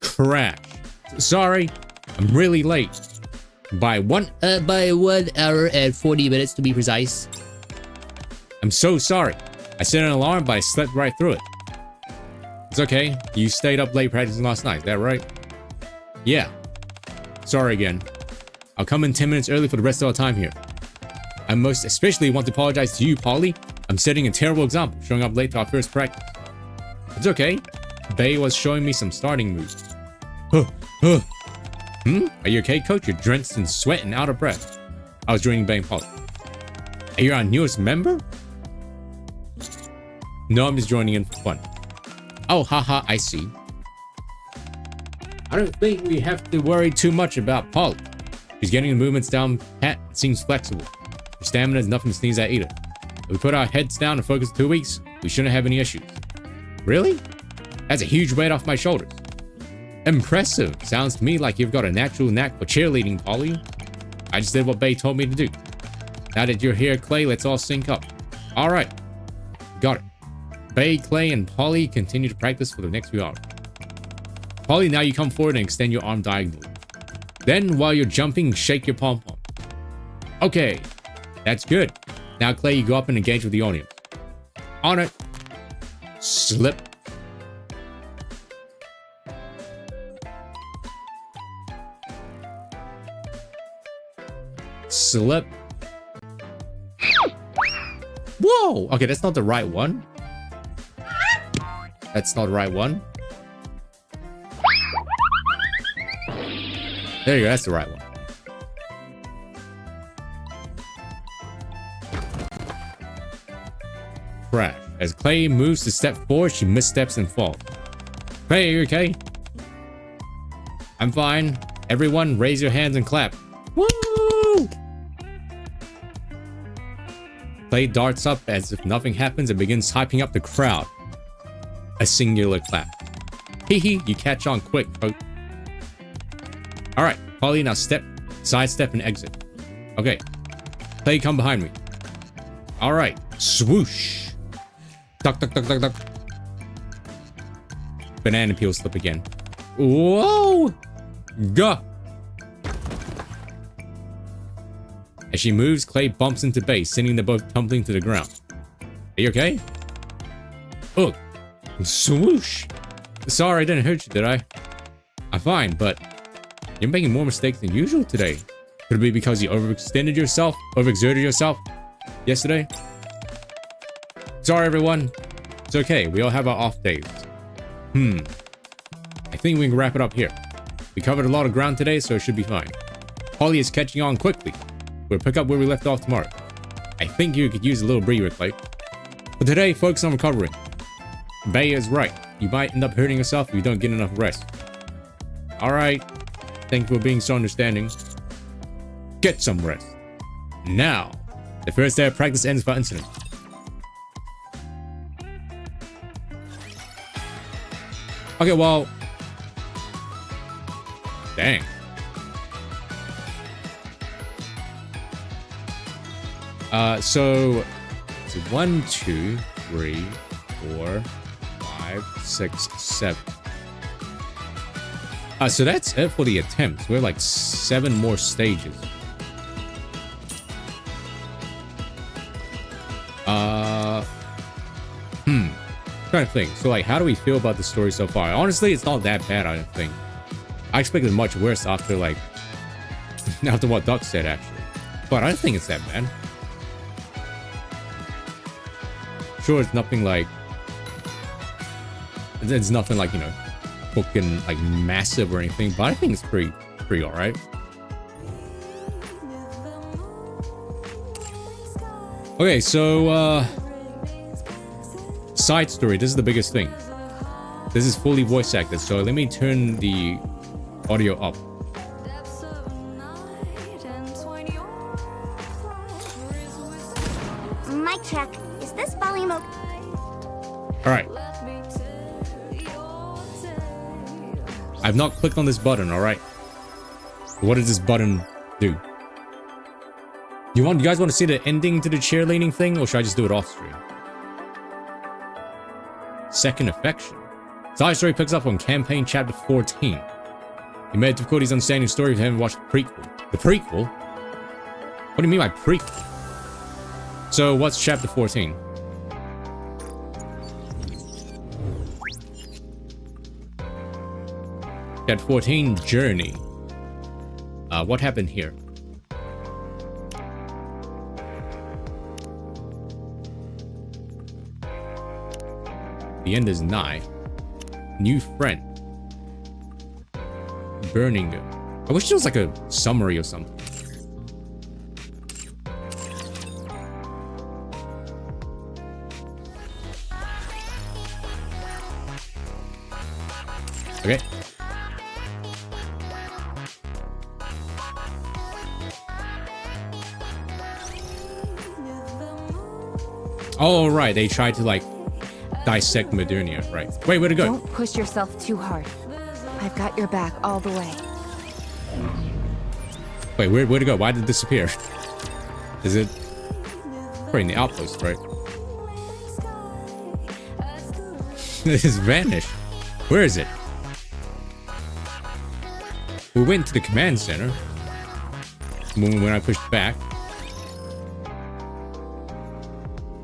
Crash. Sorry, I'm really late. By 1 hour and 40 minutes to be precise. I'm so sorry. I set an alarm, but I slept right through it. It's okay. You stayed up late practicing last night, is that right? Yeah. Sorry again. I'll come in 10 minutes early for the rest of our time here. I most especially want to apologize to you, Polly. I'm setting a terrible example, showing up late to our first practice. It's okay. Bay was showing me some starting moves. Are you okay, coach? You're drenched in sweat and out of breath. I was joining Bay and Polly. Are you our newest member? No, I'm just joining in for fun. Oh, haha, I see. I don't think we have to worry too much about Polly. She's getting the movements down pat, seems flexible. Her stamina is nothing to sneeze at either. If we put our heads down and focus for 2 weeks, we shouldn't have any issues. Really? That's a huge weight off my shoulders. Impressive. Sounds to me like you've got a natural knack for cheerleading, Polly. I just did what Bay told me to do. Now that you're here, Clay, let's all sync up. Alright. Got it. Bay, Clay, and Polly continue to practice for the next few hours. Polly, now you come forward and extend your arm diagonally. Then, while you're jumping, shake your pom-pom. Okay, that's good. Now, Clay, you go up and engage with the audience. On it. Slip. Slip. Whoa! Okay, that's not the right one. That's not the right one. There you go, that's the right one. Crash. As Clay moves to step forward, she missteps and falls. Clay, are you okay? I'm fine. Everyone, raise your hands and clap. Woo! Clay darts up as if nothing happens and begins hyping up the crowd. A singular clap. Hee hee, you catch on quick. Alright, Polly, now sidestep and exit. Okay. Clay, come behind me. Alright, swoosh. Duck, duck, duck, duck, duck. Banana peel slip again. Whoa! Gah! As she moves, Clay bumps into base, sending them both tumbling to the ground. Are you okay? Ugh. Swoosh! Sorry, I didn't hurt you, did I? I'm fine, but you're making more mistakes than usual today. Could it be because you overexerted yourself yesterday? Sorry, everyone. It's okay. We all have our off days. I think we can wrap it up here. We covered a lot of ground today, so it should be fine. Polly is catching on quickly. We'll pick up where we left off tomorrow. I think you could use a little breather, Clay. But today, focus on recovering. Bay is right. You might end up hurting yourself if you don't get enough rest. Alright. Thank you for being so understanding. Get some rest. Now, the first day of practice ends without incident. Okay, well... Dang. So... It's 1, 2, 3, 4, 5, 6, 7. So that's it for the attempts. We have like 7 more stages. Trying to think. So like, how do we feel about the story so far? Honestly, it's not that bad, I don't think. I expected much worse after like, after what Duck said actually. But I don't think it's that bad. Sure, it's nothing like, it's nothing like, you know, fucking like massive or anything, but I think it's pretty alright. Okay, so side story, this is the biggest thing. This is fully voice acted, so let me turn the audio up. Mic check. Is this volume okay? Alright. I've not clicked on this button, alright? What does this button do? You guys want to see the ending to the chair leaning thing, or should I just do it off stream? Second affection. Side story picks up on campaign chapter 14. You may have difficulties understanding the story if you haven't watched the prequel. The prequel? What do you mean by prequel? So what's chapter 14? Chapter 14, Journey. What happened here? The end is nigh. New friend. Burning. I wish there was like a summary or something. Okay. Oh, right. They tried to like dissect Modernia, right? Wait, where'd it go? Don't push yourself too hard. I've got your back all the way. Wait, where'd it go? Why did it disappear? Is it probably in the outpost, right? It has vanished. Where is it? We went to the command center when I pushed back.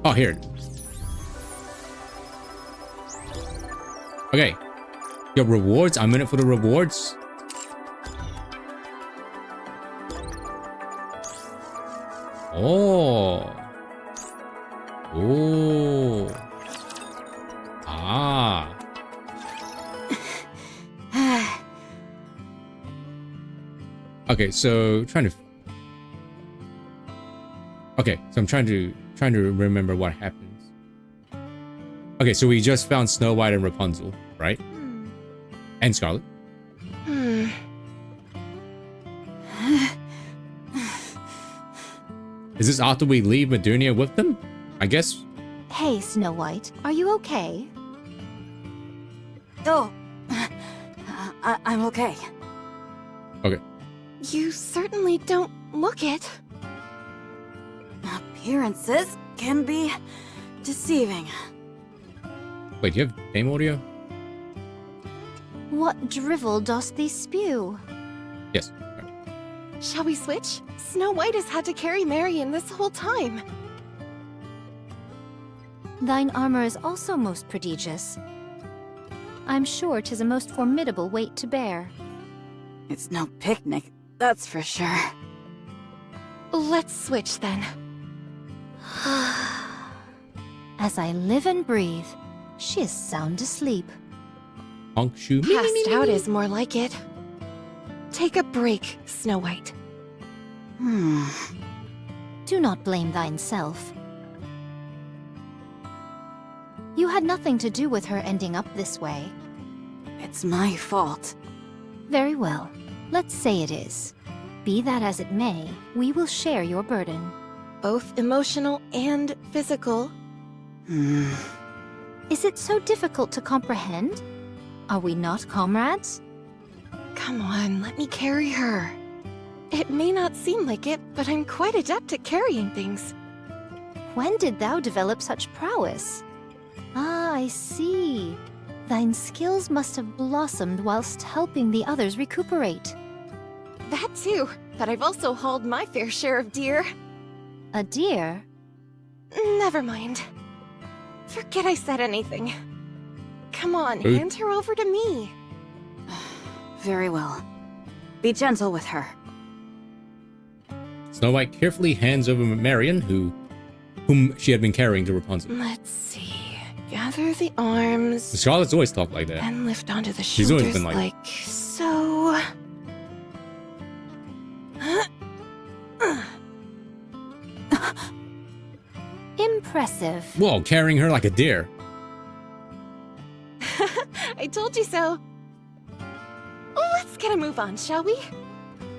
Oh, here. Okay. Yo, rewards? I'm in it for the rewards. Oh. Oh. Ah. Okay, so I'm trying to remember what happens. Okay, so we just found Snow White and Rapunzel, right? And Scarlet. Is this after we leave Madunia with them? I guess. Hey, Snow White, are you okay? Oh, I'm okay. Okay. You certainly don't look it. Appearances can be deceiving. Wait, do you have game audio? What drivel dost thee spew? Yes. Shall we switch? Snow White has had to carry Marion this whole time. Thine armor is also most prodigious. I'm sure 'tis a most formidable weight to bear. It's no picnic, that's for sure. Let's switch then. As I live and breathe, she is sound asleep. Honk shoe. Passed out is more like it. Take a break, Snow White. Do not blame thyself. You had nothing to do with her ending up this way. It's my fault. Very well. Let's say it is. Be that as it may, we will share your burden. Both emotional and physical. Is it so difficult to comprehend? Are we not comrades? Come on, let me carry her. It may not seem like it, but I'm quite adept at carrying things. When did thou develop such prowess? Ah, I see. Thine skills must have blossomed whilst helping the others recuperate. That too, but I've also hauled my fair share of deer. A deer? Never mind. Forget I said anything. Come on, Hey. hand her over to me. Very well. Be gentle with her. Snow White carefully hands over Marion, whom she had been carrying to Rapunzel. Let's see. Gather the arms Scarlet's always talked like that. and lift onto the She's always shoulders been like so. Impressive. Whoa, carrying her like a deer. I told you so. Let's get a move on, shall we?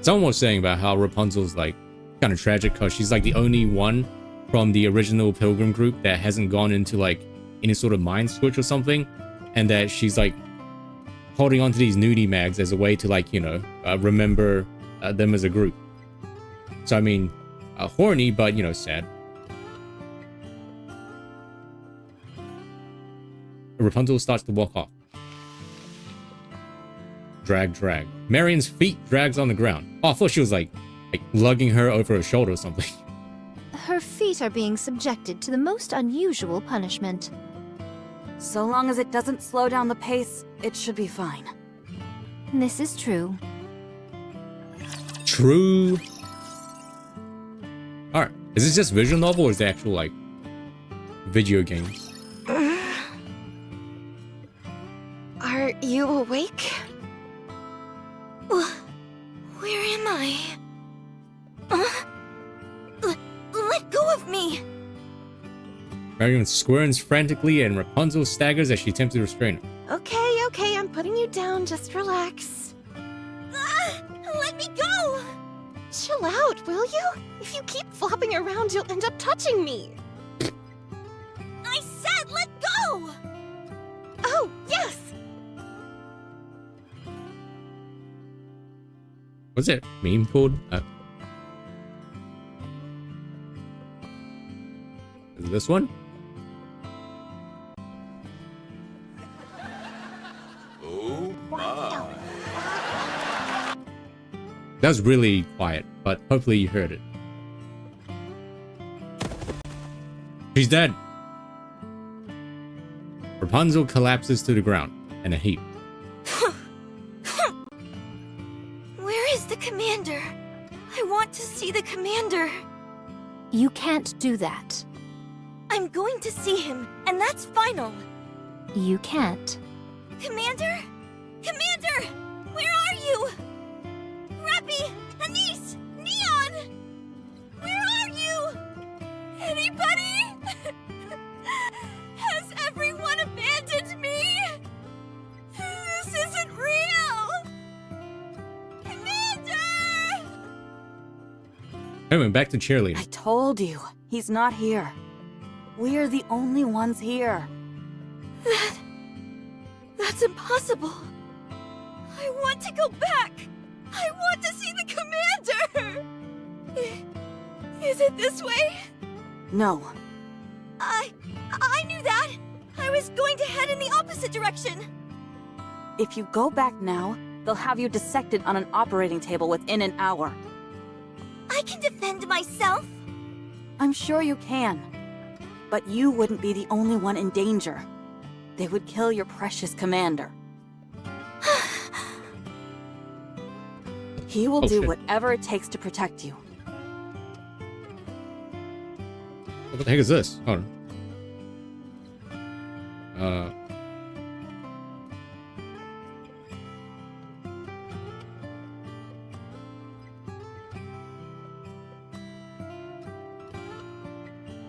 Someone was saying about how Rapunzel's like kind of tragic because she's like the only one from the original Pilgrim group that hasn't gone into like any sort of mind switch or something, and that she's like holding on to these nudie mags as a way to like, you know, remember them as a group. So I mean, horny, but you know, sad. Rapunzel starts to walk off. Drag, drag. Marion's feet drags on the ground. Oh, I thought she was like lugging her over her shoulder or something. Her feet are being subjected to the most unusual punishment. So long as it doesn't slow down the pace, it should be fine. This is true. True. Alright. Is this just visual novel or is it actual like video games? Are you awake? Where am I? Let go of me! Marion squirms frantically and Rapunzel staggers as she attempts to restrain her. Okay, I'm putting you down. Just relax. Let me go! Chill out, will you? If you keep flopping around, you'll end up touching me. I said let go! Oh, yes! What's that meme called? Is it this one? Oh my. That was really quiet, but hopefully you heard it. She's dead. Rapunzel collapses to the ground in a heap. Where is the commander? I want to see the commander. You can't do that. I'm going to see him, and that's final. You can't. Commander? Commander! Where are you? Rappy, Anise! Neon! Where are you? Anybody? Has everyone abandoned me? This isn't real! Commander! I went back to cheerleading. I told you, he's not here. We're the only ones here. That's impossible. I want to go back. I want to see the commander. Is it this way? No. I knew that. I was going to head in the opposite direction. If you go back now, they'll have you dissected on an operating table within an hour. I can defend myself. I'm sure you can. But you wouldn't be the only one in danger. They would kill your precious commander. He will do whatever it takes to protect you. What the heck is this? Hold on.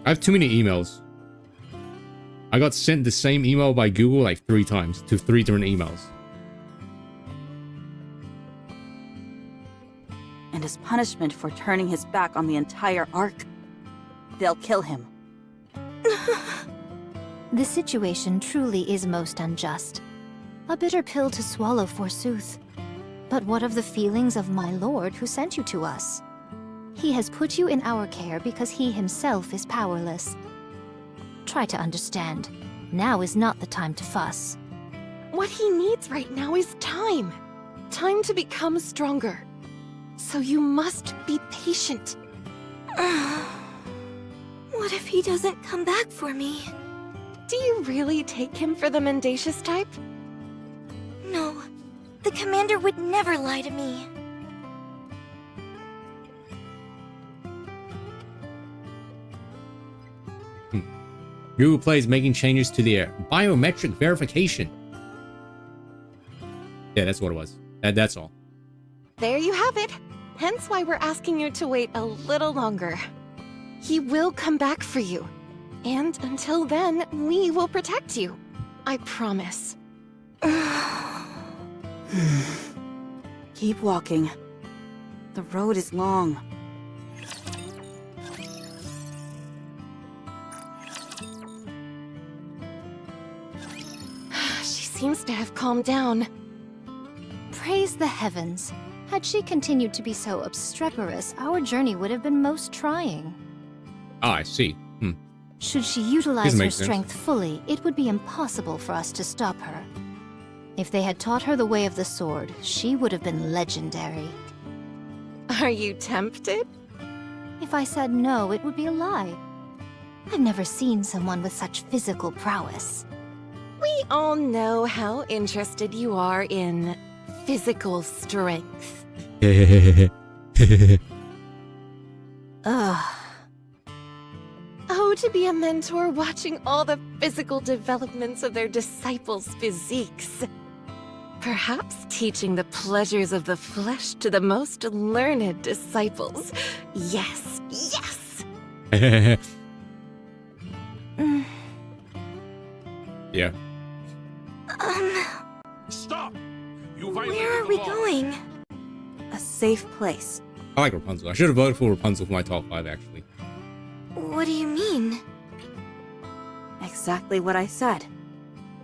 I have too many emails. I got sent the same email by Google like 3 times to 3 different emails. And as punishment for turning his back on the entire Ark, they'll kill him. The situation truly is most unjust. A bitter pill to swallow, forsooth. But what of the feelings of my lord who sent you to us? He has put you in our care because he himself is powerless. Try to understand. Now is not the time to fuss. What he needs right now is time. Time to become stronger. So you must be patient. What if he doesn't come back for me? Do you really take him for the mendacious type? No. The commander would never lie to me. Google Play is making changes to their biometric verification. Yeah, that's what it was. That's all. There you have it. Hence why we're asking you to wait a little longer. He will come back for you. And until then, we will protect you. I promise. Keep walking. The road is long. She seems to have calmed down. Praise the heavens. Had she continued to be so obstreperous, our journey would have been most trying. Ah, I see. Should she utilize her makes sense. strength fully, it would be impossible for us to stop her. If they had taught her the way of the sword, she would have been legendary. Are you tempted? If I said no, it would be a lie. I've never seen someone with such physical prowess. We all know how interested you are in physical strength. Ugh. Oh, to be a mentor watching all the physical developments of their disciples' physiques. Perhaps teaching the pleasures of the flesh to the most learned disciples. Yes, yes! Yeah. Stop! You Where are we going? A safe place. I like Rapunzel. I should have voted for Rapunzel for my top 5, actually. What do you mean? Exactly what I said.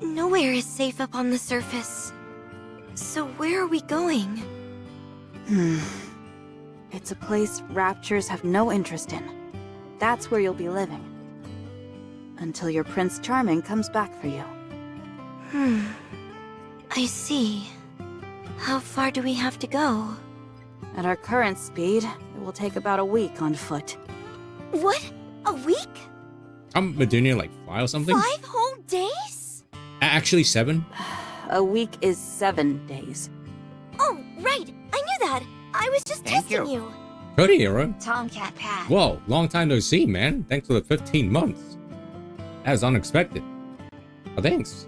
Nowhere is safe up on the surface. So where are we going? It's a place raptures have no interest in. That's where you'll be living. Until your Prince Charming comes back for you. I see. How far do we have to go? At our current speed, it will take about a week on foot. What? A week? I'm Medunia like 5 or something? 5 whole days? Actually 7. A week is 7 days. Oh, right. I knew that. I was just testing you. Cody hero. Tomcat Pat. Whoa, long time no see, man. Thanks for the 15 months. That was unexpected. Oh, thanks.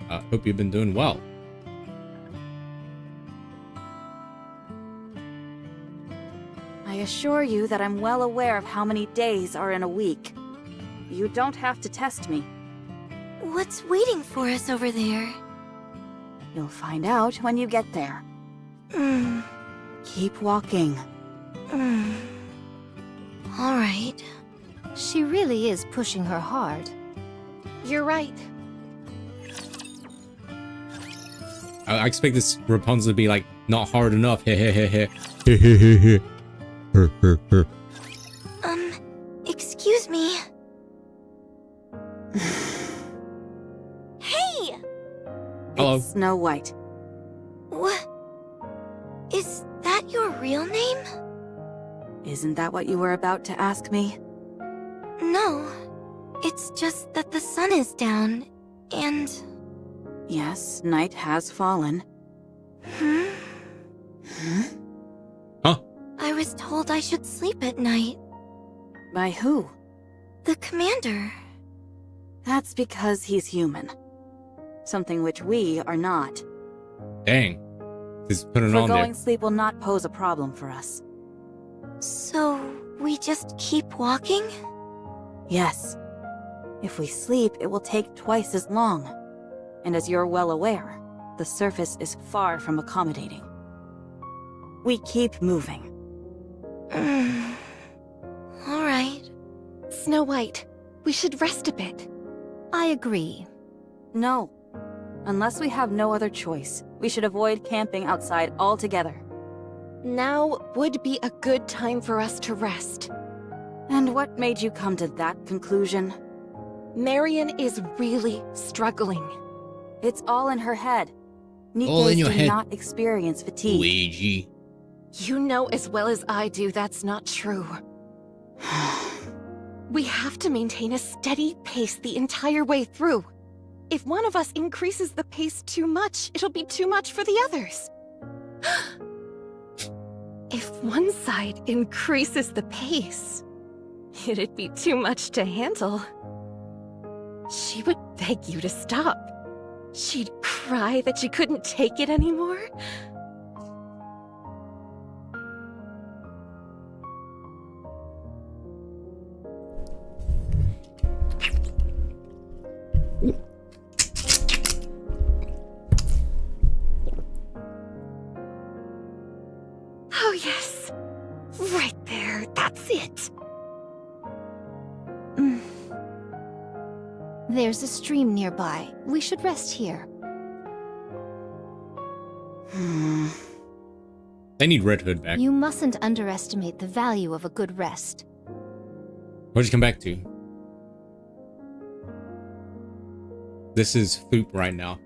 Hope you've been doing well. assure you that I'm well aware of how many days are in a week. You don't have to test me. What's waiting for us over there? You'll find out when you get there. Keep walking. All right. She really is pushing her hard. You're right. I expect this Rapunzel to be like, not hard enough. Heh heh heh heh. Heh heh heh heh. Her her her. Excuse me. Hey! Hello. It's Snow White. What? Is that your real name? Isn't that what you were about to ask me? No. It's just that the sun is down, and... Yes, night has fallen. Hmm? Huh? I was told I should sleep at night. By who? The commander. That's because he's human. Something which we are not. Dang. Just put it on Foregoing there. sleep will not pose a problem for us. So, we just keep walking? Yes. If we sleep, it will take twice as long. And as you're well aware, the surface is far from accommodating. We keep moving. All right. Snow White, we should rest a bit. I agree. No. Unless we have no other choice, we should avoid camping outside altogether. Now would be a good time for us to rest. And what made you come to that conclusion? Marion is really struggling. It's all in her head. All in Nikke's your do head. not experience fatigue. Luigi. You know as well as I do that's not true. We have to maintain a steady pace the entire way through. If one of us increases the pace too much, it'll be too much for the others. If one side increases the pace, it'd be too much to handle. She would beg you to stop. She'd cry that she couldn't take it anymore. Oh yes, right there, that's it. There's a stream nearby. We should rest here. They need Red Hood back. You mustn't underestimate the value of a good rest. Where'd you come back to? This is Foop right now.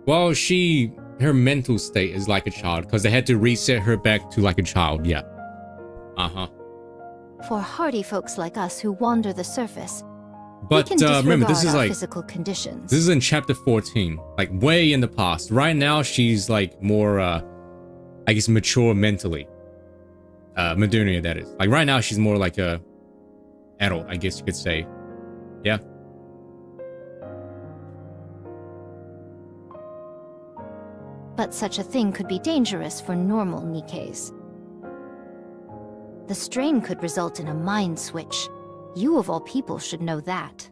Well, her mental state is like a child because they had to reset her back to like a child. Yeah. Uh-huh. For hardy folks like us who wander the surface, But we can remember, this disregard is our like physical conditions. this is in chapter 14, like way in the past. Right now, she's like more, I guess, mature mentally. Madunia, that is. Like right now, she's more like a adult, I guess you could say. Yeah. But such a thing could be dangerous for normal NIKKEs. The strain could result in a mind switch. You of all people should know that.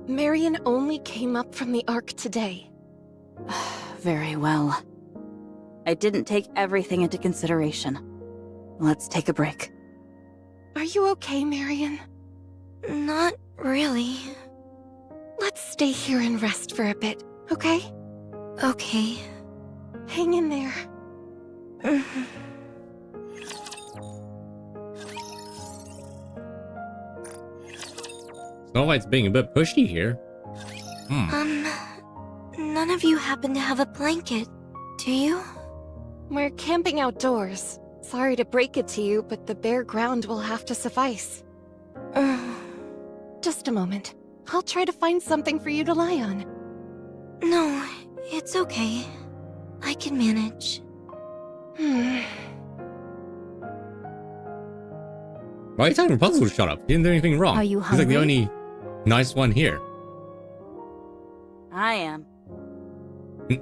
Marion only came up from the Ark today. Very well. I didn't take everything into consideration. Let's take a break. Are you okay, Marion? Not really. Let's stay here and rest for a bit, okay? Okay. Hang in there. Snow White's being a bit pushy here. None of you happen to have a blanket, do you? We're camping outdoors. Sorry to break it to you, but the bare ground will have to suffice. Just a moment. I'll try to find something for you to lie on. No, it's okay. I can manage. Why are you telling Rapunzel to shut up? He didn't do anything wrong. Are you He's like the hungry? only Nice one here. I am. Do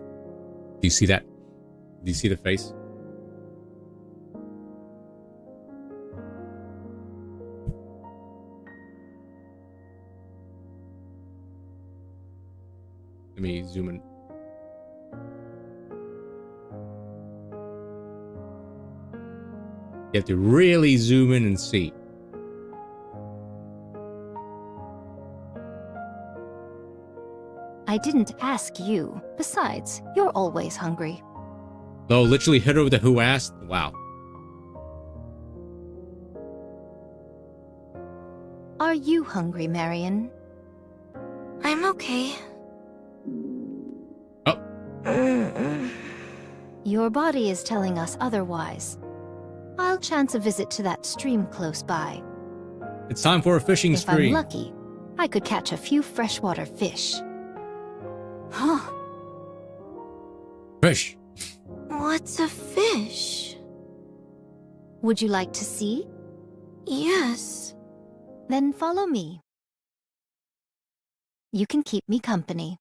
you see that? Do you see the face? Let me zoom in. You have to really zoom in and see. I didn't ask you. Besides, you're always hungry. Though literally hit over the who asked. Wow. Are you hungry, Marion? I'm okay. Oh. Your body is telling us otherwise. I'll chance a visit to that stream close by. It's time for a fishing If spree. I'm lucky, I could catch a few freshwater fish. Huh. Fish. What's a fish? Would you like to see? Yes. Then follow me. You can keep me company.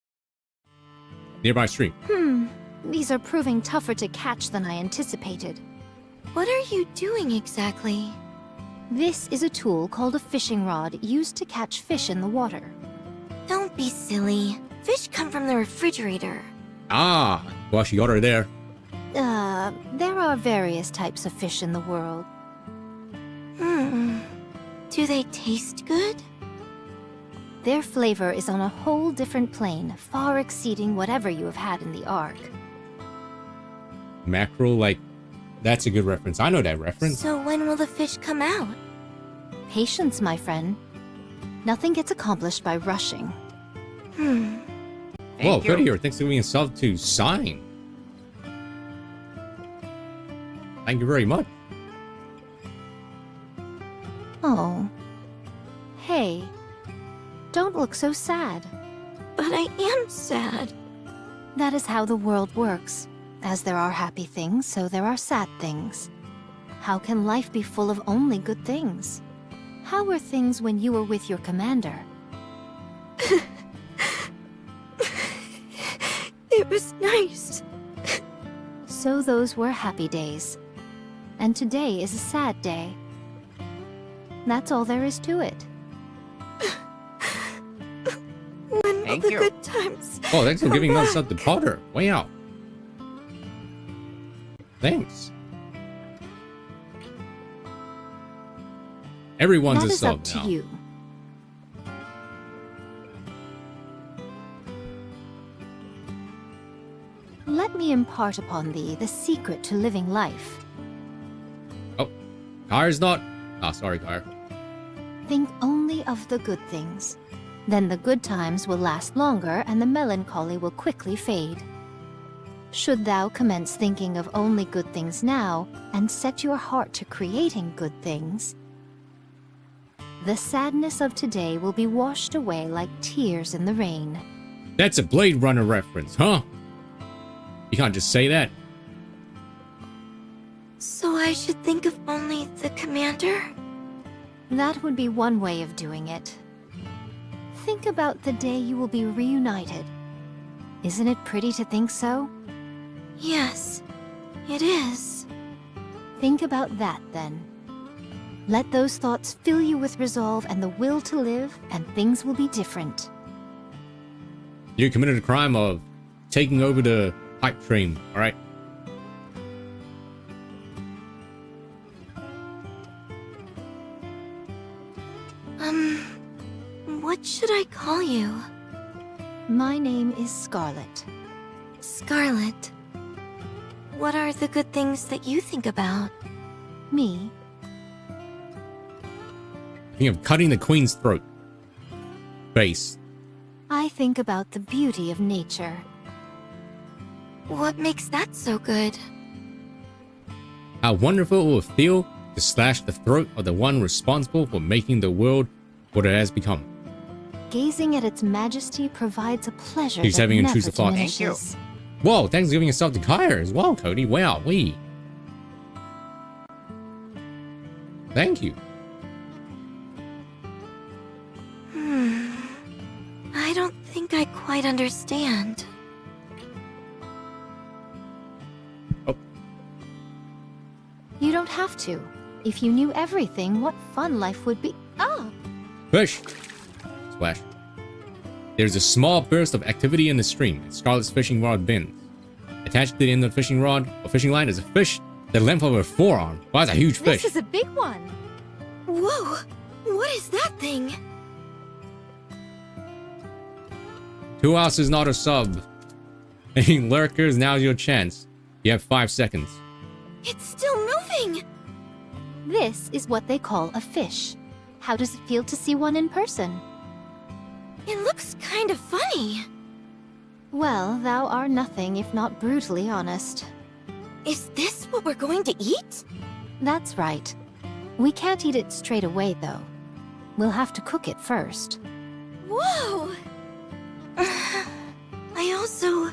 Nearby stream. These are proving tougher to catch than I anticipated. What are you doing exactly? This is a tool called a fishing rod used to catch fish in the water. Don't be silly. Fish come from the refrigerator. Ah, well, she got her there. There are various types of fish in the world. Do they taste good? Their flavor is on a whole different plane, far exceeding whatever you have had in the Ark. Mackerel, like, that's a good reference. I know that reference. So when will the fish come out? Patience, my friend. Nothing gets accomplished by rushing. Whoa, good here. Thanks for giving yourself to sign. Thank you very much. Oh. Hey. Don't look so sad. But I am sad. That is how the world works. As there are happy things, so there are sad things. How can life be full of only good things? How were things when you were with your commander? It was nice. So those were happy days. And today is a sad day. That's all there is to it. When will the good times Oh, thanks for come giving us back? something Potter. Wow. Thanks. Everyone's That a is sub up to now. you. Let me impart upon thee the secret to living life. Oh, Kyre's not. Ah, sorry, Kyre. Think only of the good things. Then the good times will last longer and the melancholy will quickly fade. Should thou commence thinking of only good things now and set your heart to creating good things, the sadness of today will be washed away like tears in the rain. That's a Blade Runner reference, huh? You can't just say that. So I should think of only the commander? That would be one way of doing it. Think about the day you will be reunited. Isn't it pretty to think so? Yes, it is. Think about that then. Let those thoughts fill you with resolve and the will to live, and things will be different. You committed a crime of taking over the hype train, alright? What should I call you? My name is Scarlet. Scarlet. What are the good things that you think about? Me? Think of cutting the queen's throat. Base. I think about the beauty of nature. What makes that so good? How wonderful it will feel to slash the throat of the one responsible for making the world what it has become. Gazing at its majesty provides a pleasure He's that having never intrusive thoughts. diminishes. Whoa, thanks for giving yourself to Kyre as well, Cody. Wow, we. Thank you. think I quite understand. Oh. You don't have to. If you knew everything, what fun life would be. Oh! Fish! Splash. There's a small burst of activity in the stream. It's Scarlet's fishing rod bends. Attached to the end of the fishing rod or fishing line is a fish the length of her forearm. Wow, that's a huge fish. This is a big one. Whoa! What is that thing? 2 ounces not a sub. Any lurkers, now's your chance. You have 5 seconds. It's still moving! This is what they call a fish. How does it feel to see one in person? It looks kind of funny. Well, thou art nothing if not brutally honest. Is this what we're going to eat? That's right. We can't eat it straight away, though. We'll have to cook it first. Whoa! I also...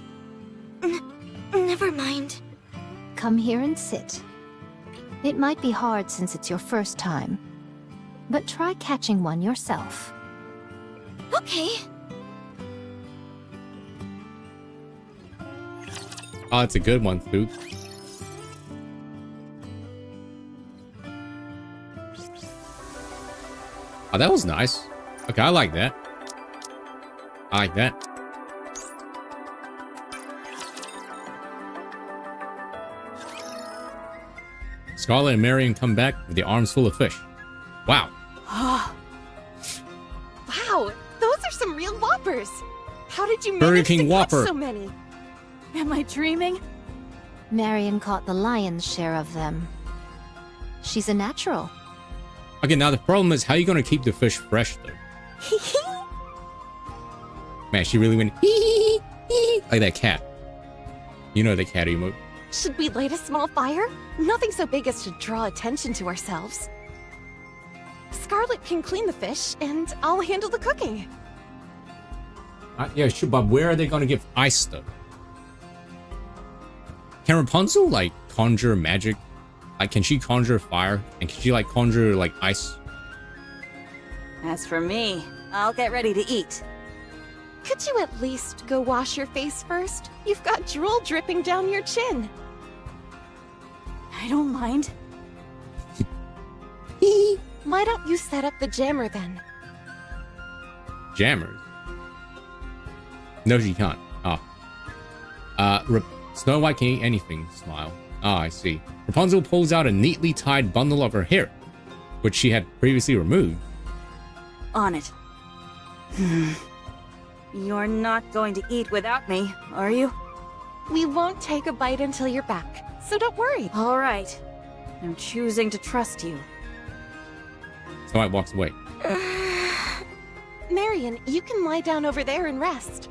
Never mind. Come here and sit. It might be hard since it's your first time, but try catching one yourself. Okay. Oh, it's a good one, Food. Oh, that was nice. Okay, I like that. I like that. Scarlet and Marion come back with their arms full of fish. Wow. Wow, those are some real whoppers. How did you Burger manage King to Whopper. catch so many? Am I dreaming? Marion caught the lion's share of them. She's a natural. Okay, now the problem is how are you gonna keep the fish fresh though? Man, she really went like that cat. You know the cat emote. Should we light a small fire? Nothing so big as to draw attention to ourselves. Scarlet can clean the fish, and I'll handle the cooking. Yeah, sure, but where are they gonna get ice though? Can Rapunzel like conjure magic? Like, can she conjure fire? And can she like conjure like ice? As for me, I'll get ready to eat. Could you at least go wash your face first? You've got drool dripping down your chin. I don't mind. Why don't you set up the jammer then? Jammers? No, she can't. Oh. Snow White can eat anything. Smile. Ah, I see. Rapunzel pulls out a neatly tied bundle of her hair, which she had previously removed. On it. You're not going to eat without me, are you? We won't take a bite until you're back, so don't worry. All right. I'm choosing to trust you. Snow White walks away. Marion, you can lie down over there and rest.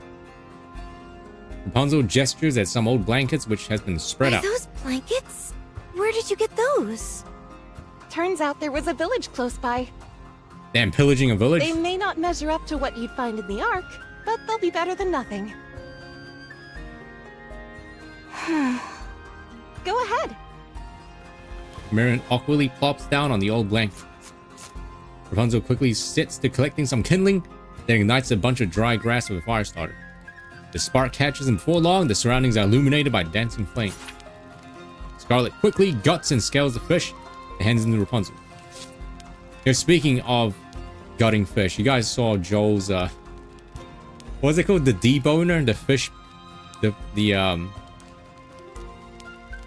Rapunzel gestures at some old blankets which has been spread Are out. those blankets? Where did you get those? Turns out there was a village close by. Damn, pillaging a village? They may not measure up to what you'd find in the Ark, but they'll be better than nothing. Go ahead. Marion awkwardly plops down on the old blanket. Rapunzel quickly sits to collecting some kindling, then ignites a bunch of dry grass with a fire starter. The spark catches, and before long, the surroundings are illuminated by dancing flames. Scarlet quickly guts and scales the fish and hands them to Rapunzel. Here, speaking of gutting fish, you guys saw Joel's, what was it called? The deboner? The fish, the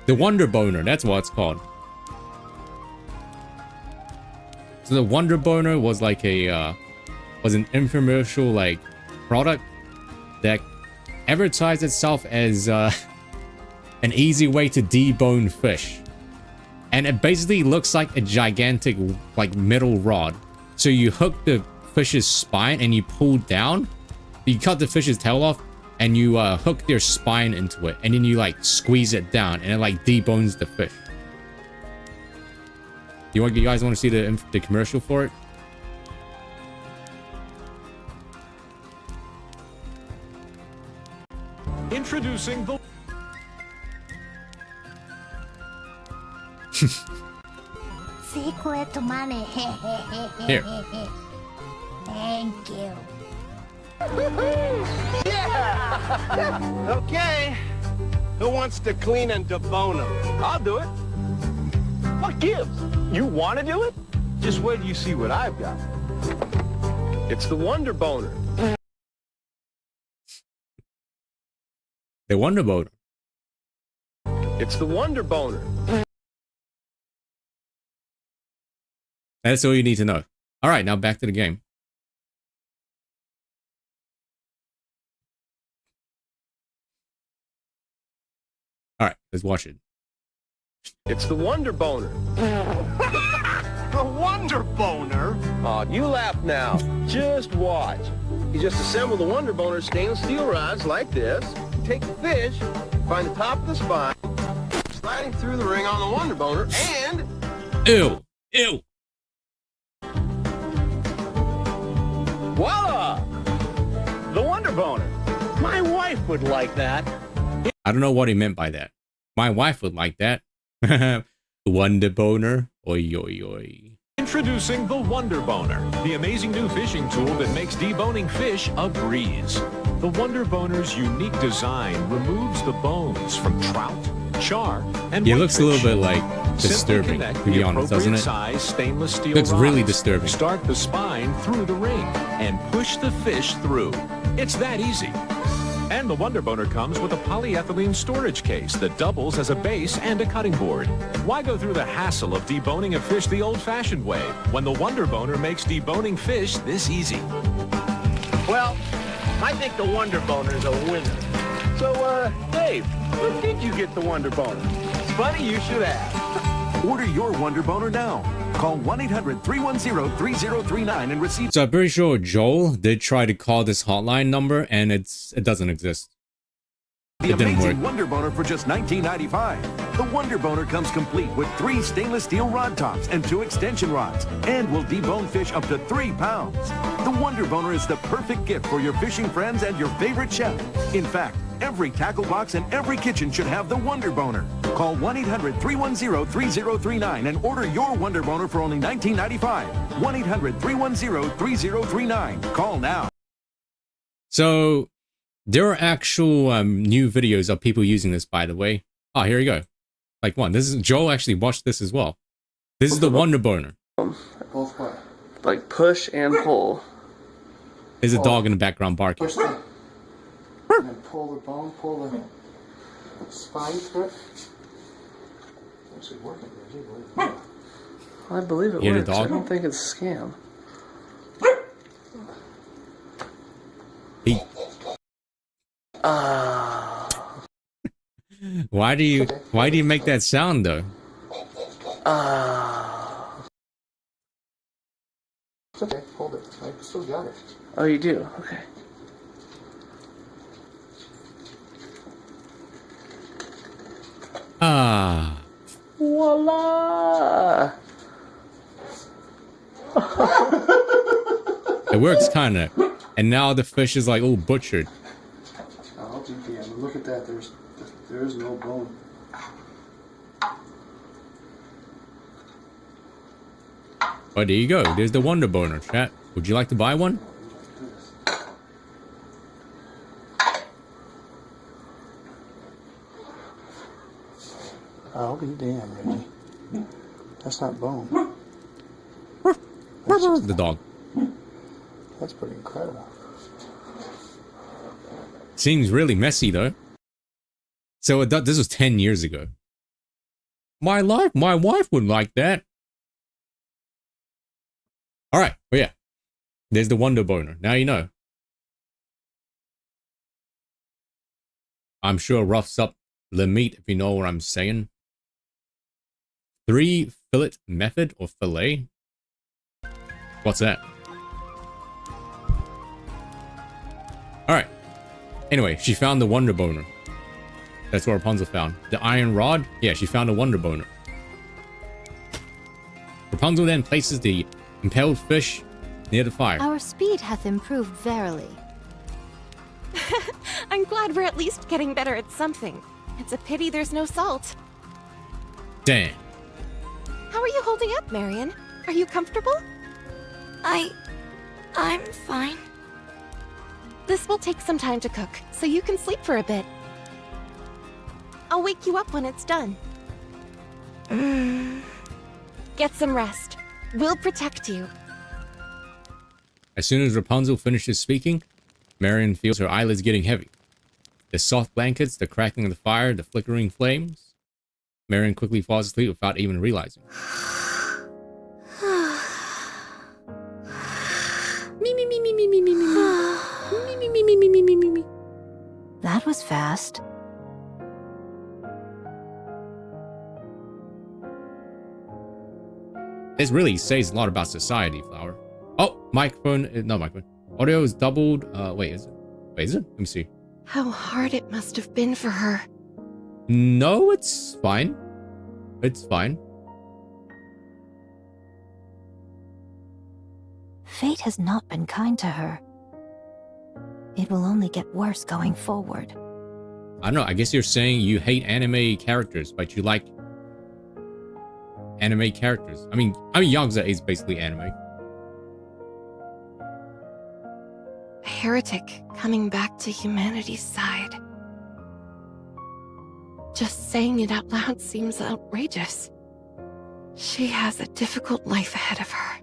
Wonder Boner, that's what it's called. So the Wonder Boner was like a, was an infomercial, like, product that advertised itself as, an easy way to debone fish. And it basically looks like a gigantic, like, metal rod. So you hook the fish's spine and you pull down. You cut the fish's tail off and you hook their spine into it. And then you, like, squeeze it down and it, like, debones the fish. You guys want to see the commercial for it? Introducing the Secret money. Here. Thank you. Okay. Who wants to clean and debone them? I'll do it. What gives? You want to do it? Just wait till you see what I've got. It's the Wonder Boner. The Wonder Boner. It's the Wonder Boner. That's all you need to know. All right, now back to the game. All right, let's watch it. It's the Wonder Boner. The Wonder Boner? Oh, you laugh now. Just watch. You just assemble the Wonder Boner stainless steel rods like this. You take the fish, find the top of the spine, sliding through the ring on the Wonder Boner, and... Ew. Ew. Voila! The Wonder Boner. My wife would like that. I don't know what he meant by that. My wife would like that. Wonder Boner. Oi, oi, oi. Introducing the Wonder Boner, the amazing new fishing tool that makes deboning fish a breeze. The Wonder Boner's unique design removes the bones from trout, char, and It looks a little whitefish. bit like disturbing, to be honest, doesn't it? Size stainless steel Looks really rods. disturbing. Start the spine through the ring and push the fish through. It's that easy. And the Wonder Boner comes with a polyethylene storage case that doubles as a base and a cutting board. Why go through the hassle of deboning a fish the old-fashioned way when the Wonder Boner makes deboning fish this easy? Well, I think the Wonder Boner is a winner. So, Dave, where did you get the Wonder Boner? It's funny you should ask. Order your Wonder Boner now. Call 1-800-310-3039 and receive... So I'm pretty sure Joel did try to call this hotline number and it doesn't exist. The It didn't work. amazing Wonder Boner for just $19.95. The Wonder Boner comes complete with 3 stainless steel rod tops and 2 extension rods, and will debone fish up to 3 pounds. The Wonder Boner is the perfect gift for your fishing friends and your favorite chef. In fact, every tackle box and every kitchen should have the Wonder Boner. Call 1-800-310-3039 and order your Wonder Boner for only $19.95. 1-800-310-3039. Call now. So there are actual new videos of people using this, by the way. Oh, here we go. Like one. This is Joel actually watched this as well. This is the Wonder Boner. Both what? Like push and pull. There's a dog in the background barking. Push the... And then pull the bone, pull the spine through it. It's actually working. I believe it You hear works. the dog? I don't think it's a scam. He... Why do you make that sound though? It's okay, hold it. I still got it. Oh, you do? Okay. Ah. Voila! It works kinda. And now the fish is like all butchered. Oh, GPM. Look at that. There is no bone. Oh, there you go. There's the Wonder Boner, chat. Would you like to buy one? I'll be damned, Reggie. That's not bone. The dog. That's pretty incredible. Seems really messy though. So this was 10 years ago. My wife would like that. All right, well, yeah. There's the Wonder Boner. Now you know. I'm sure roughs up the meat, if you know what I'm saying. 3 fillet method or fillet? What's that? All right. Anyway, she found the Wonder Boner. That's what Rapunzel found. The iron rod? Yeah, she found a Wonder Boner. Rapunzel then places the impaled fish near the fire. Our speed hath improved verily. I'm glad we're at least getting better at something. It's a pity there's no salt. Damn. How are you holding up, Marion? Are you comfortable? I'm fine. This will take some time to cook, so you can sleep for a bit. I'll wake you up when it's done. Get some rest. We'll protect you. As soon as Rapunzel finishes speaking, Marion feels her eyelids getting heavy. The soft blankets, the crackling of the fire, the flickering flames. Marion quickly falls asleep without even realizing. That was fast. This really says a lot about society, Flower. Oh, microphone. No, microphone. Audio is doubled. Wait, is it? Wait, is it? Let me see. How hard it must have been for her. No, it's fine. It's fine. Fate has not been kind to her. It will only get worse going forward. I don't know. I guess you're saying you hate anime characters, but you like anime characters. I mean, Yakuza is basically anime. A heretic coming back to humanity's side. Just saying it out loud seems outrageous. She has a difficult life ahead of her.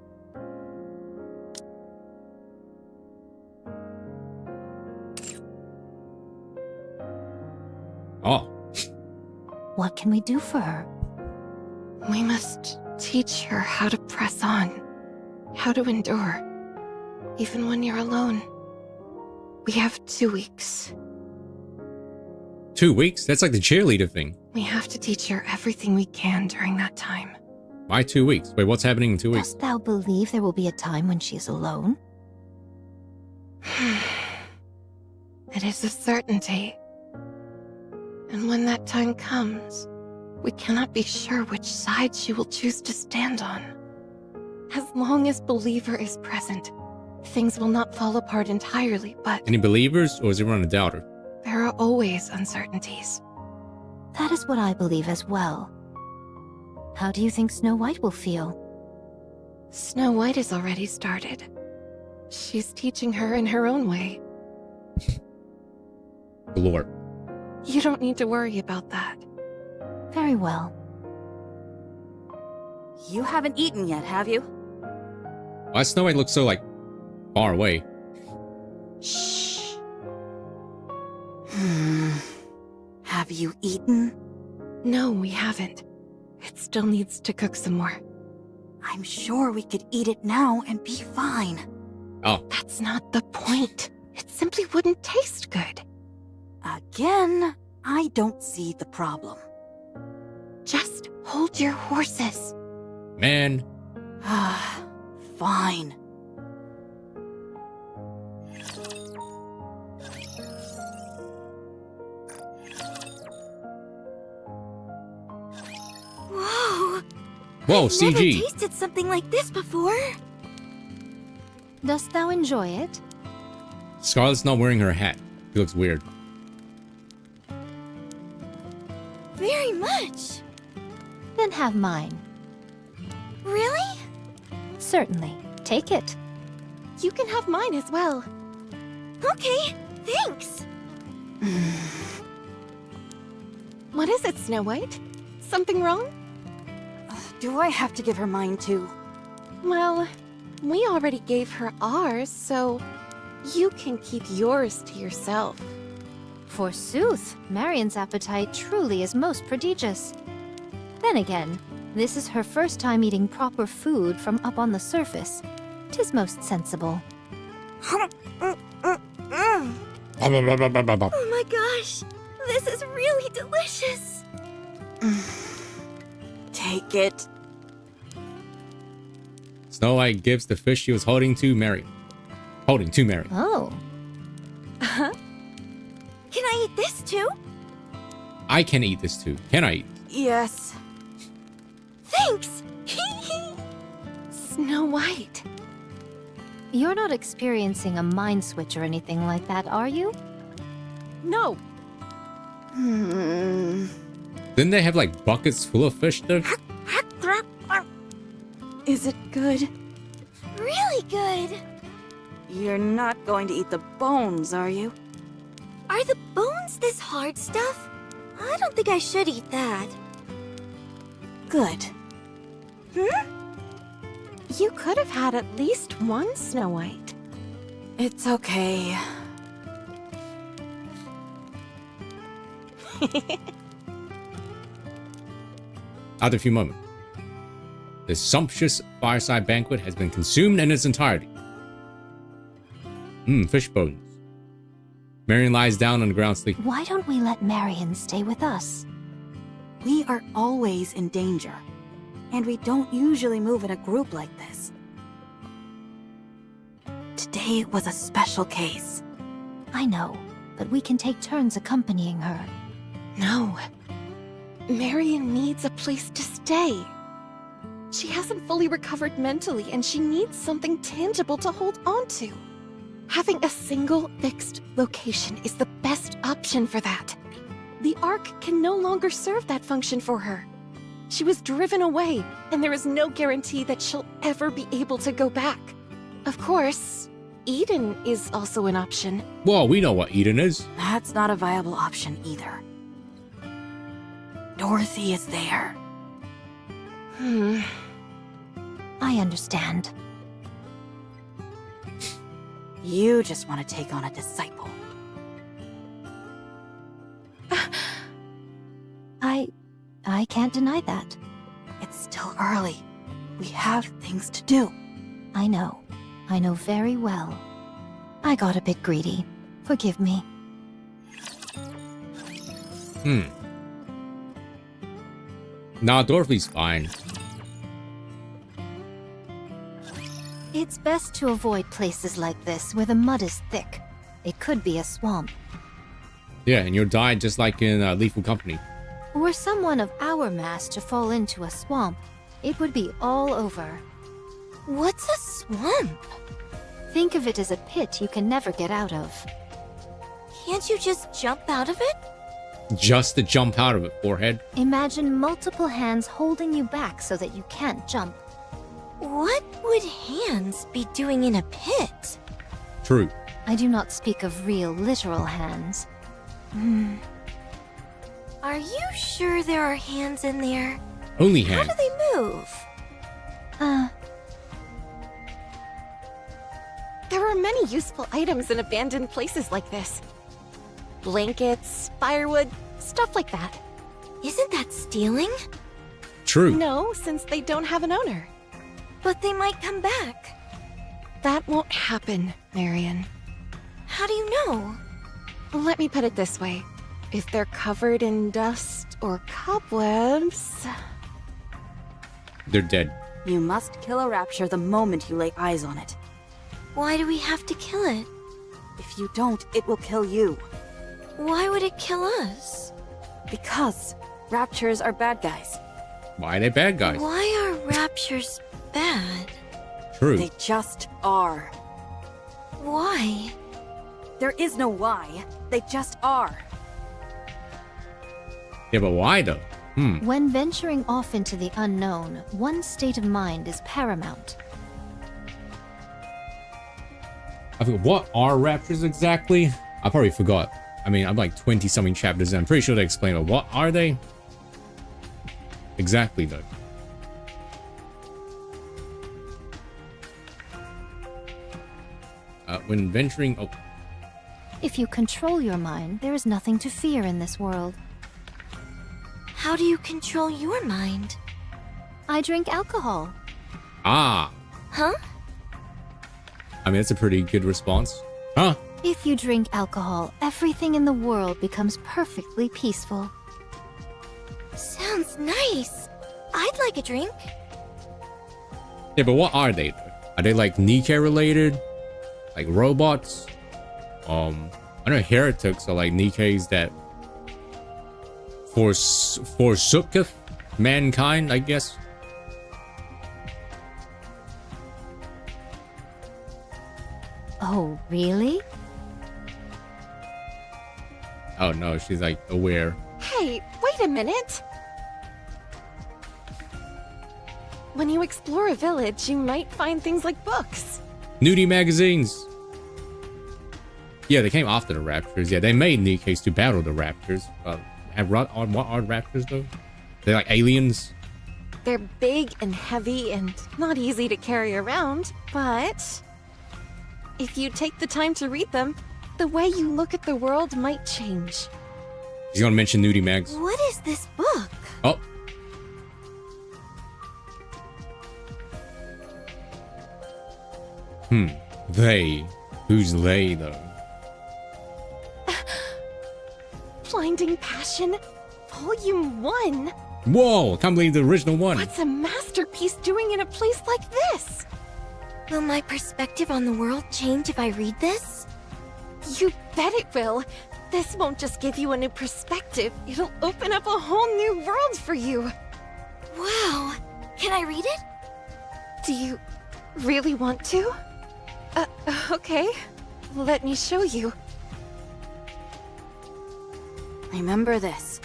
Oh. What can we do for her? We must teach her how to press on, how to endure, even when you're alone. We have 2 weeks. 2 weeks? That's like the cheerleader thing. We have to teach her everything we can during that time. Why 2 weeks? Wait, what's happening in 2 weeks? Dost thou believe there will be a time when she is alone? It is a certainty. And when that time comes, we cannot be sure which side she will choose to stand on. As long as Believer is present, things will not fall apart entirely, but Any believers, or is everyone a doubter? there are always uncertainties. That is what I believe as well. How do you think Snow White will feel? Snow White has already started. She's teaching her in her own way. Lord. You don't need to worry about that. Very well. You haven't eaten yet, have you? Why does Snow White look so, like, far away? Shh. Have you eaten? No, we haven't. It still needs to cook some more. I'm sure we could eat it now and be fine. Oh. That's not the point. It simply wouldn't taste good. Again, I don't see the problem. Just hold your horses. Man. Fine. Whoa! Whoa, I've CG. never tasted something like this before. Dost thou enjoy it? Scarlett's not wearing her hat. She looks weird. Very much. Then have mine. Really? Certainly. Take it. You can have mine as well. Okay, thanks. What is it, Snow White? Something wrong? Do I have to give her mine too? Well, we already gave her ours, so you can keep yours to yourself. Forsooth, Marion's appetite truly is most prodigious. Then again, this is her first time eating proper food from up on the surface. 'Tis most sensible. Oh my gosh, this is really delicious. Take it. Snow White gives the fish she was holding to Marion. Holding to Marion. Oh. Can I eat this too? I can eat this too. Can I eat? Yes. Thanks. Snow White. You're not experiencing a mind switch or anything like that, are you? No. Didn't they have like buckets full of fish there? Is it good? Really good. You're not going to eat the bones, are you? Are the bones this hard stuff? I don't think I should eat that. Good. You could have had at least one Snow White. It's okay. After a few moments, the sumptuous fireside banquet has been consumed in its entirety. Fish bones. Marion lies down on the ground sleeping. Why don't we let Marion stay with us? We are always in danger, and we don't usually move in a group like this. Today was a special case. I know, but we can take turns accompanying her. No. Marion needs a place to stay. She hasn't fully recovered mentally, and she needs something tangible to hold on to. Having a single, fixed location is the best option for that. The Ark can no longer serve that function for her. She was driven away, and there is no guarantee that she'll ever be able to go back. Of course, Eden is also an option. Well, we know what Eden is. That's not a viable option either. Dorothy is there. I understand. You just want to take on a disciple. I can't deny that. It's still early. We have things to do. I know. I know very well. I got a bit greedy. Forgive me. Nah, Dorothy's fine. It's best to avoid places like this where the mud is thick. It could be a swamp. Yeah, and you'll die just like in Lethal Company. Were someone of our mass to fall into a swamp, it would be all over. What's a swamp? Think of it as a pit you can never get out of. Can't you just jump out of it? Just to jump out of it, forehead. Imagine multiple hands holding you back so that you can't jump. What would hands be doing in a pit? True. I do not speak of real, literal hands. Are you sure there are hands in there? Only How hands. do they move? There are many useful items in abandoned places like this. Blankets, firewood, stuff like that. Isn't that stealing? True. No, since they don't have an owner. But they might come back. That won't happen, Marion. How do you know? Let me put it this way. If they're covered in dust or cobwebs... They're dead. You must kill a rapture the moment you lay eyes on it. Why do we have to kill it? If you don't, it will kill you. Why would it kill us? Because raptures are bad guys. Why are they bad guys? Why are raptures bad? True. They just are. Why? There is no why. They just are. Yeah, but why though? When venturing off into the unknown, one's state of mind is paramount. I forgot, what are raptors exactly? I probably forgot. I mean, I'm like 20-something chapters in. I'm pretty sure they explain it. What are they? Exactly, though. When venturing... Oh, If you control your mind, there is nothing to fear in this world. How do you control your mind? I drink alcohol. ah. Huh? I mean, that's a pretty good response. Huh? If you drink alcohol, everything in the world becomes perfectly peaceful. Sounds nice. I'd like a drink. Yeah, but what are they? Are they like NIKKE related? Like robots? I know heretics are like NIKKEs that forsooketh mankind, I guess. Oh, really? Oh no, she's like aware. Hey, wait a minute! When you explore a village, you might find things like books. Nudie magazines. Yeah, they came after the Raptors. Yeah, they made NIKKEs to battle the Raptors. What are Raptors though? They're like aliens. They're big and heavy and not easy to carry around, but if you take the time to read them, the way you look at the world might change. He's gonna mention Nudie Mags. What is this book? Oh. They. Who's they though? Blinding Passion, Volume 1. Whoa! I can't believe the original one. What's a masterpiece doing in a place like this? Will my perspective on the world change if I read this? You bet it will. This won't just give you a new perspective, it'll open up a whole new world for you. Wow. Can I read it? Do you really want to? Okay. Let me show you. Remember this.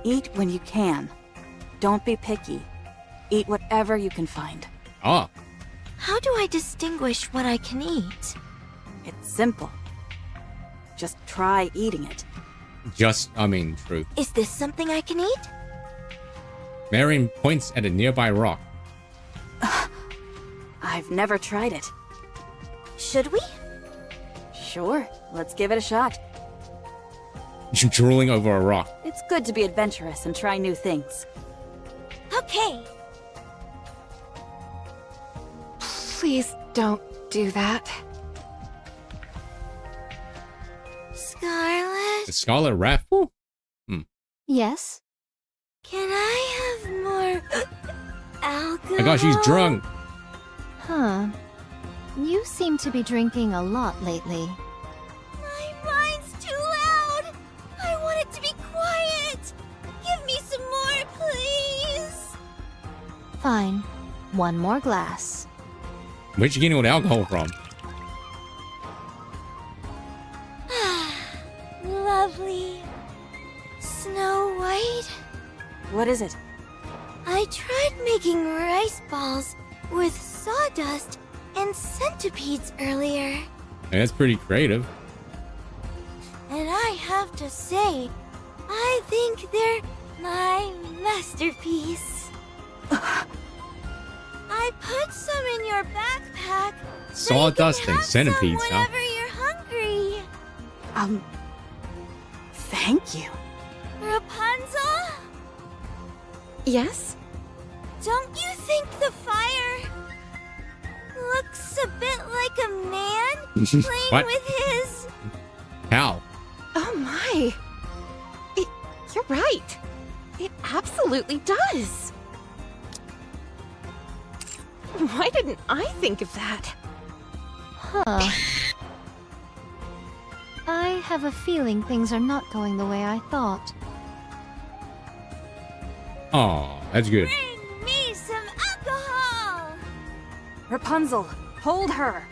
Eat when you can. Don't be picky. Eat whatever you can find. Ah. How do I distinguish what I can eat? It's simple. Just try eating it. True. Is this something I can eat? Marion points at a nearby rock. I've never tried it. Should we? Sure, let's give it a shot. You're drooling over a rock. It's good to be adventurous and try new things. Okay. Please don't do that. Scarlet? The Scarlet Raffle? Yes? Can I have more alcohol? My gosh, she's drunk. Huh. You seem to be drinking a lot lately. My mind's too loud. I want it to be quiet. Give me some more, please. Fine. One more glass. Where'd you get all the alcohol from? Lovely. Snow White? What is it? I tried making rice balls with sawdust and centipedes earlier. That's pretty creative. And I have to say, I think they're my masterpiece. I put some in your backpack. Sawdust and centipedes, huh? Whenever you're hungry. Thank you. Rapunzel? Yes? Don't you think the fire looks a bit like a man playing What? with his... How? Oh my. You're right. It absolutely does. Why didn't I think of that? Huh. I have a feeling things are not going the way I thought. Oh, that's good. Bring me some alcohol! Rapunzel, hold her.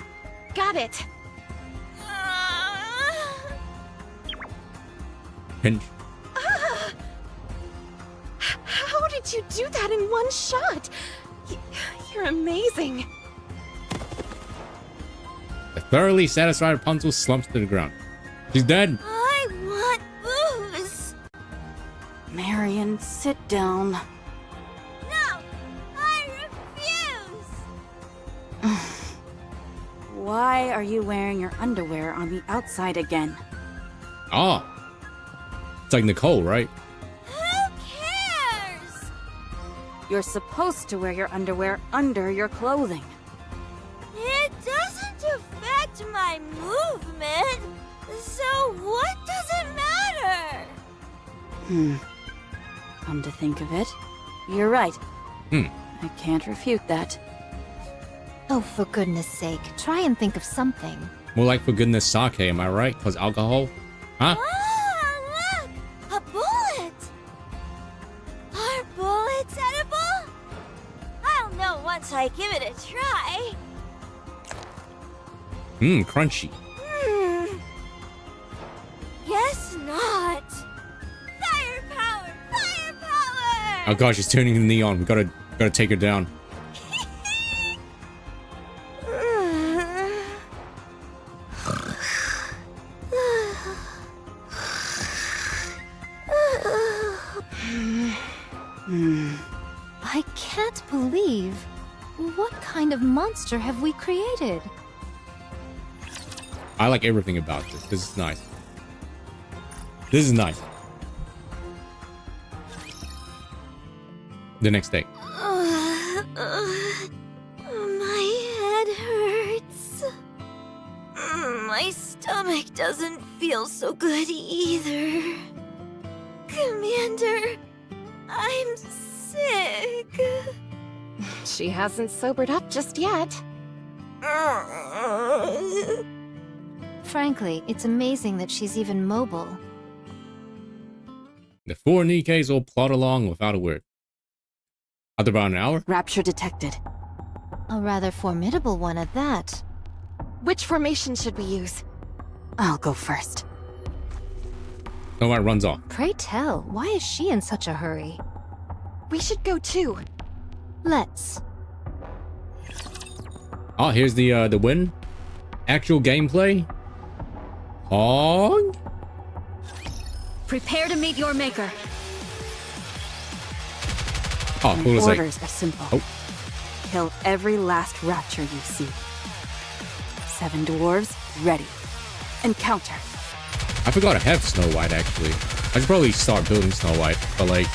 Got it. Pinch. How did you do that in one shot? You're amazing. The thoroughly satisfied Rapunzel slumps to the ground. She's dead. I want booze. Marion, sit down. No, I refuse. Why are you wearing your underwear on the outside again? Oh. It's like Nicole, right? Who cares? You're supposed to wear your underwear under your clothing. It doesn't affect my movement, so what does it matter? Come to think of it, you're right. I can't refute that. Oh, for goodness sake, try and think of something. More like for goodness sake, am I right? Cause alcohol? Huh? Ah, look! A bullet! Are bullets edible? I'll know once I give it a try. Crunchy. Guess not. Firepower! Firepower! Oh gosh, she's turning to neon. We gotta take her down. believe. What kind of monster have we created? I like everything about this. This is nice. This is nice. The next day. My head hurts. My stomach doesn't feel so good either. Commander, I'm sick. She hasn't sobered up just yet. Frankly, it's amazing that she's even mobile. The 4 NIKKEs all plod along without a word. After about an hour? Rapture detected. A rather formidable one at that. Which formation should we use? I'll go first. Snow White runs off. Pray tell, why is she in such a hurry? We should go too. Let's. Oh, here's the win. Actual gameplay. Hog. Prepare to meet your maker. Oh, My cool as like. orders are simple. Oh. Kill every last rapture you see. 7 dwarves, ready. Encounter. I forgot I have Snow White actually. I should probably start building Snow White, but like,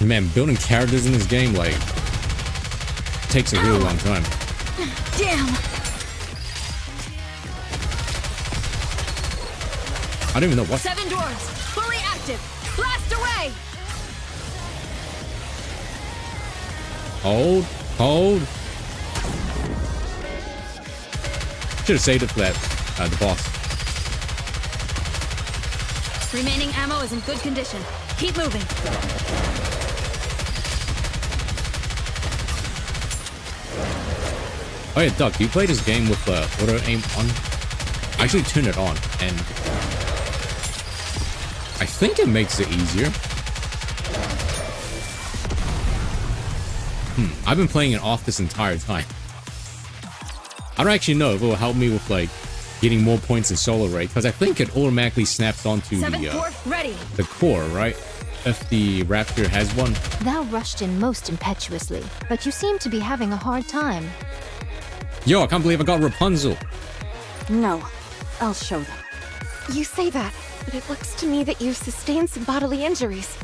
man, building characters in this game like takes a really long time. Damn. I don't even know what. 7 dwarves, fully active. Blast away. Hold. Should have saved it for that, the boss. Remaining ammo is in good condition. Keep moving. Oh yeah, Duck, do you play this game with auto aim on? I actually turned it on, and I think it makes it easier. I've been playing it off this entire time. I don't actually know if it will help me with like getting more points in solo rate, because I think it automatically snaps onto the core, right? If the raptor has one. Thou rushed in most impetuously, but you seem to be having a hard time. Yo, I can't believe I got Rapunzel. No, I'll show them. You say that, but it looks to me that you've sustained some bodily injuries.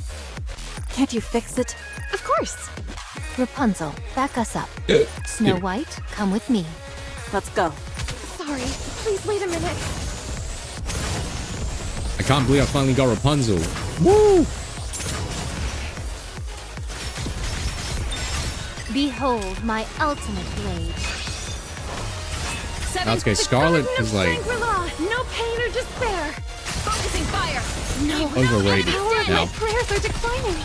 Can't you fix it? Of course. Rapunzel, back us up. Snow White, come with me. Let's go. Sorry, please wait a minute. I can't believe I finally got Rapunzel. Woo! Behold my ultimate blade. Okay, Scarlet is like No pain or despair. Focusing fire. No, overrated the power of now. my prayers are declining.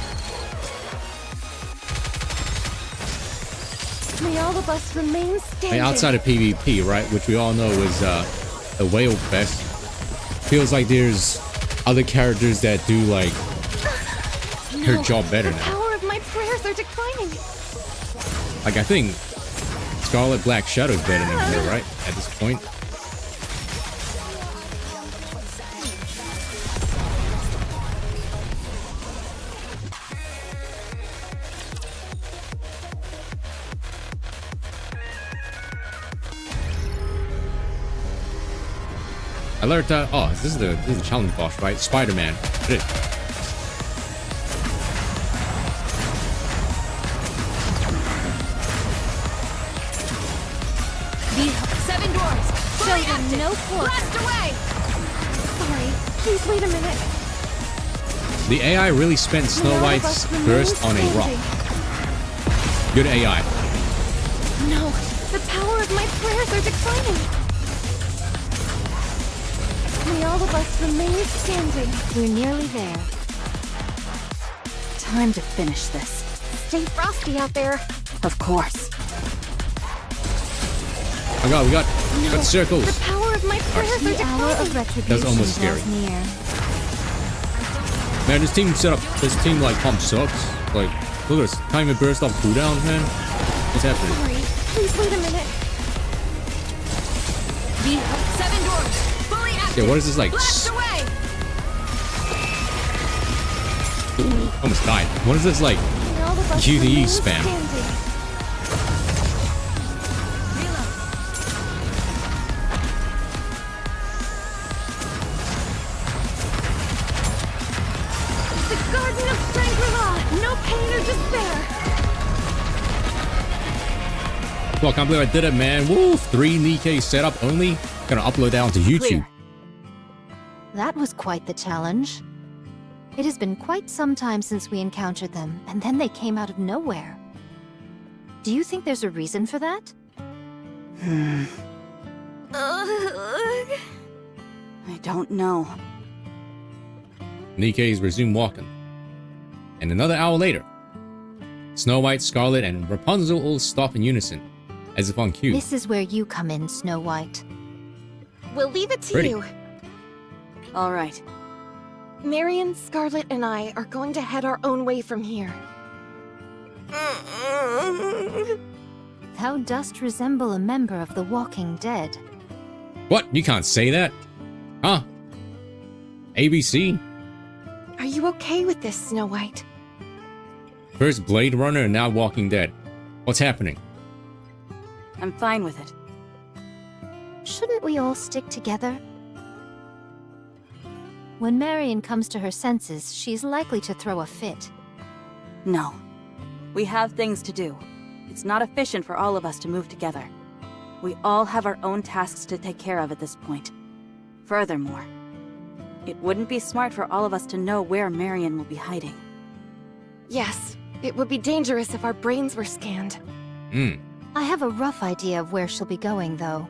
May all of us remain standing. Outside of PvP, right, which we all know is a whale fest. Feels like there's other characters that do like her job better The now. power of my prayers are declining. Like I think Scarlet Black Shadow's better than her, right? At this point. Alert! Oh, this is the challenge boss, right? Spider-Man. Shit. Seven dwarves, fully active. No force. Blast away. Sorry, please wait a minute. The AI really spent Snow White's burst on a rock. Good AI. No, the power of my prayers are declining. May all of us remain standing. We're nearly there. Time to finish this. Stay frosty out there. Of course. Oh god, we got circles. The power of my prayers are The hour declining. of retribution That's almost scary. draws near. Man, this team like pump sucks. Like, look at this. Can't even burst off cooldowns, man. What's happening? Sorry, please wait a minute. Seven dwarves, fully active. Yeah, what is this like? Blast away. Almost died. What is this like? May all of us QTE remain spam. standing. The Garden of Shangri-La! No pain or despair! Well, I can't believe I did it, man. Woo! 3 NIKKE setup only. Gonna upload that onto YouTube. Clear. That was quite the challenge. It has been quite some time since we encountered them, and then they came out of nowhere. Do you think there's a reason for that? I don't know. NIKKE's resume walking. And another hour later, Snow White, Scarlet, and Rapunzel all stop in unison, as if on cue. This is where you come in, Snow White. We'll leave it to Pretty. you. All right. Marion, Scarlet, and I are going to head our own way from here. Thou dost resemble a member of the Walking Dead. What? You can't say that? Huh? ABC? Are you okay with this, Snow White? First Blade Runner and now Walking Dead. What's happening? I'm fine with it. Shouldn't we all stick together? When Marion comes to her senses, she's likely to throw a fit. No. We have things to do. It's not efficient for all of us to move together. We all have our own tasks to take care of at this point. Furthermore, it wouldn't be smart for all of us to know where Marion will be hiding. Yes, it would be dangerous if our brains were scanned. I have a rough idea of where she'll be going, though.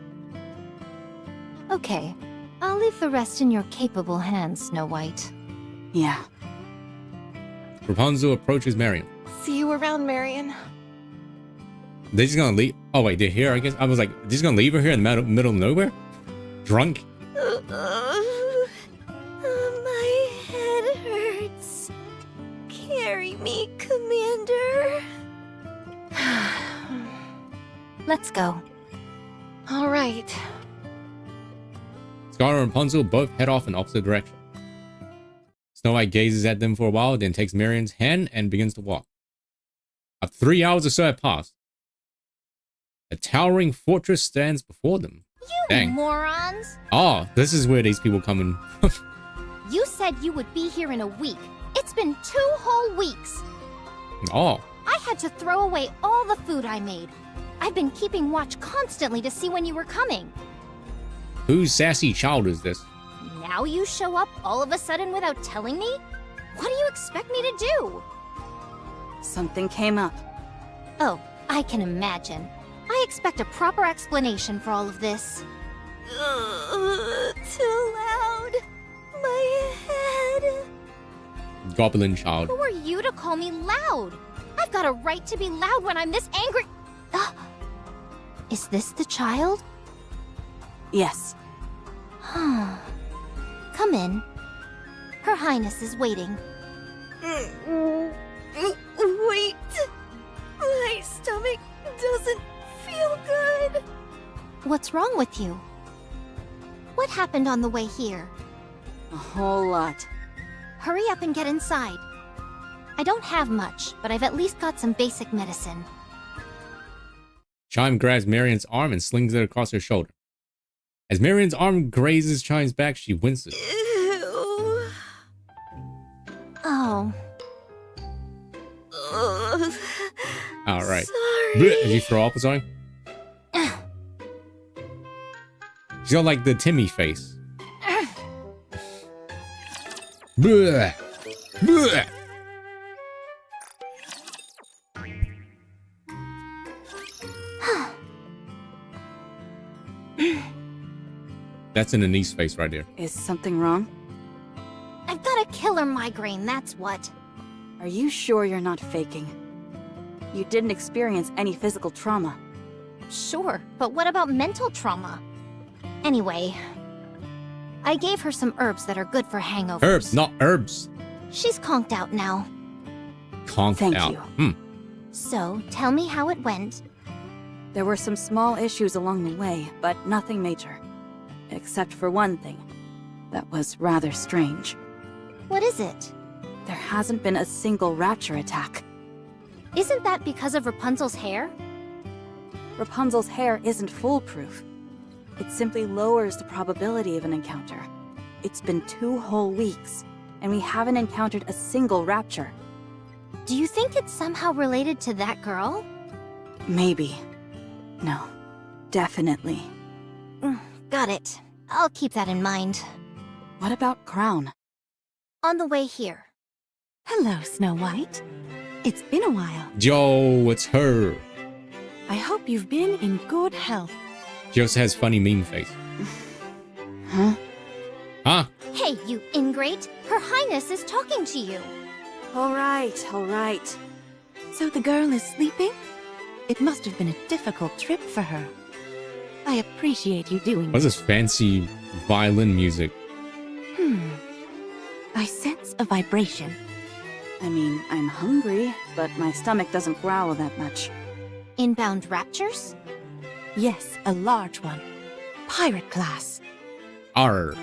Okay, I'll leave the rest in your capable hands, Snow White. Yeah. Rapunzel approaches Marion. See you around, Marion. They're just gonna leave. Oh wait, they're here. I guess I was like, just gonna leave her here in the middle of nowhere, drunk. My head hurts. Carry me, Commander. Let's go. All right. Scarlet and Rapunzel both head off in opposite directions. Snow White gazes at them for a while, then takes Marion's hand and begins to walk. After 3 hours or so have passed, a towering fortress stands before them. You Dang. morons! Oh, this is where these people come in. You said you would be here in a week. It's been 2 whole weeks. Oh, I had to throw away all the food I made. I've been keeping watch constantly to see when you were coming. whose sassy child is this? Now you show up all of a sudden without telling me? What do you expect me to do? Something came up. Oh, I can imagine. I expect a proper explanation for all of this. Too loud. My head. Goblin child. Who are you to call me loud? I've got a right to be loud when I'm this angry. Is this the child? Yes. Come in. Her Highness is waiting. Wait. My stomach doesn't feel good. What's wrong with you? What happened on the way here? A whole lot. Hurry up and get inside. I don't have much, but I've at least got some basic medicine. Chime grabs Marion's arm and slings it across her shoulder. As Marion's arm grazes Chime's back, she winces. Ew. Oh. Alright. Sorry. Did you throw up or something? She's got like the Timmy face. Bleh. Bleh. That's an Anise face right there. Is something wrong? I've got a killer migraine, that's what. Are you sure you're not faking? You didn't experience any physical trauma. Sure, but what about mental trauma? Anyway, I gave her some herbs that are good for hangovers. Herbs, not herbs. She's conked out now. Conked Thank out. you. So, tell me how it went. There were some small issues along the way, but nothing major. Except for one thing. That was rather strange. What is it? There hasn't been a single rapture attack. Isn't that because of Rapunzel's hair? Rapunzel's hair isn't foolproof. It simply lowers the probability of an encounter. It's been 2 whole weeks, and we haven't encountered a single rapture. Do you think it's somehow related to that girl? Maybe. No. Definitely. Got it. I'll keep that in mind. What about Crown? On the way here. Hello, Snow White. It's been a while. Yo, it's her. I hope you've been in good health. She also has funny meme face. Huh? Huh? Hey, you ingrate! Her Highness is talking to you! All right. So the girl is sleeping? It must have been a difficult trip for her. I appreciate you doing What's this fancy violin music? I sense a vibration. I mean, I'm hungry, but my stomach doesn't growl that much. Inbound raptures? Yes, a large one. Pirate class. Arr.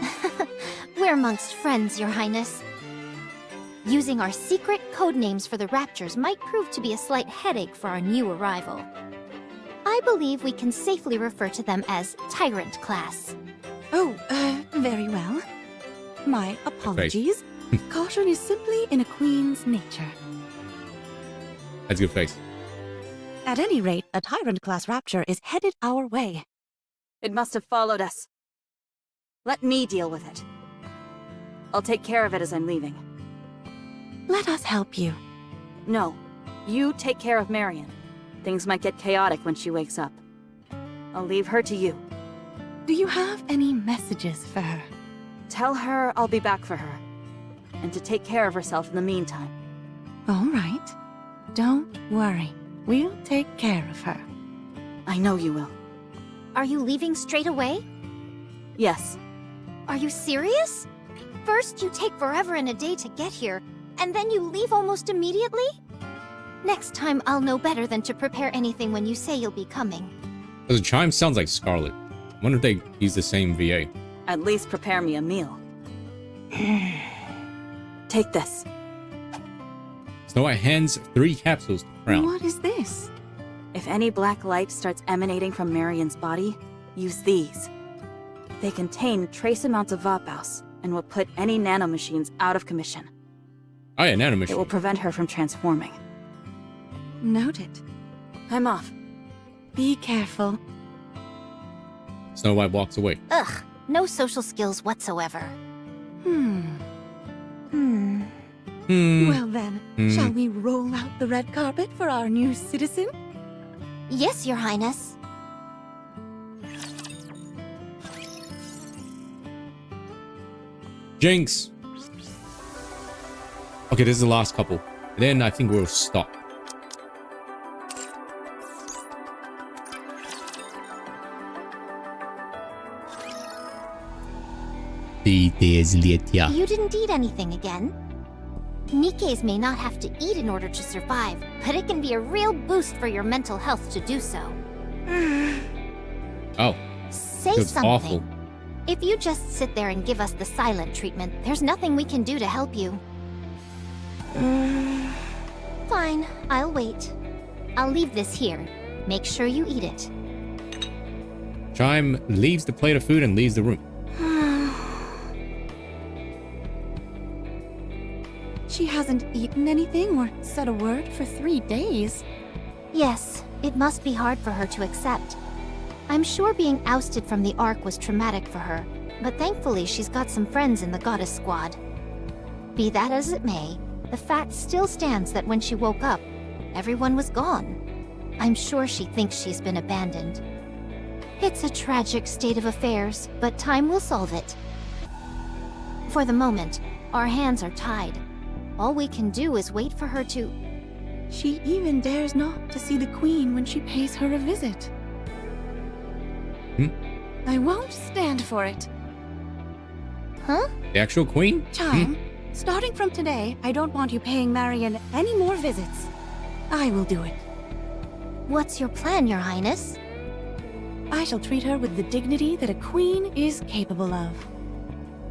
We're amongst friends, Your Highness. Using our secret code names for the raptures might prove to be a slight headache for our new arrival. I believe we can safely refer to them as Tyrant class. Oh, very well. My apologies. Caution is simply in a queen's nature. That's a good face. At any rate, a Tyrant-class rapture is headed our way. It must have followed us. Let me deal with it. I'll take care of it as I'm leaving. Let us help you. No, you take care of Marion. Things might get chaotic when she wakes up. I'll leave her to you. Do you have any messages for her? Tell her I'll be back for her. And to take care of herself in the meantime. All right. Don't worry. We'll take care of her. I know you will. Are you leaving straight away? Yes. Are you serious? First, you take forever and a day to get here, and then you leave almost immediately? Next time, I'll know better than to prepare anything when you say you'll be coming. The chime sounds like Scarlet. I wonder if they use the same VA. At least prepare me a meal. Take this. Snow White hands 3 capsules to Crown. What is this? If any black light starts emanating from Marion's body, use these. They contain trace amounts of Vaphaus and will put any nanomachines out of commission. Oh yeah, nanomachine. It will prevent her from transforming. Noted. I'm off. Be careful. Snow White walks away. Ugh, no social skills whatsoever. Well then, shall we roll out the red carpet for our new citizen? Yes, Your Highness. Jinx! Okay, this is the last couple. Then I think we'll stop. You didn't eat anything again? NIKKEs may not have to eat in order to survive, but it can be a real boost for your mental health to do so. Oh. Say That's something. awful. If you just sit there and give us the silent treatment, there's nothing we can do to help you. Fine, I'll wait. I'll leave this here. Make sure you eat it. Chime leaves the plate of food and leaves the room. She hasn't eaten anything or said a word for 3 days. Yes, it must be hard for her to accept. I'm sure being ousted from the Ark was traumatic for her, but thankfully she's got some friends in the Goddess Squad. Be that as it may, the fact still stands that when she woke up, everyone was gone. I'm sure she thinks she's been abandoned. It's a tragic state of affairs, but time will solve it. For the moment, our hands are tied. All we can do is wait for her to... She even dares not to see the Queen when she pays her a visit. I won't stand for it. Huh? The actual queen? Chime, starting from today, I don't want you paying Marion any more visits. I will do it. What's your plan, Your Highness? I shall treat her with the dignity that a queen is capable of.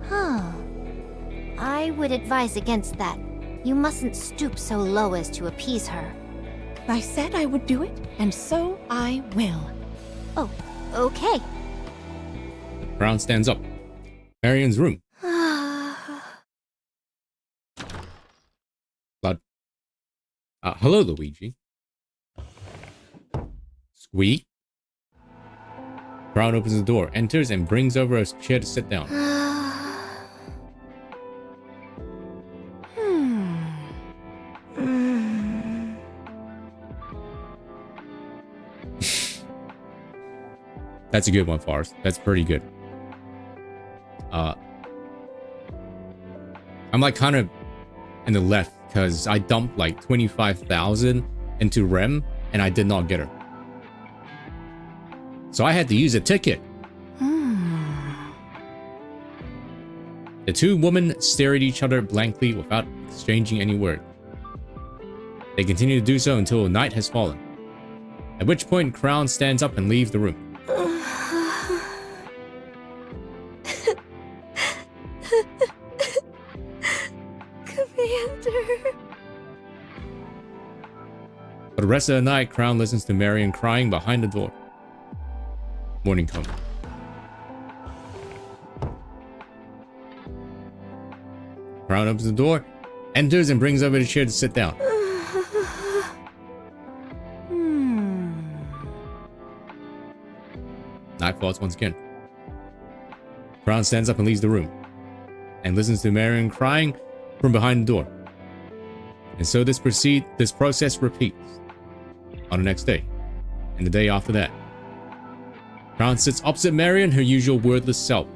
Huh. I would advise against that. You mustn't stoop so low as to appease her. I said I would do it, and so I will. Oh, okay. Crown stands up. Marion's room. Blood. Hello, Luigi. Squeak. Crown opens the door, enters, and brings over a chair to sit down. That's a good one, Forrest. That's pretty good. I'm like kind of in the left because I dumped like 25,000 into Rem and I did not get her. So I had to use a ticket. The two women stare at each other blankly without exchanging any word. They continue to do so until night has fallen. At which point, Crown stands up and leaves the room. Commander. For the rest of the night, Crown listens to Marion crying behind the door. Morning comes. Crown opens the door, enters, and brings over the chair to sit down. Night falls once again. Crown stands up and leaves the room, and listens to Marion crying from behind the door. And so this process repeats on the next day, and the day after that. Crown sits opposite Marion, her usual wordless self.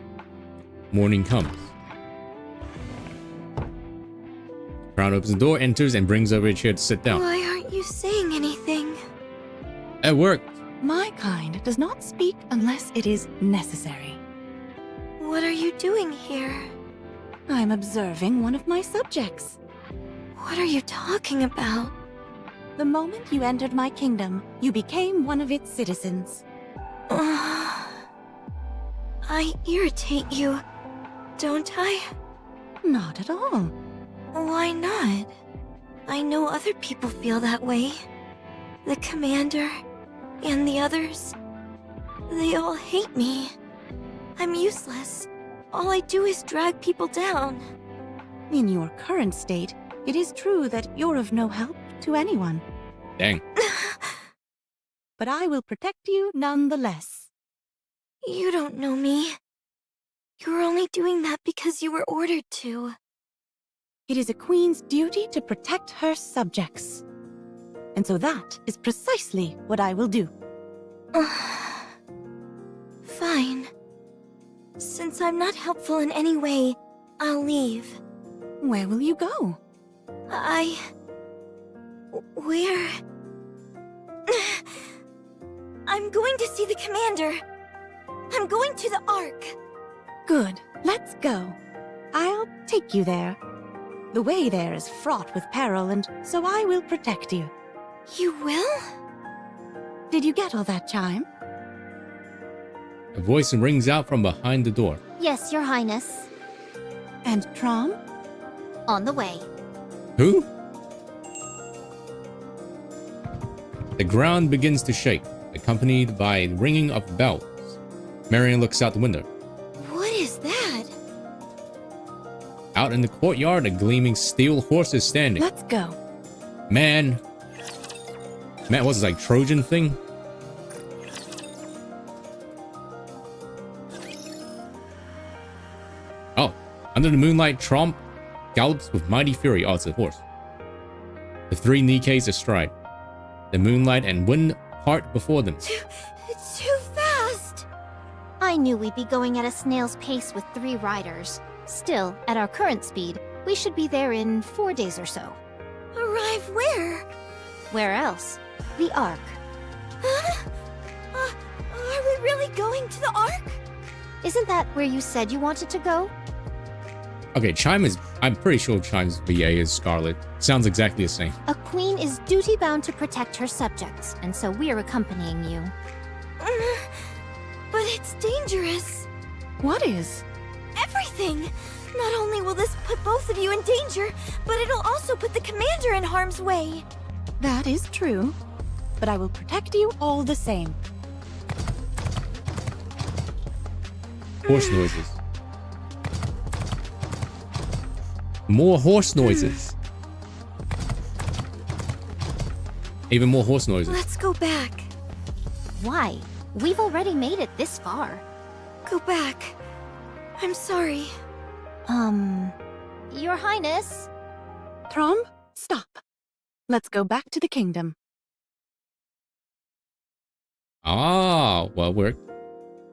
Morning comes. Crown opens the door, enters, and brings over a chair to sit down. Why aren't you saying anything? It worked. My kind does not speak unless it is necessary. What are you doing here? I'm observing one of my subjects. What are you talking about? The moment you entered my kingdom, you became one of its citizens. I irritate you, don't I? Not at all. Why not? I know other people feel that way. The commander and the others. They all hate me. I'm useless. All I do is drag people down. In your current state, it is true that you're of no help to anyone. Dang. But I will protect you nonetheless. You don't know me. You were only doing that because you were ordered to. It is a queen's duty to protect her subjects. And so that is precisely what I will do. Fine. Since I'm not helpful in any way, I'll leave. Where will you go? Where? I'm going to see the commander. I'm going to the Ark. Good. Let's go. I'll take you there. The way there is fraught with peril, and so I will protect you. You will? Did you get all that, Chime? A voice rings out from behind the door. Yes, Your Highness. And Trom? On the way. Who? The ground begins to shake, accompanied by the ringing of bells. Marion looks out the window. What is that? Out in the courtyard, a gleaming steel horse is standing. Let's go. Man, what's this, like Trojan thing? Oh, under the moonlight, Tromp gallops with mighty fury. Oh, it's a horse. The three NIKKEs astride. The moonlight and wind part before them. It's too fast! I knew we'd be going at a snail's pace with 3 riders. Still, at our current speed, we should be there in 4 days or so. Arrive where? Where else? The Ark. Are we really going to the Ark? Isn't that where you said you wanted to go? Okay, I'm pretty sure Chime's VA is Scarlet. Sounds exactly the same. A queen is duty-bound to protect her subjects, and so we're accompanying you. But it's dangerous. What is? Everything! Not only will this put both of you in danger, but it'll also put the commander in harm's way. That is true. But I will protect you all the same. Horse noises. More horse noises. Even more horse noises. Let's go back. Why? We've already made it this far. Go back. I'm sorry. Your Highness? Trom, stop. Let's go back to the kingdom. Ah, well worked.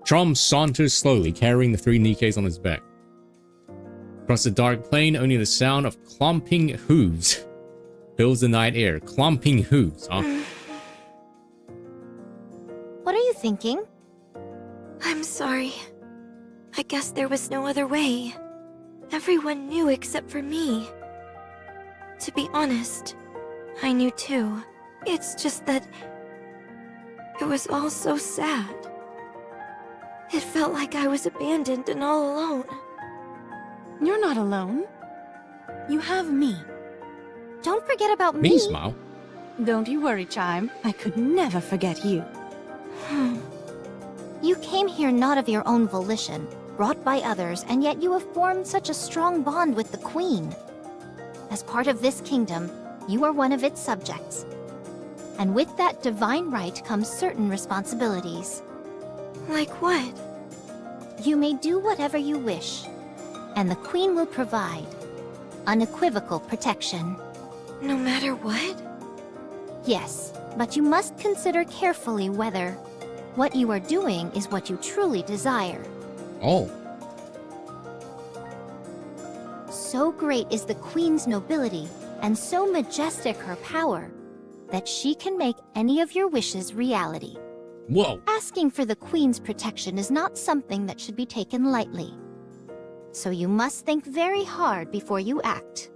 Trom saunters slowly, carrying the 3 NIKKEs on his back. Across the dark plain, only the sound of clomping hooves fills the night air. Clomping hooves, huh? What are you thinking? I'm sorry. I guess there was no other way. Everyone knew except for me. To be honest, I knew too. It's just that it was all so sad. It felt like I was abandoned and all alone. You're not alone. You have me. Don't forget about me. Me, Smile. Don't you worry, Chime. I could never forget you. You came here not of your own volition, brought by others, and yet you have formed such a strong bond with the Queen. As part of this kingdom, you are one of its subjects. And with that divine right comes certain responsibilities. Like what? You may do whatever you wish, and the Queen will provide unequivocal protection. No matter what? Yes, but you must consider carefully whether what you are doing is what you truly desire. Oh. So great is the Queen's nobility, and so majestic her power, that she can make any of your wishes reality. Whoa. Asking for the Queen's protection is not something that should be taken lightly. So you must think very hard before you act.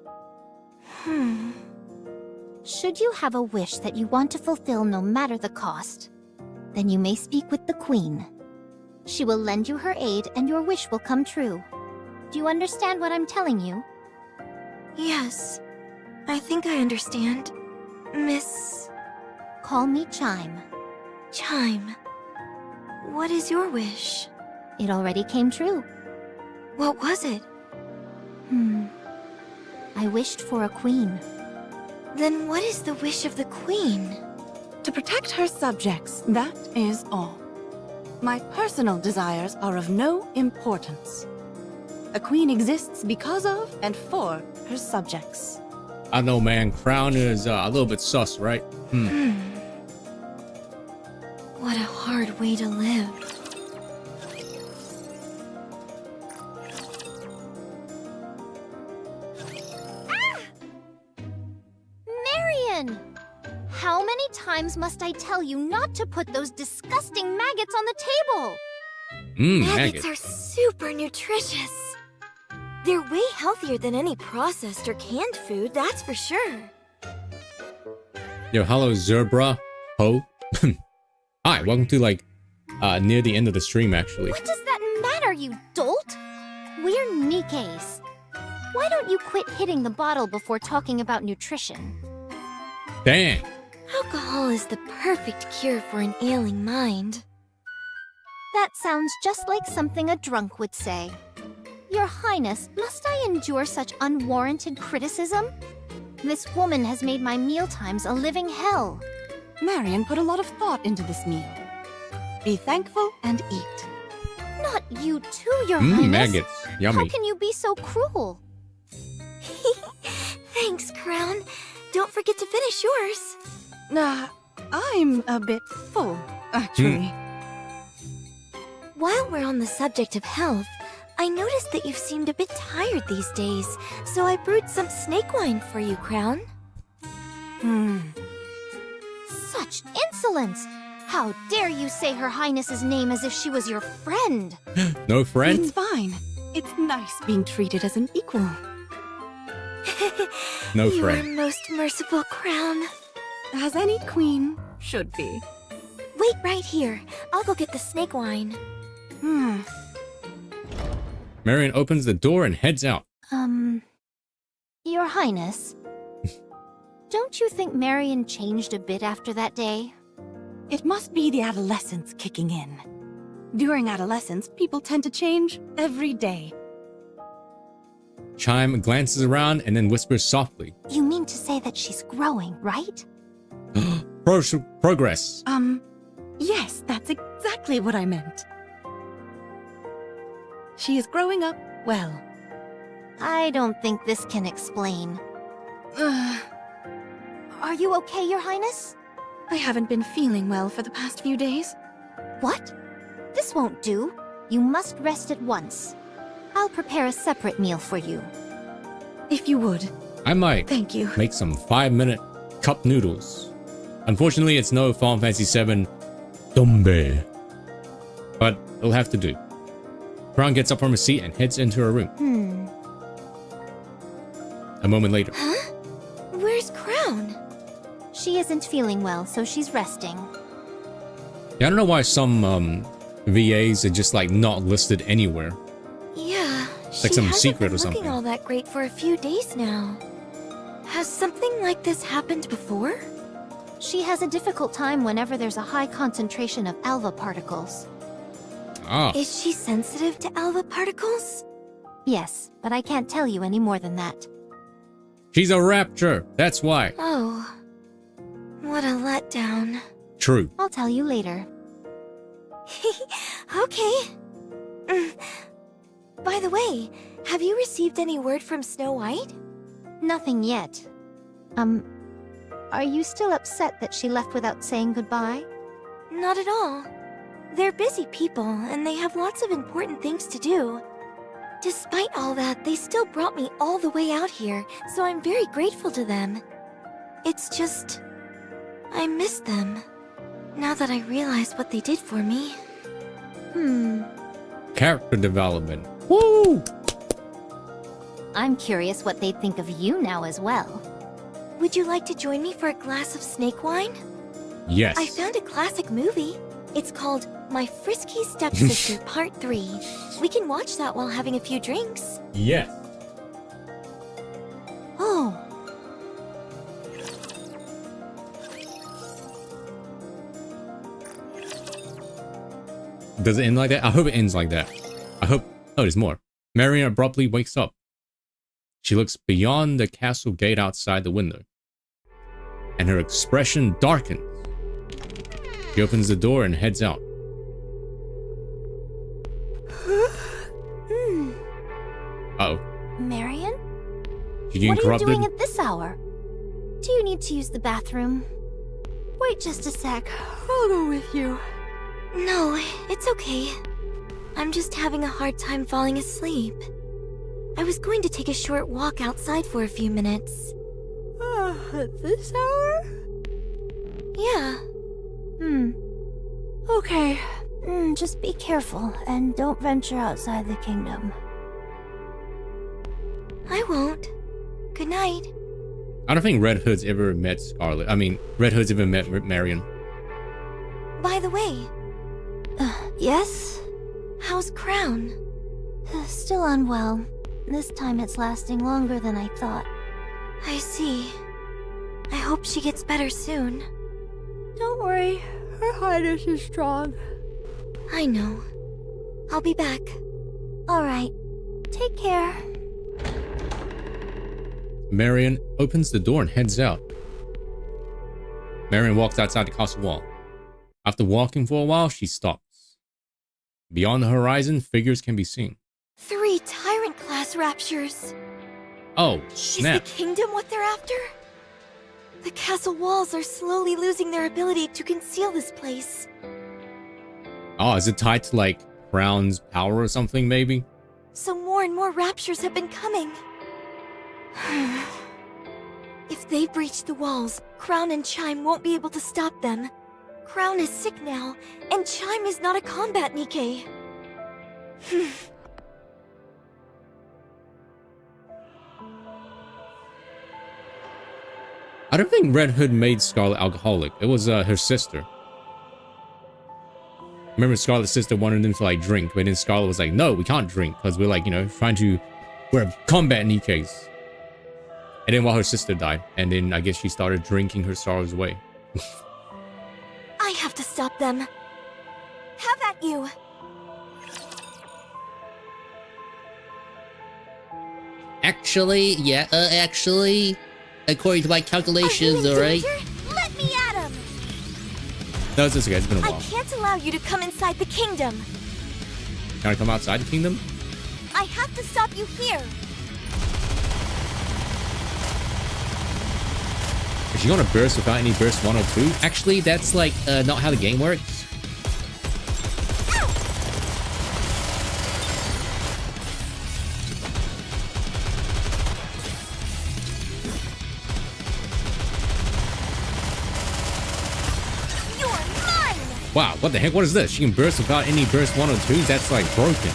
Should you have a wish that you want to fulfill no matter the cost, then you may speak with the Queen. She will lend you her aid and your wish will come true. Do you understand what I'm telling you? Yes. I think I understand. Miss... Call me Chime. Chime. What is your wish? It already came true. What was it? I wished for a queen. Then what is the wish of the Queen? To protect her subjects, that is all. My personal desires are of no importance. A queen exists because of and for her subjects. I know, man. Crown is a little bit sus, right? What a hard way to live. Marion! How many times must I tell you not to put those disgusting maggots on the table? Maggots are super nutritious. They're way healthier than any processed or canned food, that's for sure. Yo, hello, Zerbra. Ho. Hi, welcome to, near the end of the stream, actually. What does that matter, you dolt? We're NIKKEs. Why don't you quit hitting the bottle before talking about nutrition? Dang. Alcohol is the perfect cure for an ailing mind. That sounds just like something a drunk would say. Your Highness, must I endure such unwarranted criticism? This woman has made my mealtimes a living hell. Marion put a lot of thought into this meal. Be thankful and eat. Not you too, Your Highness. Maggots. Yummy. How can you be so cruel? Thanks, Crown. Don't forget to finish yours. I'm a bit full, actually. While we're on the subject of health, I noticed that you've seemed a bit tired these days, so I brewed some snake wine for you, Crown. Such insolence! How dare you say Her Highness's name as if she was your friend? No friend? It's fine. It's nice being treated as an equal. No You are friend. most merciful, Crown. As any queen should be. Wait right here. I'll go get the snake wine. Marion opens the door and heads out. Your Highness. Don't you think Marion changed a bit after that day? It must be the adolescence kicking in. During adolescence, people tend to change every day. Chime glances around and then whispers softly. You mean to say that she's growing, right? Progress. Yes, that's exactly what I meant. She is growing up well. I don't think this can explain. Are you okay, Your Highness? I haven't been feeling well for the past few days. What? This won't do. You must rest at once. I'll prepare a separate meal for you. If you would. I might. Thank you. Make some 5-minute cup noodles. Unfortunately, it's no Final Fantasy VII Dombe. But it'll have to do. Crown gets up from her seat and heads into her room. A moment later. Huh? Where's Crown? She isn't feeling well, so she's resting. Yeah, I don't know why some VAs are just like not listed anywhere. Yeah, Like some secret or looking something. all that great for a few days now. Has something like this happened before? She has a difficult time whenever there's a high concentration of alpha particles. Ah. Is she sensitive to alpha particles? Yes, but I can't tell you any more than that. She's a rapture. That's why. Oh, what a letdown. True. I'll tell you later. Okay. By the way, have you received any word from Snow White? Nothing yet. Are you still upset that she left without saying goodbye? Not at all. They're busy people, and they have lots of important things to do. Despite all that, they still brought me all the way out here, so I'm very grateful to them. It's just... I miss them. Now that I realize what they did for me. Character development. Woo! I'm curious what they'd think of you now as well. Would you like to join me for a glass of snake wine? Yes. I found a classic movie. It's called My Frisky Stepsister Part 3. We can watch that while having a few drinks. Yes. Oh. Does it end like that? I hope it ends like that. I hope... Oh, there's more. Marion abruptly wakes up. She looks beyond the castle gate outside the window. And her expression darkens. She opens the door and heads out. Uh-oh. Marion? She getting What are you corrupted? doing at this hour? Do you need to use the bathroom? Wait just a sec. I'll go with you. No, it's okay. I'm just having a hard time falling asleep. I was going to take a short walk outside for a few minutes. At this hour? Yeah. Okay. Just be careful and don't venture outside the kingdom. I won't. Good night. I don't think Red Hood's ever met Scarlet. I mean, Red Hood's ever met Marion. By the way, Yes? how's Crown? Still unwell. This time it's lasting longer than I thought. I see. I hope she gets better soon. Don't worry. Her Highness is strong. I know. I'll be back. Alright. Take care. Marion opens the door and heads out. Marion walks outside the castle wall. After walking for a while, she stops. Beyond the horizon, figures can be seen. 3 Tyrant-class raptures. Oh, Is snap. the kingdom what they're after? The castle walls are slowly losing their ability to conceal this place. Oh, is it tied to like Crown's power or something, maybe? So more and more raptures have been coming. If they breach the walls, Crown and Chime won't be able to stop them. Crown is sick now, and Chime is not a combat Nikke. I don't think Red Hood made Scarlet alcoholic. It was her sister. Remember, Scarlet's sister wanted them to like drink, but then Scarlet was like, no, we can't drink because we're like, you know, we're combat Nikkes. And then while her sister died, and then I guess she started drinking her sorrows away. I have to stop them. Have at you. Actually, according to my calculations, alright? Let me at him. No, it's okay. It's been a I while. can't allow you to come inside the kingdom. Can I come outside the kingdom? I have to stop you here. Is she gonna burst without any burst 1 or 2? Actually, that's like not how the game works. Wow, what the heck? What is this? She can burst without any burst 1 or 2s? That's like broken.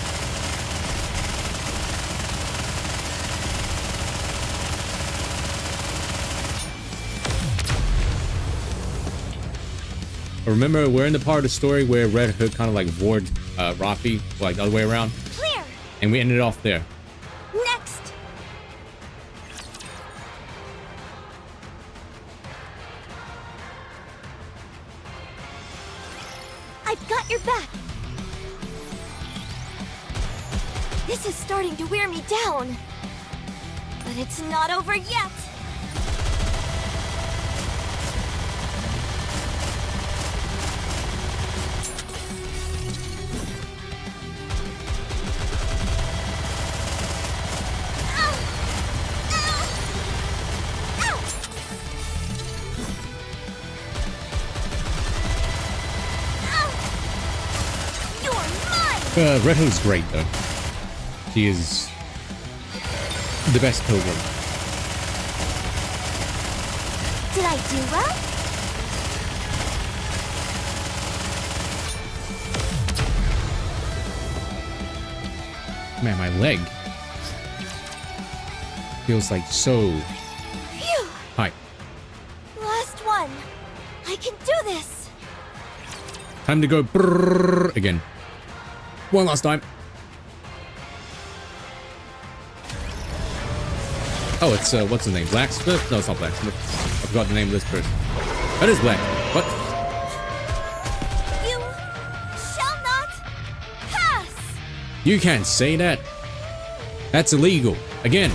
Remember, we're in the part of the story where Red Hood kind of like warred Rafi, like the other way around? Clear. And we ended off there. Next. I've got your back. This is starting to wear me down. But it's not over yet. Red Hood's great though. She is the best pilgrim. Did I do well? Man, my leg feels like so Phew. high. Last one. I can do this. Time to go brrrr again. One last time. Oh, it's what's his name? Blacksmith? No, it's not Blacksmith. I forgot the name of this person. That is Black. What? You shall not pass. You can't say that. That's illegal. Again.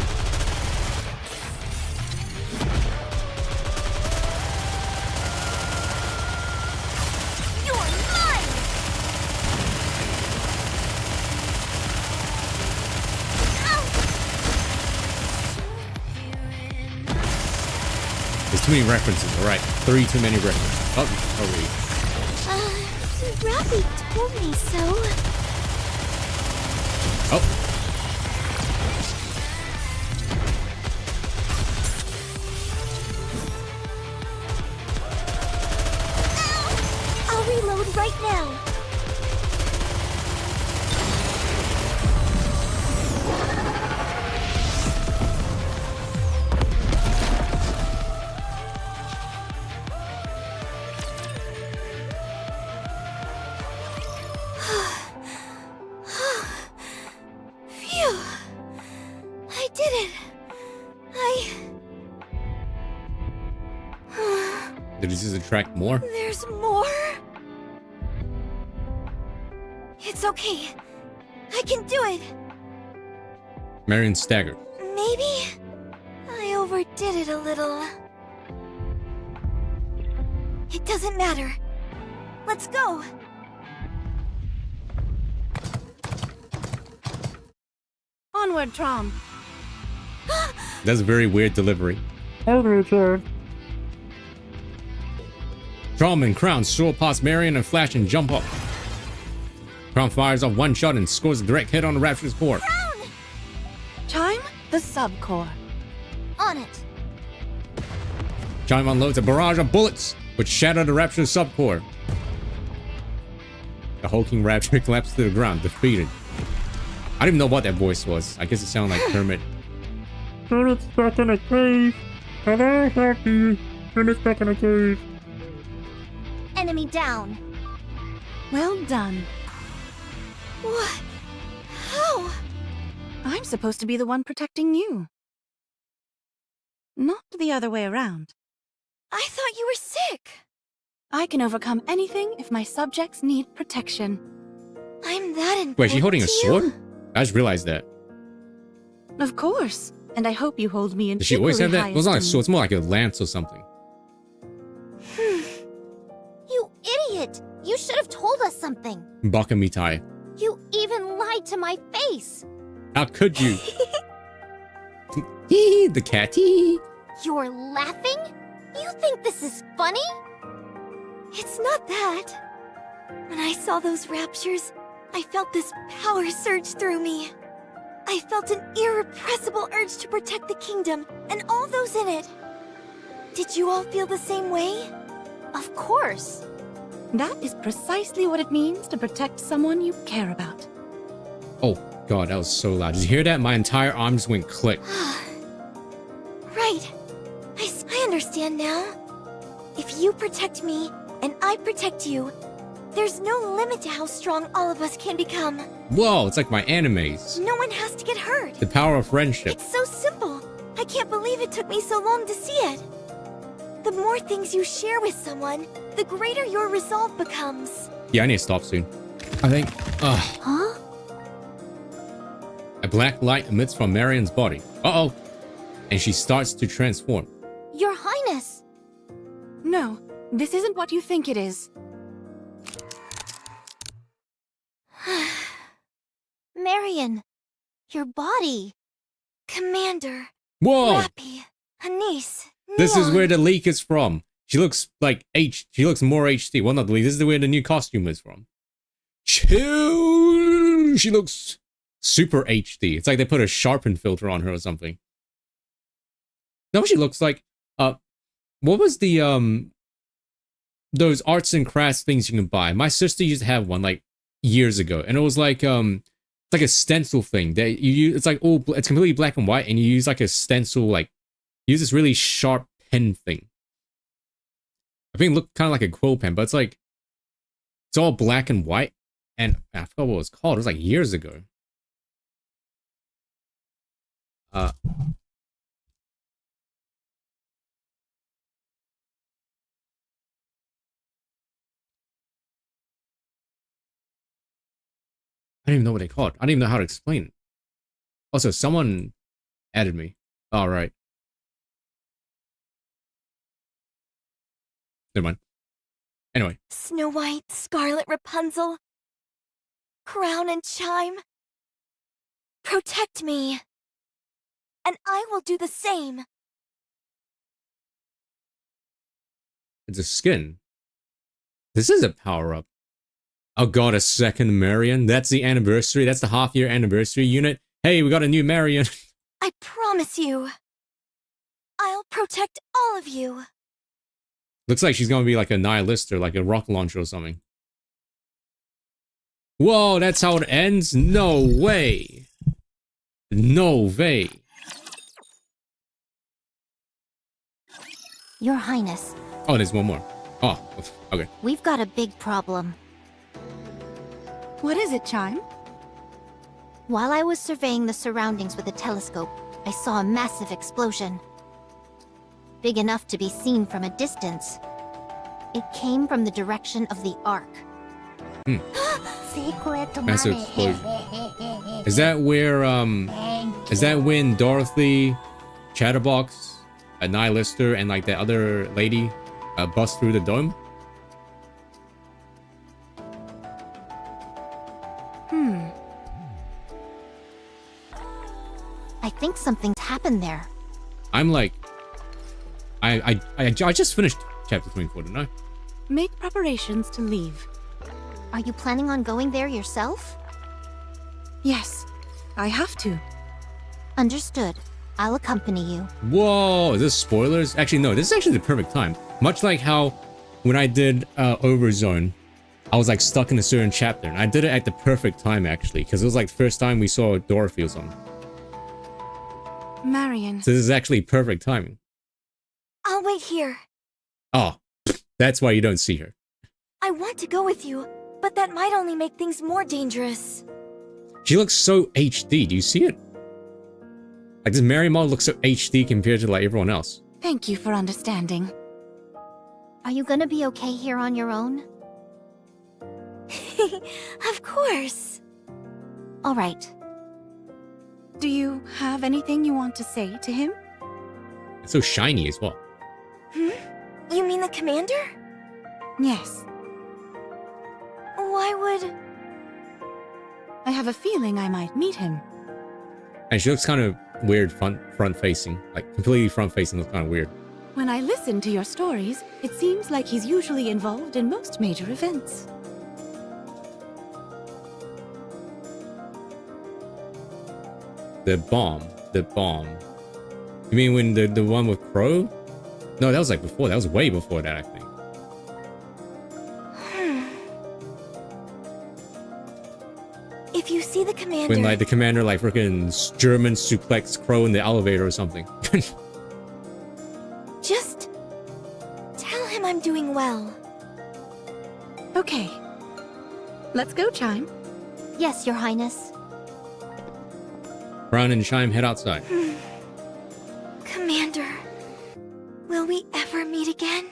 Too many references. All right, 3 too many references. Oh, Rafi told me so. Oh. I'll reload right now. Did this attract more? There's more? It's okay. I can do it. Marion staggered. Maybe I overdid it a little. It doesn't matter. Let's go. Onward, Trom. That's a very weird delivery. Trom and Crown soar past Marion and Flash and jump up. Crown fires off one shot and scores a direct hit on the Rapture's core. Crown! Chime the subcore. On it. Chime unloads a barrage of bullets, which shatter the Rapture's subcore. The hulking Rapture collapses to the ground, defeated. I don't even know what that voice was. I guess it sounded like Kermit. Kermit's stuck in a cave. Hello, Happy. Kermit's stuck in a cave. Enemy down. Well done. What? How? I'm supposed to be the one protecting you. not the other way around. I thought you were sick. I can overcome anything if my subjects need protection. I'm that important. Wait, is she holding a to sword? you? I just realized that. Of course, and I hope you hold me in Does she always have equally that? high Well, it's not a esteem. sword, it's more like a lance or something. You idiot! You should have told us something. Baka mitai. You even lied to my face. How could you? Hee, the catty. You're laughing? You think this is funny? It's not that. When I saw those raptures, I felt this power surge through me. I felt an irrepressible urge to protect the kingdom and all those in it. Did you all feel the same way? Of course. That is precisely what it means to protect someone you care about. Oh, God, that was so loud. Did you hear that? My entire arm just went click. Right. I understand now. If you protect me and I protect you, there's no limit to how strong all of us can become. Whoa, it's like my animes. No one has to get hurt. The power of friendship. It's so simple. I can't believe it took me so long to see it. The more things you share with someone, the greater your resolve becomes. Yeah, I need to stop soon. I think, Huh? a black light emits from Marion's body. Uh-oh. And she starts to transform. Your Highness! No, this isn't what you think it is. Marion, your body. Commander. Whoa! Rappy. Anise. This is Neon. where the leak is from. She looks like she looks more HD. Well, not the leak. This is where the new costume is from. She looks super HD. It's like they put a sharpen filter on her or something. No, she looks like what was the those arts and crafts things you can buy? My sister used to have one like years ago, and it was like it's like a stencil thing that you use. It's like it's completely black and white, and you use like a stencil, like use this really sharp pen thing. I think it looked kind of like a quill pen, but it's like it's all black and white, and I forgot what it was called. It was like years ago. I don't even know what they called. I don't even know how to explain it. Also, someone added me. All right. Never mind. Anyway. Snow White, Scarlet Rapunzel. Crown and Chime. Protect me. And I will do the same. It's a skin. This is a power-up. Oh god, a second Marion? That's the anniversary? That's the half-year anniversary unit? Hey, we got a new Marion. I promise you. I'll protect all of you. Looks like she's gonna be like a nihilist or like a rocket launcher or something. Whoa, that's how it ends? No way. No way. Your Highness, Oh, there's one more. Oh, okay. we've got a big problem. What is it, Chime? While I was surveying the surroundings with a telescope, I saw a massive explosion. Big enough to be seen from a distance. It came from the direction of the Ark. Massive explosion. Is that where, is that when Dorothy, Chatterbox, a nihilister, and like that other lady bust through the dome? I think something's happened there. I'm like, I just finished chapter 24, didn't I? Make preparations to leave. Are you planning on going there yourself? Yes, I have to. Understood. I'll accompany you. Whoa, is this spoilers? Actually, no, this is actually the perfect time. Much like how when I did Overzone, I was like stuck in a certain chapter, and I did it at the perfect time actually, because it was like the first time we saw Dorothy or something. Marion. So this is actually perfect timing. I'll wait here. Oh, that's why you don't see her. I want to go with you, but that might only make things more dangerous. She looks so HD. Do you see it? Like this Marymount looks so HD compared to like everyone else. Thank you for understanding. Are you gonna be okay here on your own? Of course. All right. Do you have anything you want to say to him? It's so shiny as well. Hmm? You mean the commander? Yes. Why would... I have a feeling I might meet him. And she looks kind of weird front facing. Like completely front facing looks kind of weird. When I listen to your stories, it seems like he's usually involved in most major events. The bomb. You mean when the one with Crow? No, that was like before. That was way before that, I think. If you see the commander... When like the commander like freaking German suplex Crow in the elevator or something. Just... tell him I'm doing well. Okay. Let's go, Chime. Yes, Your Highness. Brown and Chime head outside. Commander, will we ever meet again?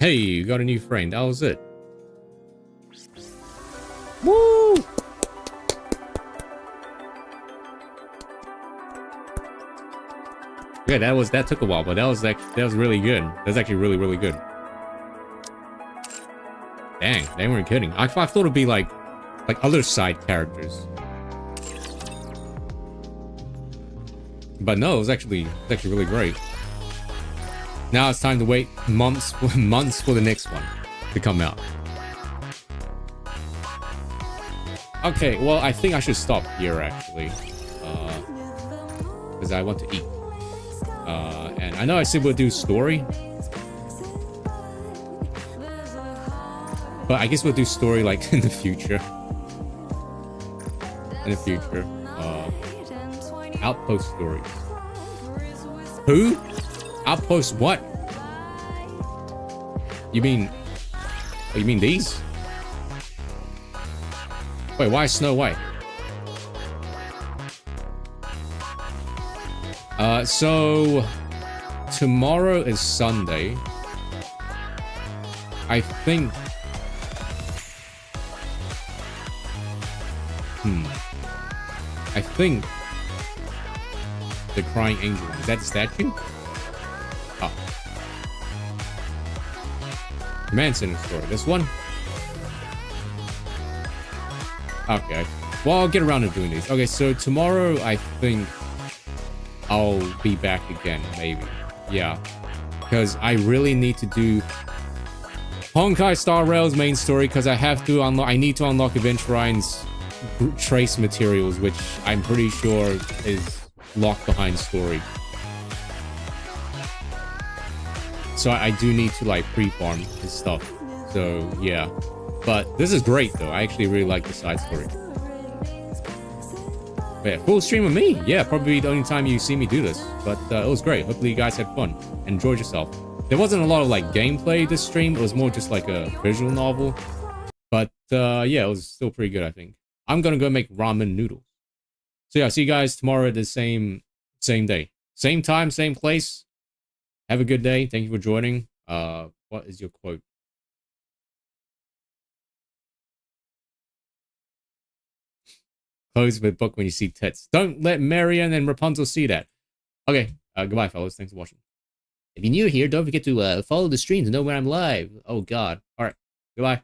Hey, you got a new friend. That was it. Woo! Yeah, that took a while, but that was really good. That was actually really good. Dang, they weren't kidding. I thought it'd be like other side characters. But no, it was actually really great. Now it's time to wait months for the next one to come out. Okay, well, I think I should stop here actually. Because I want to eat. And I know I said we'll do story. But I guess we'll do story like in the future. Outpost stories. Who? Outpost what? You mean these? Wait, why Snow White? So tomorrow is Sunday. I think I think the Crying Angel, is that the statue? Oh. Command Center story. This one? Okay. Well, I'll get around to doing these. Okay, so tomorrow I think I'll be back again, maybe. Yeah. Because I really need to do Honkai Star Rail's main story because I need to unlock Adventure Ryan's trace materials, which I'm pretty sure is locked behind story. So I do need to like pre-farm his stuff. So yeah. But this is great though. I actually really like the side story. But yeah, full stream with me. Yeah, probably the only time you see me do this. But it was great. Hopefully you guys had fun. Enjoyed yourself. There wasn't a lot of like gameplay this stream. It was more just like a visual novel. But yeah, it was still pretty good, I think. I'm gonna go make ramen noodles. So yeah, see you guys tomorrow at the same day. Same time, same place. Have a good day. Thank you for joining. What is your quote? Close the book when you see tits. Don't let Marion and Rapunzel see that. Okay, goodbye, fellas. Thanks for watching. If you're new here, don't forget to follow the stream to know when I'm live. Oh, God. All right, goodbye.